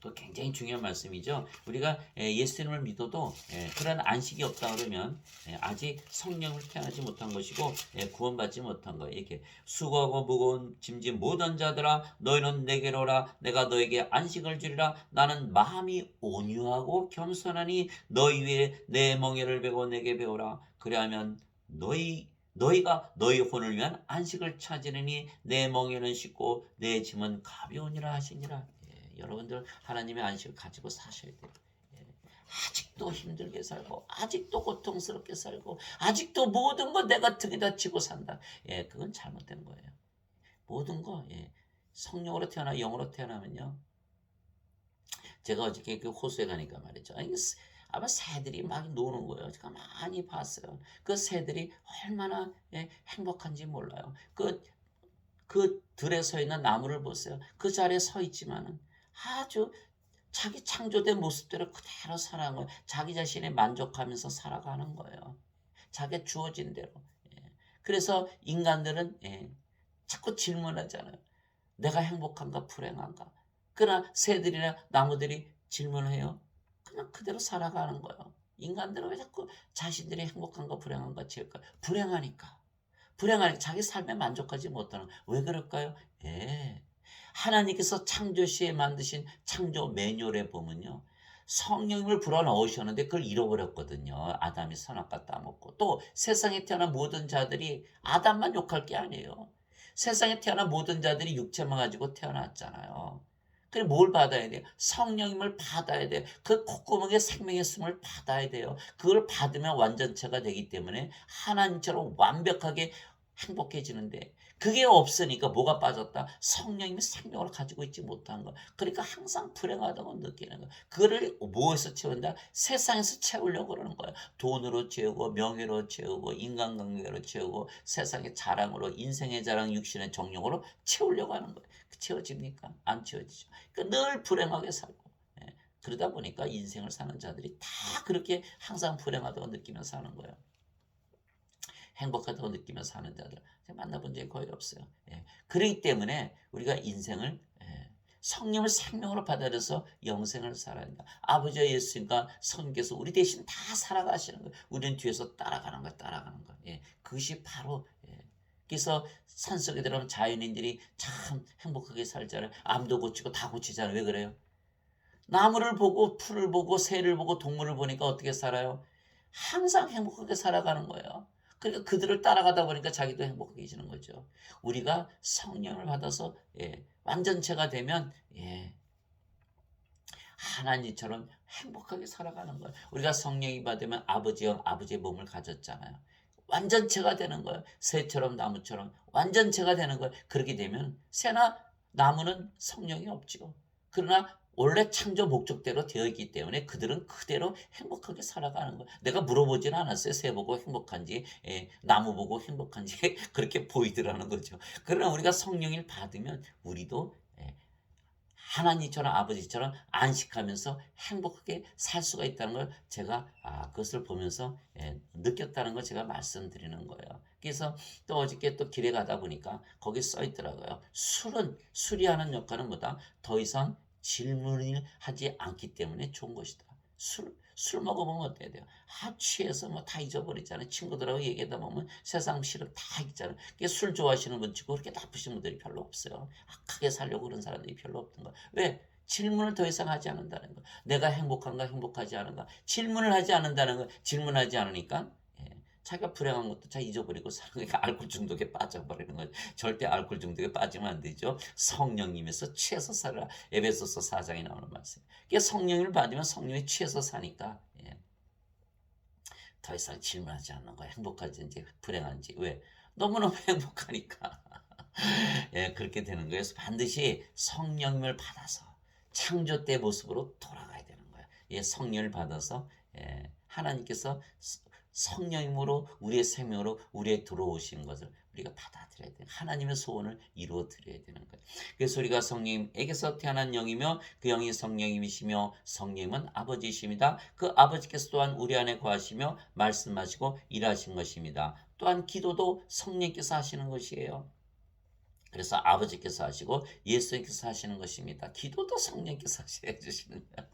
또 굉장히 중요한 말씀이죠. 우리가 예수님을 믿어도 그런 안식이 없다 그러면 아직 성령을 태어나지 못한 것이고 구원받지 못한 거예요. 이렇게 수고하고 무거운 짐진 모든 자들아 너희는 내게로 오라. 내가 너에게 안식을 주리라. 나는 마음이 온유하고 겸손하니 너희 위에 내 멍에를 베고 내게 배우라. 그리하면 너희 너희가 너희 혼을 위한 안식을 찾으느니 내 멍에는 쉽고 내 짐은 가벼우니라 하시니라. 예, 여러분들 하나님의 안식을 가지고 사셔야 돼요. 예, 아직도 힘들게 살고 아직도 고통스럽게 살고 아직도 모든 거 내가 등에다 지고 산다. 예, 그건 잘못된 거예요. 모든 거 성령으로 태어나 영으로 태어나면요. 제가 어저께 그 호수에 가니까 말이죠. 아마 새들이 막 노는 거예요. 제가 많이 봤어요. 그 새들이 얼마나 행복한지 몰라요. 그 들에 서 있는 나무를 보세요. 그 자리에 서 있지만은 아주 자기 창조된 모습대로 그대로 살아가는 거예요. 자기 자신에 만족하면서 살아가는 거예요. 자기 주어진 대로. 예. 그래서 인간들은 자꾸 질문하잖아요. 내가 행복한가 불행한가. 그러나 새들이나 나무들이 질문해요. 그냥 그대로 살아가는 거예요. 인간들은 왜 자꾸 자신들이 행복한가 불행한가 지을까요? 불행하니까 자기 삶에 만족하지 못하는 왜 그럴까요? 예. 하나님께서 창조 시에 만드신 창조 매뉴얼에 보면요. 성령님을 불어넣으셨는데 그걸 잃어버렸거든요. 아담이 선악과 따먹고. 또 세상에 태어난 모든 자들이 아담만 욕할 게 아니에요. 세상에 태어난 모든 자들이 육체만 가지고 태어났잖아요. 그래 뭘 받아야 돼요? 성령님을 받아야 돼요. 그 콧구멍에 생명의 숨을 받아야 돼요. 그걸 받으면 완전체가 되기 때문에 하나님처럼 완벽하게 행복해지는데 그게 없으니까 뭐가 빠졌다? 성령님이 생명을 가지고 있지 못한 거. 그러니까 항상 불행하다고 느끼는 거. 그거를 무엇에서 채운다? 세상에서 채우려고 그러는 거야. 돈으로 채우고 명예로 채우고 인간관계로 채우고 세상의 자랑으로 인생의 자랑 육신의 정욕으로 채우려고 하는 거예요. 채워집니까? 안 채워지죠. 그러니까 늘 불행하게 살고 그러다 보니까 인생을 사는 자들이 다 그렇게 항상 불행하다고 느끼면서 사는 거예요. 행복하다고 느끼면서 사는 자들 만나본 적이 거의 없어요. 그렇기 때문에 우리가 인생을 성령을 생명으로 받아들여서 영생을 살아야 한다. 아버지와 예수님과 성령께서 우리 대신 다 살아가시는 거예요. 우리는 뒤에서 따라가는 거예요. 그것이 바로 그래서 산속에 들어가면 자연인들이 참 행복하게 살잖아요. 암도 고치고 다 고치잖아요. 왜 그래요? 나무를 보고 풀을 보고 새를 보고 동물을 보니까 어떻게 살아요? 항상 행복하게 살아가는 거예요. 그러니까 그들을 따라가다 보니까 자기도 행복해지는 거죠. 우리가 성령을 받아서 완전체가 되면 하나님처럼 행복하게 살아가는 거예요. 우리가 성령이 받으면 아버지의 몸을 가졌잖아요. 완전체가 되는 거예요. 새처럼 나무처럼 완전체가 되는 거예요. 그렇게 되면 새나 나무는 성령이 없죠. 그러나 원래 창조 목적대로 되어 있기 때문에 그들은 그대로 행복하게 살아가는 거예요. 내가 물어보지는 않았어요. 새 보고 행복한지, 나무 보고 행복한지 그렇게 보이더라는 거죠. 그러나 우리가 성령을 받으면 우리도 하나님처럼 아버지처럼 안식하면서 행복하게 살 수가 있다는 걸 제가 그것을 보면서 느꼈다는 걸 제가 말씀드리는 거예요. 그래서 또 어저께 또 길에 가다 보니까 거기 써 있더라고요. 술이 하는 역할은 뭐다? 더 이상 질문을 하지 않기 때문에 좋은 것이다. 술 먹어보면 어때야 돼요? 취해서 뭐 다 잊어버리잖아요. 친구들하고 얘기하다 보면 세상 실력 다 잊잖아요. 술 좋아하시는 분 치고 그렇게 나쁘신 분들이 별로 없어요. 악하게 살려고 그런 사람들이 별로 없던 거예요. 왜? 질문을 더 이상 하지 않는다는 거. 내가 행복한가 행복하지 않은가. 질문을 하지 않는다는 거. 질문하지 않으니까 자기가 불행한 것도 잘 잊어버리고 사는 거니까 알코올 중독에 빠져버리는 거죠. 절대 알코올 중독에 빠지면 안 되죠. 성령님에서 취해서 살아라. 에베소서 4장에 나오는 말씀. 그러니까 성령을 받으면 성령에 취해서 사니까 더 이상 질문하지 않는 거야. 행복한지 불행한지. 왜? 너무너무 행복하니까. 그렇게 되는 거예요. 그래서 반드시 성령을 받아서 창조 때 모습으로 돌아가야 되는 거예요. 성령을 받아서 하나님께서 성령님으로 우리의 생명으로 우리에 들어오신 것을 우리가 받아들여야 돼요. 하나님의 소원을 이루어 드려야 되는 거예요. 그래서 우리가 성령에게서 태어난 영이며 그 영이 성령님이시며 성령님은 아버지이십니다. 그 아버지께서 또한 우리 안에 거하시며 말씀하시고 일하신 것입니다. 또한 기도도 성령께서 하시는 것이에요. 그래서 아버지께서 하시고 예수님께서 하시는 것입니다. 기도도 성령께서 해주시는 거예요.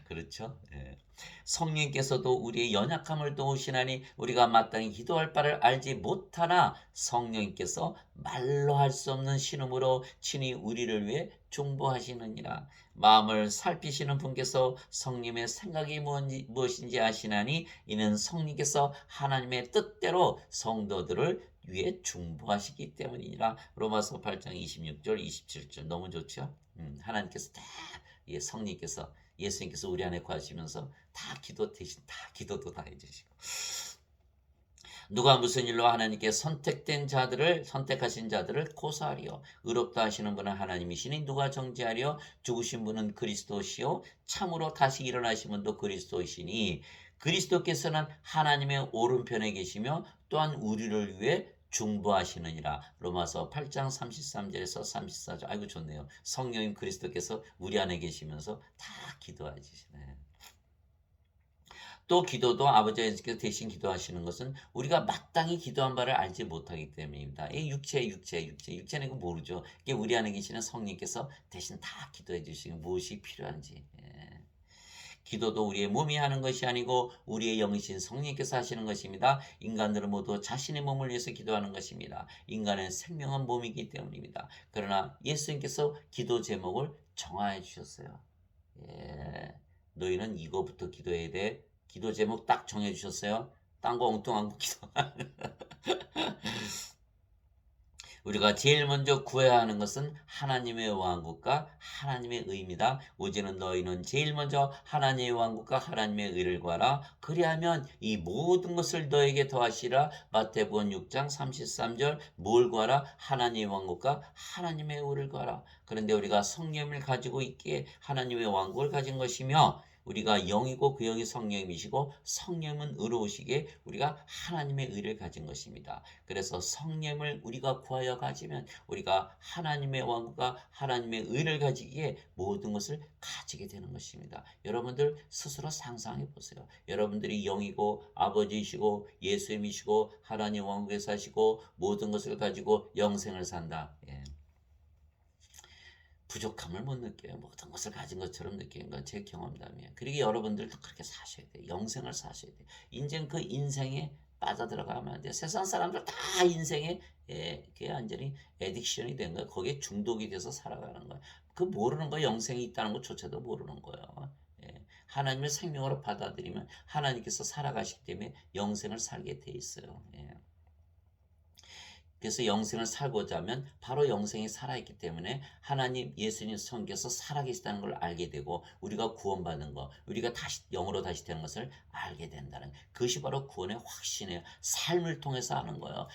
그렇죠? 예. 성령께서도 우리의 연약함을 도우시나니 우리가 마땅히 기도할 바를 알지 못하나 성령께서 말로 할 수 없는 신음으로 친히 우리를 위해 중보하시느니라. 마음을 살피시는 분께서 성님의 생각이 무엇인지 아시나니 이는 성령께서 하나님의 뜻대로 성도들을 위해 중보하시기 때문이니라. 로마서 8장 26절 27절 너무 좋죠? 하나님께서 다 예, 성령께서 예수님께서 우리 안에 거하시면서 다 기도 대신 다 기도도 다 해주시고 누가 무슨 일로 하나님께 선택하신 자들을 고소하리요 의롭다 하시는 분은 하나님이시니 누가 정죄하리요 죽으신 분은 그리스도시요 참으로 다시 일어나신 분도 그리스도이시니 그리스도께서는 하나님의 오른편에 계시며 또한 우리를 위해 중보하시느니라. 로마서 8장 33절에서 34절. 아이고 좋네요. 성령인 그리스도께서 우리 안에 계시면서 다 기도해 주시네. 또 기도도 아버지께서 대신 기도하시는 것은 우리가 마땅히 기도한 바를 알지 못하기 때문입니다. 이 육체는 이거 모르죠. 이게 우리 안에 계시는 성령께서 대신 다 기도해 주시고 무엇이 필요한지. 예. 기도도 우리의 몸이 하는 것이 아니고 우리의 영이신 성령께서 하시는 것입니다. 인간들은 모두 자신의 몸을 위해서 기도하는 것입니다. 인간의 생명은 몸이기 때문입니다. 그러나 예수님께서 기도 제목을 정하여 주셨어요. 예. 너희는 이거부터 기도해야 돼. 기도 제목 딱 정해 주셨어요. 딴 거 엉뚱한 거 기도. 우리가 제일 먼저 구해야 하는 것은 하나님의 왕국과 하나님의 의입니다. 오직은 너희는 제일 먼저 하나님의 왕국과 하나님의 의를 구하라. 그리하면 이 모든 것을 너에게 더하시라. 마태복음 6장 33절 뭘 구하라? 하나님의 왕국과 하나님의 의를 구하라. 그런데 우리가 성령을 가지고 있기에 하나님의 왕국을 가진 것이며 우리가 영이고 그 영이 성령이시고 성령은 의로우시기에 우리가 하나님의 의를 가진 것입니다. 그래서 성령을 우리가 구하여 가지면 우리가 하나님의 왕국과 하나님의 의를 가지기에 모든 것을 가지게 되는 것입니다. 여러분들 스스로 상상해 보세요. 여러분들이 영이고 아버지이시고 예수님이시고 하나님 왕국에 사시고 모든 것을 가지고 영생을 산다. 예. 부족함을 못 느껴요. 모든 것을 가진 것처럼 느끼는 건 제 경험담이에요. 그리고 여러분들도 그렇게 사셔야 돼요. 영생을 사셔야 돼요. 인생 그 인생에 빠져들어가면 안 돼요. 세상 사람들 다 인생에 그게 완전히 애딕션이 된 거예요. 거기에 중독이 돼서 살아가는 거예요. 그 모르는 거 영생이 있다는 것조차도 모르는 거예요. 예. 하나님의 생명으로 받아들이면 하나님께서 살아가시기 때문에 영생을 살게 돼 있어요. 예. 그래서 영생을 살고자 하면 바로 영생이 살아있기 때문에 하나님 예수님 성께서 살아계시다는 걸 알게 되고 우리가 구원받는 거 우리가 다시 영으로 다시 되는 것을 알게 된다는 그것이 바로 구원의 확신이에요. 삶을 통해서 하는 거예요.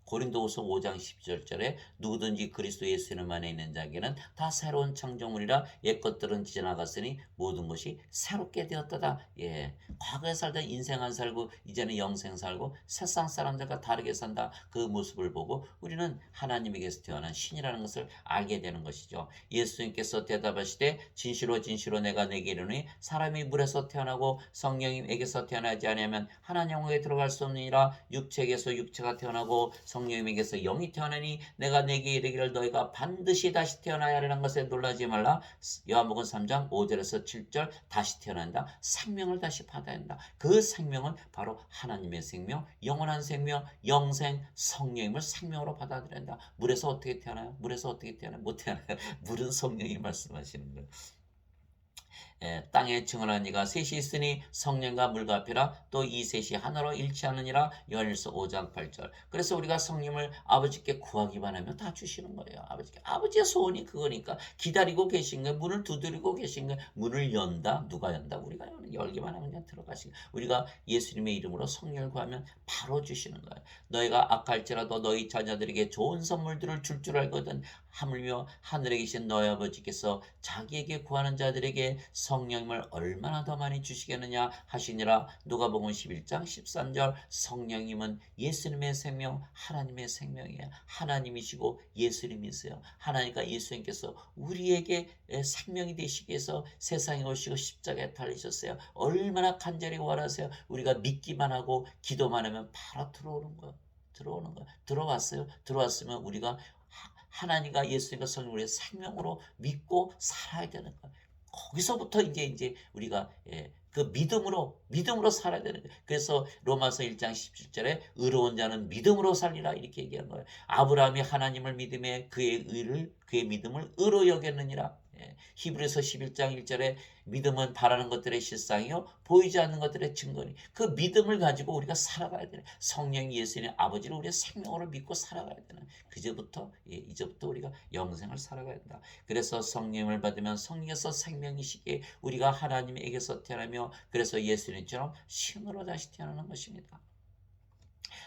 고린도후서 5장 17절에 누구든지 그리스도 예수님 안에 있는 자에게는 다 새로운 창조물이라 옛것들은 지나갔으니 모든 것이 새롭게 되었다다. 예, 과거에 살던 인생 안 살고 이제는 영생 살고 세상 사람들과 다르게 산다. 그 모습을 보고 우리는 하나님에게서 태어난 신이라는 것을 알게 되는 것이죠. 예수님께서 대답하시되 진실로 진실로 내가 내게 이르노니 사람이 물에서 태어나고 성령에게서 태어나지 아니하면 하나님 영에 들어갈 수 없느니라. 육체에게서 육체가 태어나고 성령님에게서 영이 태어나니 내가 내게 이르기를 너희가 반드시 다시 태어나야 하는 것에 놀라지 말라. 요한복음 3장 5절에서 7절 다시 태어난다. 생명을 다시 받아야 한다. 그 생명은 바로 하나님의 생명, 영원한 생명, 영생, 성령임을 생명으로 받아들여야 한다. 물에서 어떻게 태어나요? 물에서 어떻게 태어나요? 못 태어나요. 물은 성령이 말씀하시는 거예요. 땅에 증언한 이가 셋이 있으니 성령과 물과 앞이라 또 이 셋이 하나로 일치하느니라. 요한일서 5장 8절. 그래서 우리가 성령을 아버지께 구하기만 하면 다 주시는 거예요. 아버지의 소원이 그거니까 기다리고 계신 거예요. 문을 두드리고 계신 거예요. 문을 연다. 누가 연다? 우리가 열기만 하면 그냥 들어가시는 거예요. 우리가 예수님의 이름으로 성령을 구하면 바로 주시는 거예요. 너희가 악할지라도 너희 자녀들에게 좋은 선물들을 줄 알거든. 하물며 하늘에 계신 너희 아버지께서 자기에게 구하는 자들에게 성령을 얼마나 더 많이 주시겠느냐 하시니라. 누가복음 11장 13절. 성령님은 예수님의 생명, 하나님의 생명이에요. 하나님이시고 예수님이세요. 하나님과 예수님께서 우리에게 생명이 되시기 위해서 세상에 오시고 십자가에 달리셨어요. 얼마나 간절히 원하세요. 우리가 믿기만 하고 기도만 하면 바로 들어오는 거예요. 들어왔어요. 들어왔으면 우리가 하나님과 예수님과 성령 우리의 생명으로 믿고 살아야 되는 거예요. 거기서부터 이제 우리가 그 믿음으로 살아야 되는 거예요. 그래서 로마서 1장 17절에 의로운 자는 믿음으로 살리라 이렇게 얘기한 거예요. 아브라함이 하나님을 믿음에 그의 믿음을 의로 여겼느니라. 히브리서 11장 1절에 믿음은 바라는 것들의 실상이요 보이지 않는 것들의 증거니, 그 믿음을 가지고 우리가 살아가야 되는, 성령 예수님 아버지를 우리의 생명으로 믿고 살아가야 되는, 이제부터 우리가 영생을 살아가야 된다. 그래서 성령을 받으면 성령에서 생명이시기에 우리가 하나님에게서 태어나며, 그래서 예수님처럼 신으로 다시 태어나는 것입니다.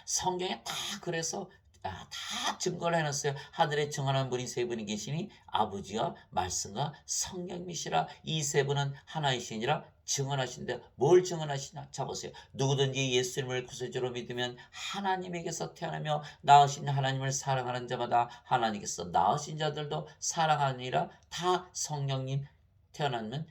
성경에 다 그래서 다 증거를 해놨어요. 하늘에 정하는 분이 세 분이 계시니 아버지와 말씀과 성령이시라. 이 세 분은 하나이시니라 증언하신데, 뭘 증언하시냐? 자 보세요. 누구든지 예수님을 구세주로 믿으면 하나님에게서 태어나며 낳으신 하나님을 사랑하는 자마다 하나님께서 낳으신 자들도 사랑하니라. 다 성령님 태어나면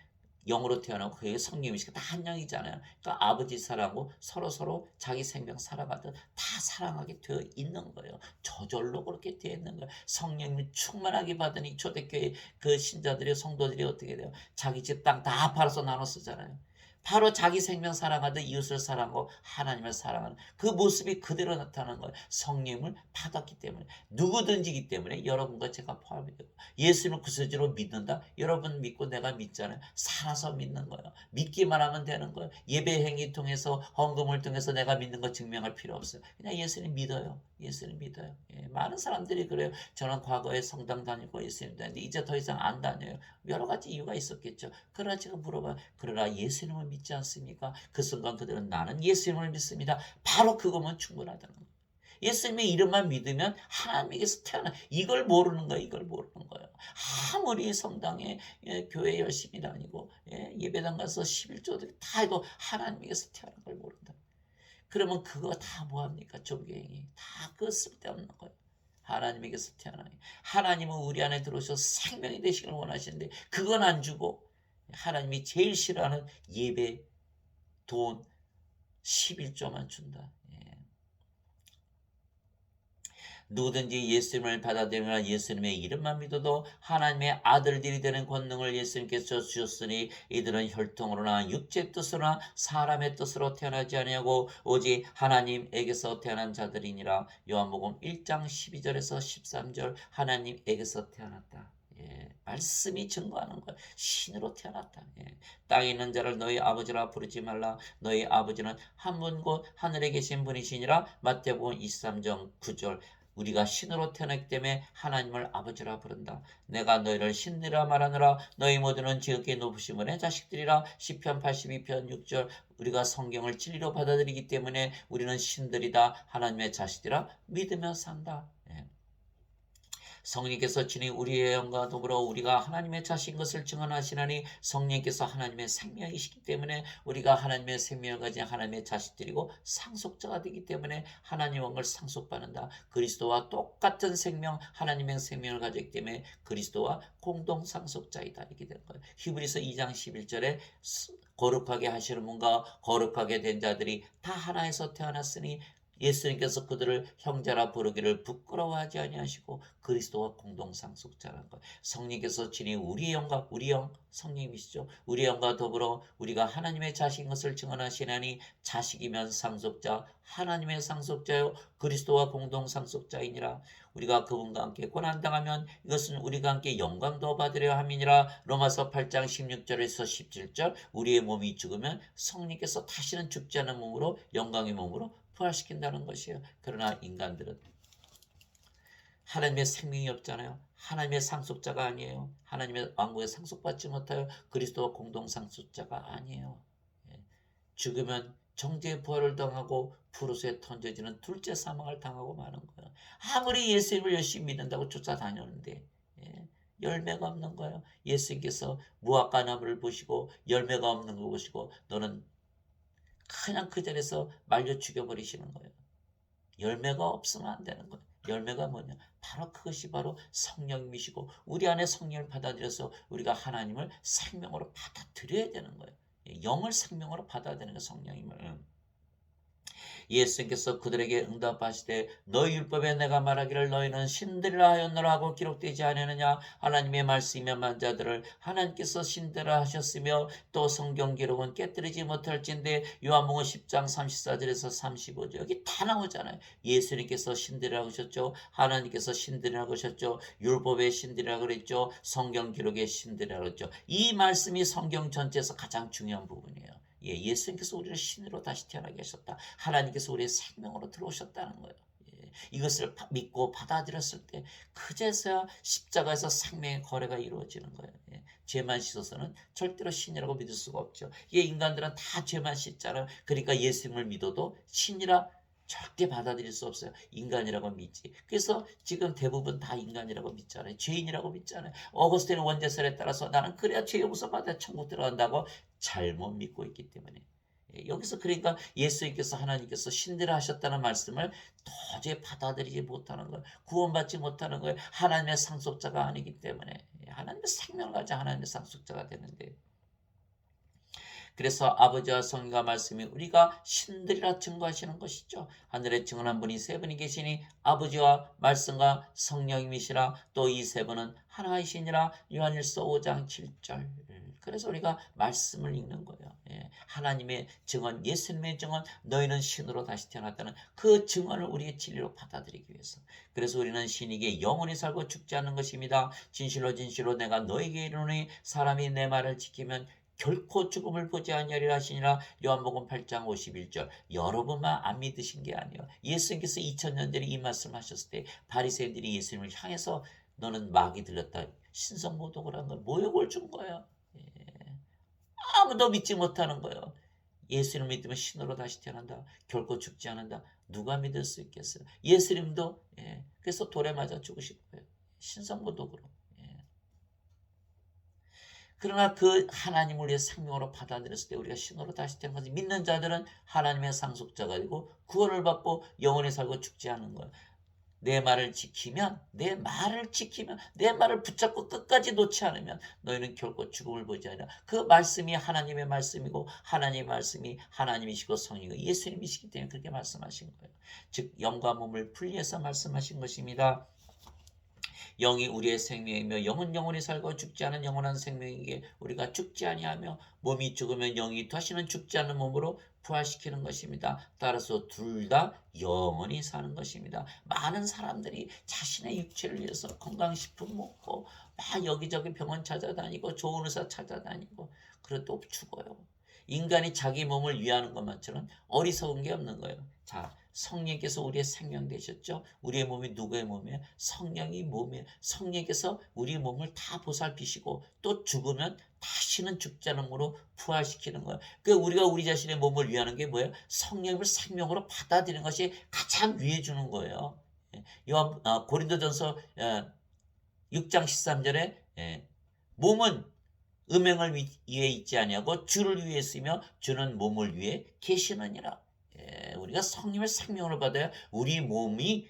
영으로 태어나고 그의 성령이시고 다 한 영이잖아요. 그러니까 아버지 사랑하고 서로 자기 생명 살아가듯 다 사랑하게 되어 있는 거예요. 저절로 그렇게 되어 있는 거예요. 성령님이 충만하게 받으니 초대교회 그 신자들이, 성도들이 어떻게 돼요? 자기 집 땅 다 팔아서 나눠 쓰잖아요. 바로 자기 생명 사랑하듯 이웃을 사랑하고 하나님을 사랑하는 그 모습이 그대로 나타나는 거예요. 성령을 받았기 때문에, 누구든지기 때문에 여러분과 제가 포함이 되고, 예수님을 구세주로 믿는다. 여러분 믿고 내가 믿잖아요. 살아서 믿는 거예요. 믿기만 하면 되는 거예요. 예배 행위 통해서, 헌금을 통해서 내가 믿는 거 증명할 필요 없어요. 그냥 예수님 믿어요. 예수님 믿어요. 많은 사람들이 그래요. 저는 과거에 성당 다니고 예수님 다니는데 이제 더 이상 안 다녀요. 여러 가지 이유가 있었겠죠. 그러나 제가 물어봐요. 그러나 예수님을 믿지 않습니까? 그 순간 그들은 나는 예수님을 믿습니다. 바로 그거면 충분하다는 거예요. 예수님의 이름만 믿으면 하나님에게서 태어나. 이걸 모르는 거예요. 이걸 모르는 거예요. 아무리 성당에 교회 열심히 다니고 예배당 가서 11조들 다 해도 하나님에게서 태어난 걸 모른다. 그러면 그거 다 뭐합니까? 종교행위. 다 그 쓸데없는 거예요. 하나님에게서 태어나니, 하나님은 우리 안에 들어오셔서 생명이 되시길 원하시는데 그건 안 주고 하나님이 제일 싫어하는 예배, 돈, 11조만 준다. 누구든지 예수님을 받아들이거나 예수님의 이름만 믿어도 하나님의 아들들이 되는 권능을 예수님께서 주셨으니 이들은 혈통으로나 육체의 뜻으로나 사람의 뜻으로 태어나지 아니하고 오직 하나님에게서 태어난 자들이니라. 요한복음 1장 12절에서 13절, 하나님에게서 태어났다. 말씀이 증거하는 거야. 신으로 태어났다. 땅에 있는 자를 너희 아버지라 부르지 말라. 너희 아버지는 한 분 곧 하늘에 계신 분이시니라. 마태복음 23장 9절. 우리가 신으로 태어났기 때문에 하나님을 아버지라 부른다. 내가 너희를 신이라 말하느라. 너희 모두는 지극히 높으신 분의 자식들이라. 시편 82편 6절. 우리가 성경을 진리로 받아들이기 때문에 우리는 신들이다, 하나님의 자식들이라 믿으며 산다. 성령께서 친히 우리의 영과 더불어 우리가 하나님의 자신 것을 증언하시나니, 성령께서 하나님의 생명이시기 때문에 우리가 하나님의 생명을 가진 하나님의 자식들이고 상속자가 되기 때문에 하나님의 영을 상속받는다. 그리스도와 똑같은 생명, 하나님의 생명을 가졌기 때문에 그리스도와 공동 상속자이다. 이렇게 되는 거예요. 히브리서 2장 11절에 거룩하게 하시는 분과 거룩하게 된 자들이 다 하나에서 태어났으니 예수님께서 그들을 형제라 부르기를 부끄러워하지 아니하시고 그리스도와 공동상속자라는 것. 성령께서 친히 우리의 영과, 우리 영 성령이시죠. 우리의 영과 더불어 우리가 하나님의 자식인 것을 증언하시나니, 자식이면 상속자, 하나님의 상속자요 그리스도와 공동상속자이니라. 우리가 그분과 함께 고난당하면 이것은 우리가 함께 영광도 받으려 함이니라. 로마서 8장 16절에서 17절. 우리의 몸이 죽으면 성령께서 다시는 죽지 않은 몸으로, 영광의 몸으로 부활시킨다는 것이에요. 그러나 인간들은 하나님의 생명이 없잖아요. 하나님의 상속자가 아니에요. 하나님의 왕국에 상속받지 못하여 그리스도와 공동상속자가 아니에요. 죽으면 정죄의 부활을 당하고 푸르스에 던져지는 둘째 사망을 당하고 마는 거예요. 아무리 예수님을 열심히 믿는다고 쫓아다녔는데 열매가 없는 거예요. 예수님께서 무화과나무를 보시고 열매가 없는 거 보시고 너는 그냥 그 자리에서 말려 죽여버리시는 거예요. 열매가 없으면 안 되는 거예요. 열매가 뭐냐? 바로 그것이 바로 성령이시고 우리 안에 성령을 받아들여서 우리가 하나님을 생명으로 받아들여야 되는 거예요. 영을 생명으로 받아들이는 거, 성령님을. 예수님께서 그들에게 응답하시되 너희 율법에 내가 말하기를 너희는 신들이라 하였노라 하고 기록되지 않았느냐. 하나님의 말씀이 만자들을 하나님께서 신들이라 하셨으며 또 성경 기록은 깨뜨리지 못할진대. 요한복음 10장 34절에서 35절 여기 다 나오잖아요. 예수님께서 신들이라고 하셨죠. 하나님께서 신들이라고 하셨죠. 율법의 신들이라고 그랬죠. 성경 기록의 신들이라고 그랬죠. 이 말씀이 성경 전체에서 가장 중요한 부분이에요. 예, 예수님께서 우리를 신으로 다시 태어나게 하셨다. 하나님께서 우리의 생명으로 들어오셨다는 거예요. 예, 이것을 믿고 받아들였을 때 그제서야 십자가에서 생명의 거래가 이루어지는 거예요. 예, 죄만 씻어서는 절대로 신이라고 믿을 수가 없죠. 예, 인간들은 다 죄만 씻잖아요. 그러니까 예수님을 믿어도 신이라 절대 받아들일 수 없어요. 인간이라고 믿지. 그래서 지금 대부분 다 인간이라고 믿잖아요. 죄인이라고 믿잖아요. 어거스틴 원제설에 따라서 나는 그래야 죄 용서 받아 천국 들어간다고 잘못 믿고 있기 때문에. 예, 여기서 그러니까 예수님께서 하나님께서 신들을 하셨다는 말씀을 도저히 받아들이지 못하는 거예요. 구원받지 못하는 거예요. 하나님의 상속자가 아니기 때문에. 예, 하나님의 생명을 가져 하나님의 상속자가 되는데. 그래서 아버지와 성령과 말씀이 우리가 신들이라 증거하시는 것이죠. 하늘에 증언한 분이 세 분이 계시니 아버지와 말씀과 성령님이시라. 또 이 세 분은 하나이시니라. 요한일서 5장 7절. 그래서 우리가 말씀을 읽는 거예요. 예, 하나님의 증언, 예수님의 증언, 너희는 신으로 다시 태어났다는 그 증언을 우리의 진리로 받아들이기 위해서. 그래서 우리는 신에게 영원히 살고 죽지 않는 것입니다. 진실로 진실로 내가 너에게 이르노니 사람이 내 말을 지키면 결코 죽음을 보지 아니하리라 하시니라. 요한복음 8장 51절. 여러분만 안 믿으신 게 아니에요. 예수님께서 2000년 전에 이 말씀을 하셨을 때 바리새인들이 예수님을 향해서 너는 마귀 들렸다. 신성모독을 한 거예요. 모욕을 준 거예요. 예. 아무도 믿지 못하는 거예요. 예수님을 믿으면 신으로 다시 태어난다. 결코 죽지 않는다. 누가 믿을 수 있겠어요? 예수님도 예. 그래서 돌에 맞아 죽으실 거예요. 신성모독으로. 그러나 그 하나님을 위해 생명으로 받아들였을 때 우리가 신으로 다시 태어난 것을 믿는 자들은 하나님의 상속자가 되고 구원을 받고 영원히 살고 죽지 않는 거예요. 내 말을 지키면 내 말을 붙잡고 끝까지 놓지 않으면 너희는 결코 죽음을 보지 않으라. 그 말씀이 하나님의 말씀이고 하나님의 말씀이 하나님이시고 성령이고 예수님이시기 때문에 그렇게 말씀하신 거예요. 즉 영과 몸을 분리해서 말씀하신 것입니다. 영이 우리의 생명이며 영은 영원히 살고 죽지 않은 영원한 생명이기에 우리가 죽지 아니하며 몸이 죽으면 영이 다시는 죽지 않는 몸으로 부활시키는 것입니다. 따라서 둘 다 영원히 사는 것입니다. 많은 사람들이 자신의 육체를 위해서 건강식품 먹고 막 여기저기 병원 찾아다니고 좋은 의사 찾아다니고 그래도 죽어요. 인간이 자기 몸을 위하는 것만처럼 어리석은 게 없는 거예요. 자, 성령께서 우리의 생명 되셨죠. 우리의 몸이 누구의 몸이에요? 성령이 몸이에요. 성령께서 우리의 몸을 다 보살피시고 또 죽으면 다시는 죽지 않은 몸으로 부활시키는 거예요. 그 우리가 우리 자신의 몸을 위하는 게 뭐예요? 성령을 생명으로 받아들이는 것이 가장 위해 주는 거예요. 고린도전서 6장 13절에 몸은 음행을 위해 있지 아니하고 주를 위해 쓰며 주는 몸을 위해 계시느니라. 우리가 성령의 생명을 받아야 우리 몸이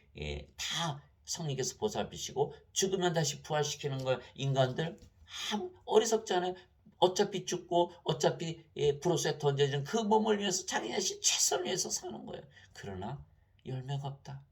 다 성령께서 보살피시고 죽으면 다시 부활시키는 거예요. 인간들 어리석지 않아요. 어차피 죽고 어차피 불옷에 던져지는 그 몸을 위해서 자기 자신 최선을 위해서 사는 거예요. 그러나 열매가 없다.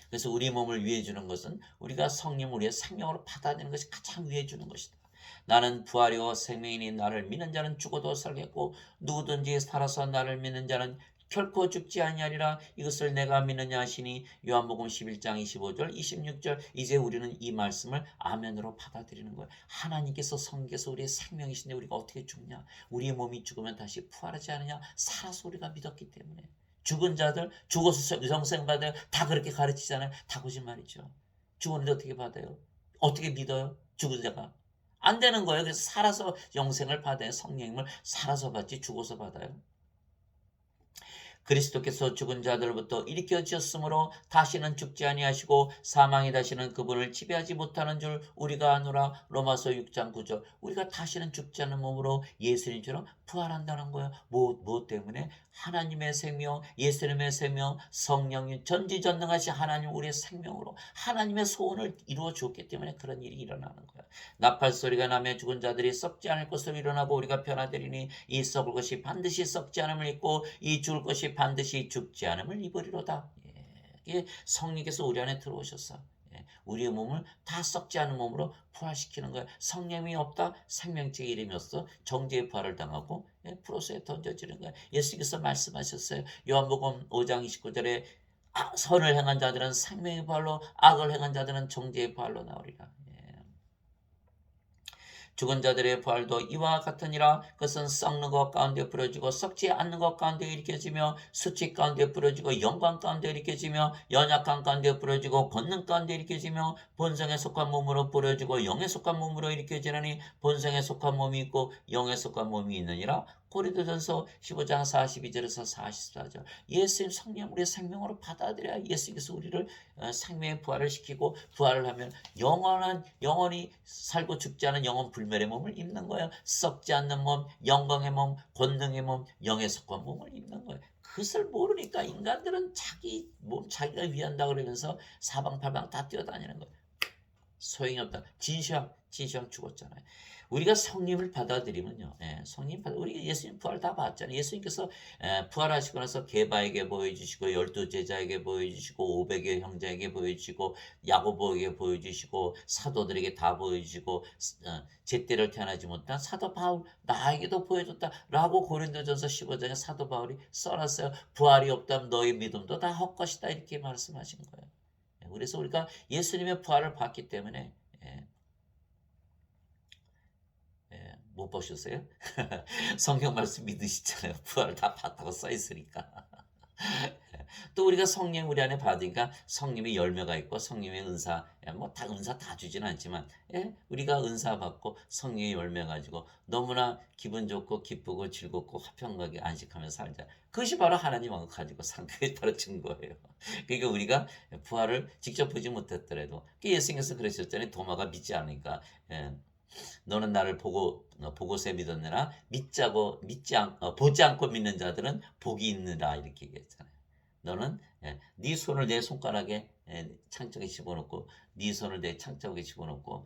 그래서 우리 몸을 위해 주는 것은 우리가 성령 우리의 생명으로 받아들이는 것이 가장 위해 주는 것이다. 나는 부활이요 생명이니 나를 믿는 자는 죽어도 살겠고 누구든지 살아서 나를 믿는 자는 결코 죽지 아니하리라. 이것을 내가 믿느냐 하시니. 요한복음 11장 25절 26절. 이제 우리는 이 말씀을 아멘으로 받아들이는 거예요. 하나님께서 성경께서 우리의 생명이신데 우리가 어떻게 죽냐. 우리의 몸이 죽으면 다시 부활하지 않느냐. 살아서 우리가 믿었기 때문에. 죽은 자들 죽어서 영생 받아요. 다 그렇게 가르치잖아요. 다 거짓말이죠. 죽었는데 어떻게 받아요? 어떻게 믿어요? 죽은 자가. 안 되는 거예요. 그래서 살아서 영생을 받아요. 성령님을 살아서 받지 죽어서 받아요. 그리스도께서 죽은 자들로부터 일으켜 주셨으므로 다시는 죽지 아니하시고 사망이 다시는 그분을 지배하지 못하는 줄 우리가 아노라. 로마서 6장 9절. 우리가 다시는 죽지 않는 몸으로 예수님처럼 부활한다는 거예요. 뭐 때문에? 하나님의 생명, 예수님의 생명, 성령이 전지전능하신 하나님 우리의 생명으로 하나님의 소원을 이루어 주었기 때문에 그런 일이 일어나는 거예요. 나팔 소리가 나며 죽은 자들이 썩지 않을 것으로 일어나고 우리가 변화되리니 이 썩을 것이 반드시 썩지 않음을 입고 이 죽을 것이 반드시 죽지 않음을 입으리로다. 이게 성령께서 우리 안에 들어오셔서 우리의 몸을 다 썩지 않은 몸으로 부활시키는 거예요. 성령이 없다. 생명책의 이름이 없어 정죄의 부활을 당하고 프로스에 던져지는 거예요. 예수께서 말씀하셨어요. 요한복음 5장 29절에 선을 행한 자들은 생명의 부활로, 악을 행한 자들은 정죄의 부활로 나오리라. 죽은 자들의 부활도 이와 같으니라. 그것은 썩는 것 가운데 부러지고 썩지 않는 것 가운데 일으켜지며 수치 가운데 부러지고 영광 가운데 일으켜지며 연약한 가운데 부러지고 권능 가운데 일으켜지며 본성에 속한 몸으로 부러지고 영에 속한 몸으로 일으켜지느니 본성에 속한 몸이 있고 영에 속한 몸이 있느니라. 고린도전서 15장 42절에서 44절. 예수님 성령 우리의 생명으로 받아들여야 예수께서 우리를 생명의 부활을 시키고 부활을 하면 영원히 살고 죽지 않은 영원 불멸의 몸을 입는 거예요. 썩지 않는 몸, 영광의 몸, 권능의 몸, 영에 속한 몸을 입는 거예요. 그것을 모르니까 인간들은 자기 몸 자기가 위한다 그러면서 사방팔방 다 뛰어다니는 거예요. 소용이 없다. 진시황 죽었잖아요. 우리가 성령을 받아들이면요. 우리 예수님 부활 다 봤잖아요. 예수님께서 부활하시고 나서 게바에게 보여주시고 12제자에게 보여주시고 500의 형제에게 보여주시고 야고보에게 보여주시고 사도들에게 다 보여주시고 제때를 태어나지 못한 사도 바울 나에게도 보여줬다라고 고린도전서 15장에 사도 바울이 써놨어요. 부활이 없다면 너의 믿음도 다 헛것이다 이렇게 말씀하신 거예요. 그래서 우리가 예수님의 부활을 봤기 때문에 못 보셨어요? 성경 말씀 믿으시잖아요. 부활을 다 봤다고 써 있으니까. 또 우리가 성령 우리 안에 받으니까 성령의 열매가 있고 성령의 은사, 뭐 다 은사 다 주지는 않지만 우리가 은사 받고 성령의 열매 가지고 너무나 기분 좋고 기쁘고 즐겁고 화평하게 안식하며 살자. 그것이 바로 하나님하고 가지고 산 그게 바로 증거예요. 그러니까 우리가 부활을 직접 보지 못했더라도 예수님께서 그러셨잖아요. 도마가 믿지 않으니까 너는 나를 보고서 믿었느라 보지 않고 믿는 자들은 복이 있느라 이렇게 얘기했잖아요. 너는 네 손을 내 손가락에 창자에 집어넣고 네 손을 내 창자에 집어넣고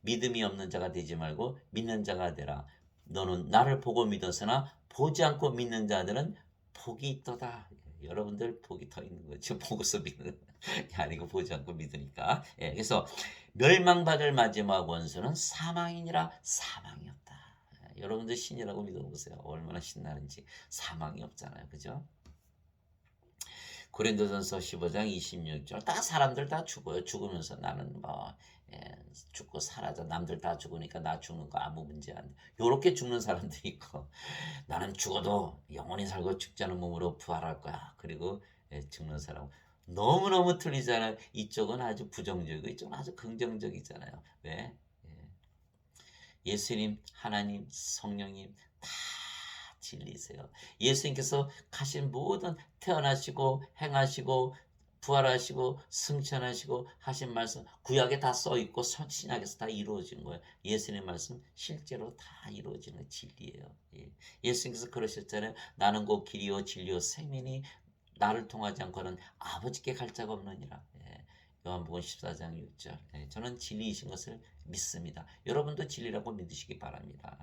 믿음이 없는 자가 되지 말고 믿는 자가 되라. 너는 나를 보고 믿었으나 보지 않고 믿는 자들은 복이 있도다. 여러분들 복이 더 있는 거죠. 보고서 믿는 게 아니고 보지 않고 믿으니까. 그래서 멸망받을 마지막 원수는 사망이니라. 사망이 없다. 여러분들 신이라고 믿어보세요. 얼마나 신나는지. 사망이 없잖아요. 그죠? 고린도전서 15장 26절. 다 사람들 다 죽어요. 죽으면서 나는 죽고 사라져. 남들 다 죽으니까 나 죽는 거 아무 문제 안 돼. 요렇게 죽는 사람들이 있고 나는 죽어도 영원히 살고 죽지 않은 몸으로 부활할 거야. 그리고 죽는 사람 너무너무 틀리잖아요. 이쪽은 아주 부정적이고 이쪽은 아주 긍정적이잖아요. 왜? 예수님, 하나님, 성령님 다 진리세요. 예수님께서 가신 모든 태어나시고 행하시고 부활하시고 승천하시고 하신 말씀 구약에 다 써있고 신약에서 다 이루어진 거예요. 예수님 말씀 실제로 다 이루어지는 진리예요. 예수님께서 그러셨잖아요. 나는 곧 길이요 진리요 생명이니 나를 통하지 않고는 아버지께 갈 자가 없느니라. 요한복음 14장 6절. 저는 진리이신 것을 믿습니다. 여러분도 진리라고 믿으시기 바랍니다.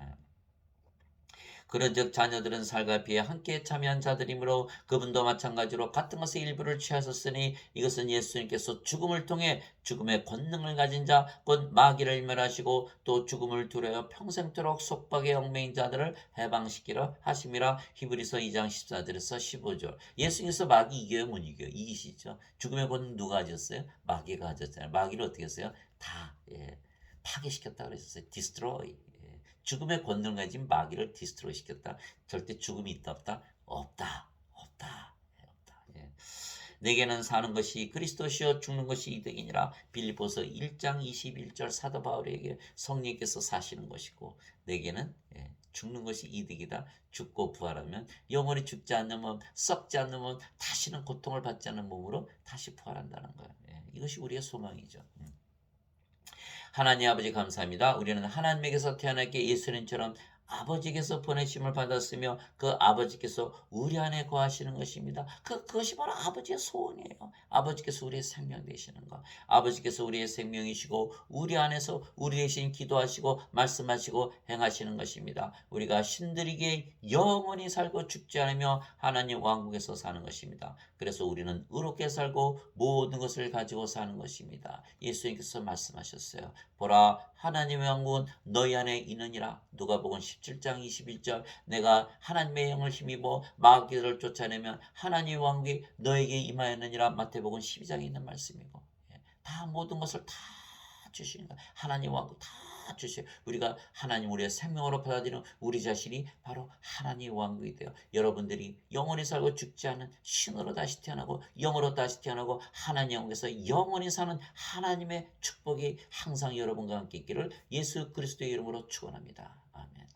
그런즉 자녀들은 살과 피에 함께 참여한 자들이므로 그분도 마찬가지로 같은 것의 일부를 취하셨으니 이것은 예수님께서 죽음을 통해 죽음의 권능을 가진 자 곧 마귀를 멸하시고 또 죽음을 두려워 평생토록 속박의 얽매인 자들을 해방시키려 하심이라. 히브리서 2장 14절에서 15절. 예수님께서 마귀 이겨요 못 이겨요? 이기시죠. 죽음의 권능 누가 가졌어요? 마귀가 가졌잖아요. 마귀를 어떻게 했어요? 다 파괴시켰다 그랬었어요. 디스트로이. 죽음의 권능 가진 마귀를 디스트로이 시켰다. 절대 죽음이 있다 없다? 없다. 내게는 사는 것이 그리스도시요 죽는 것이 이득이니라. 빌립보서 1장 21절 사도 바울에게 성령께서 사시는 것이고 내게는 죽는 것이 이득이다. 죽고 부활하면 영원히 죽지 않는 몸, 썩지 않는 몸, 다시는 고통을 받지 않는 몸으로 다시 부활한다는 거예요. 예, 이것이 우리의 소망이죠. 하나님 아버지 감사합니다. 우리는 하나님에게서 태어났기에 예수님처럼 아버지께서 보내심을 받았으며 그 아버지께서 우리 안에 거하시는 것입니다. 그것이 바로 아버지의 소원이에요. 아버지께서 우리의 생명 되시는 것. 아버지께서 우리의 생명이시고 우리 안에서 우리 대신 기도하시고 말씀하시고 행하시는 것입니다. 우리가 신들에게 영원히 살고 죽지 않으며 하나님 왕국에서 사는 것입니다. 그래서 우리는 의롭게 살고 모든 것을 가지고 사는 것입니다. 예수님께서 말씀하셨어요. 보라 하나님의 왕국은 너희 안에 있느니라. 누가복음 17장 21절 내가 하나님의 영을 힘입어 마귀를 쫓아내면 하나님의 왕국이 너에게 임하였느니라. 마태복음 12장에 있는 말씀이고 다 모든 것을 다 주시는 거야. 하나님 왕국 다 주셔요. 우리가 하나님 우리의 생명으로 받아들이는 우리 자신이 바로 하나님의 왕국이 돼요. 여러분들이 영원히 살고 죽지 않는 신으로 다시 태어나고 영으로 다시 태어나고 하나님 왕국에서 영원히 사는 하나님의 축복이 항상 여러분과 함께 있기를 예수 그리스도의 이름으로 축원합니다. 아멘.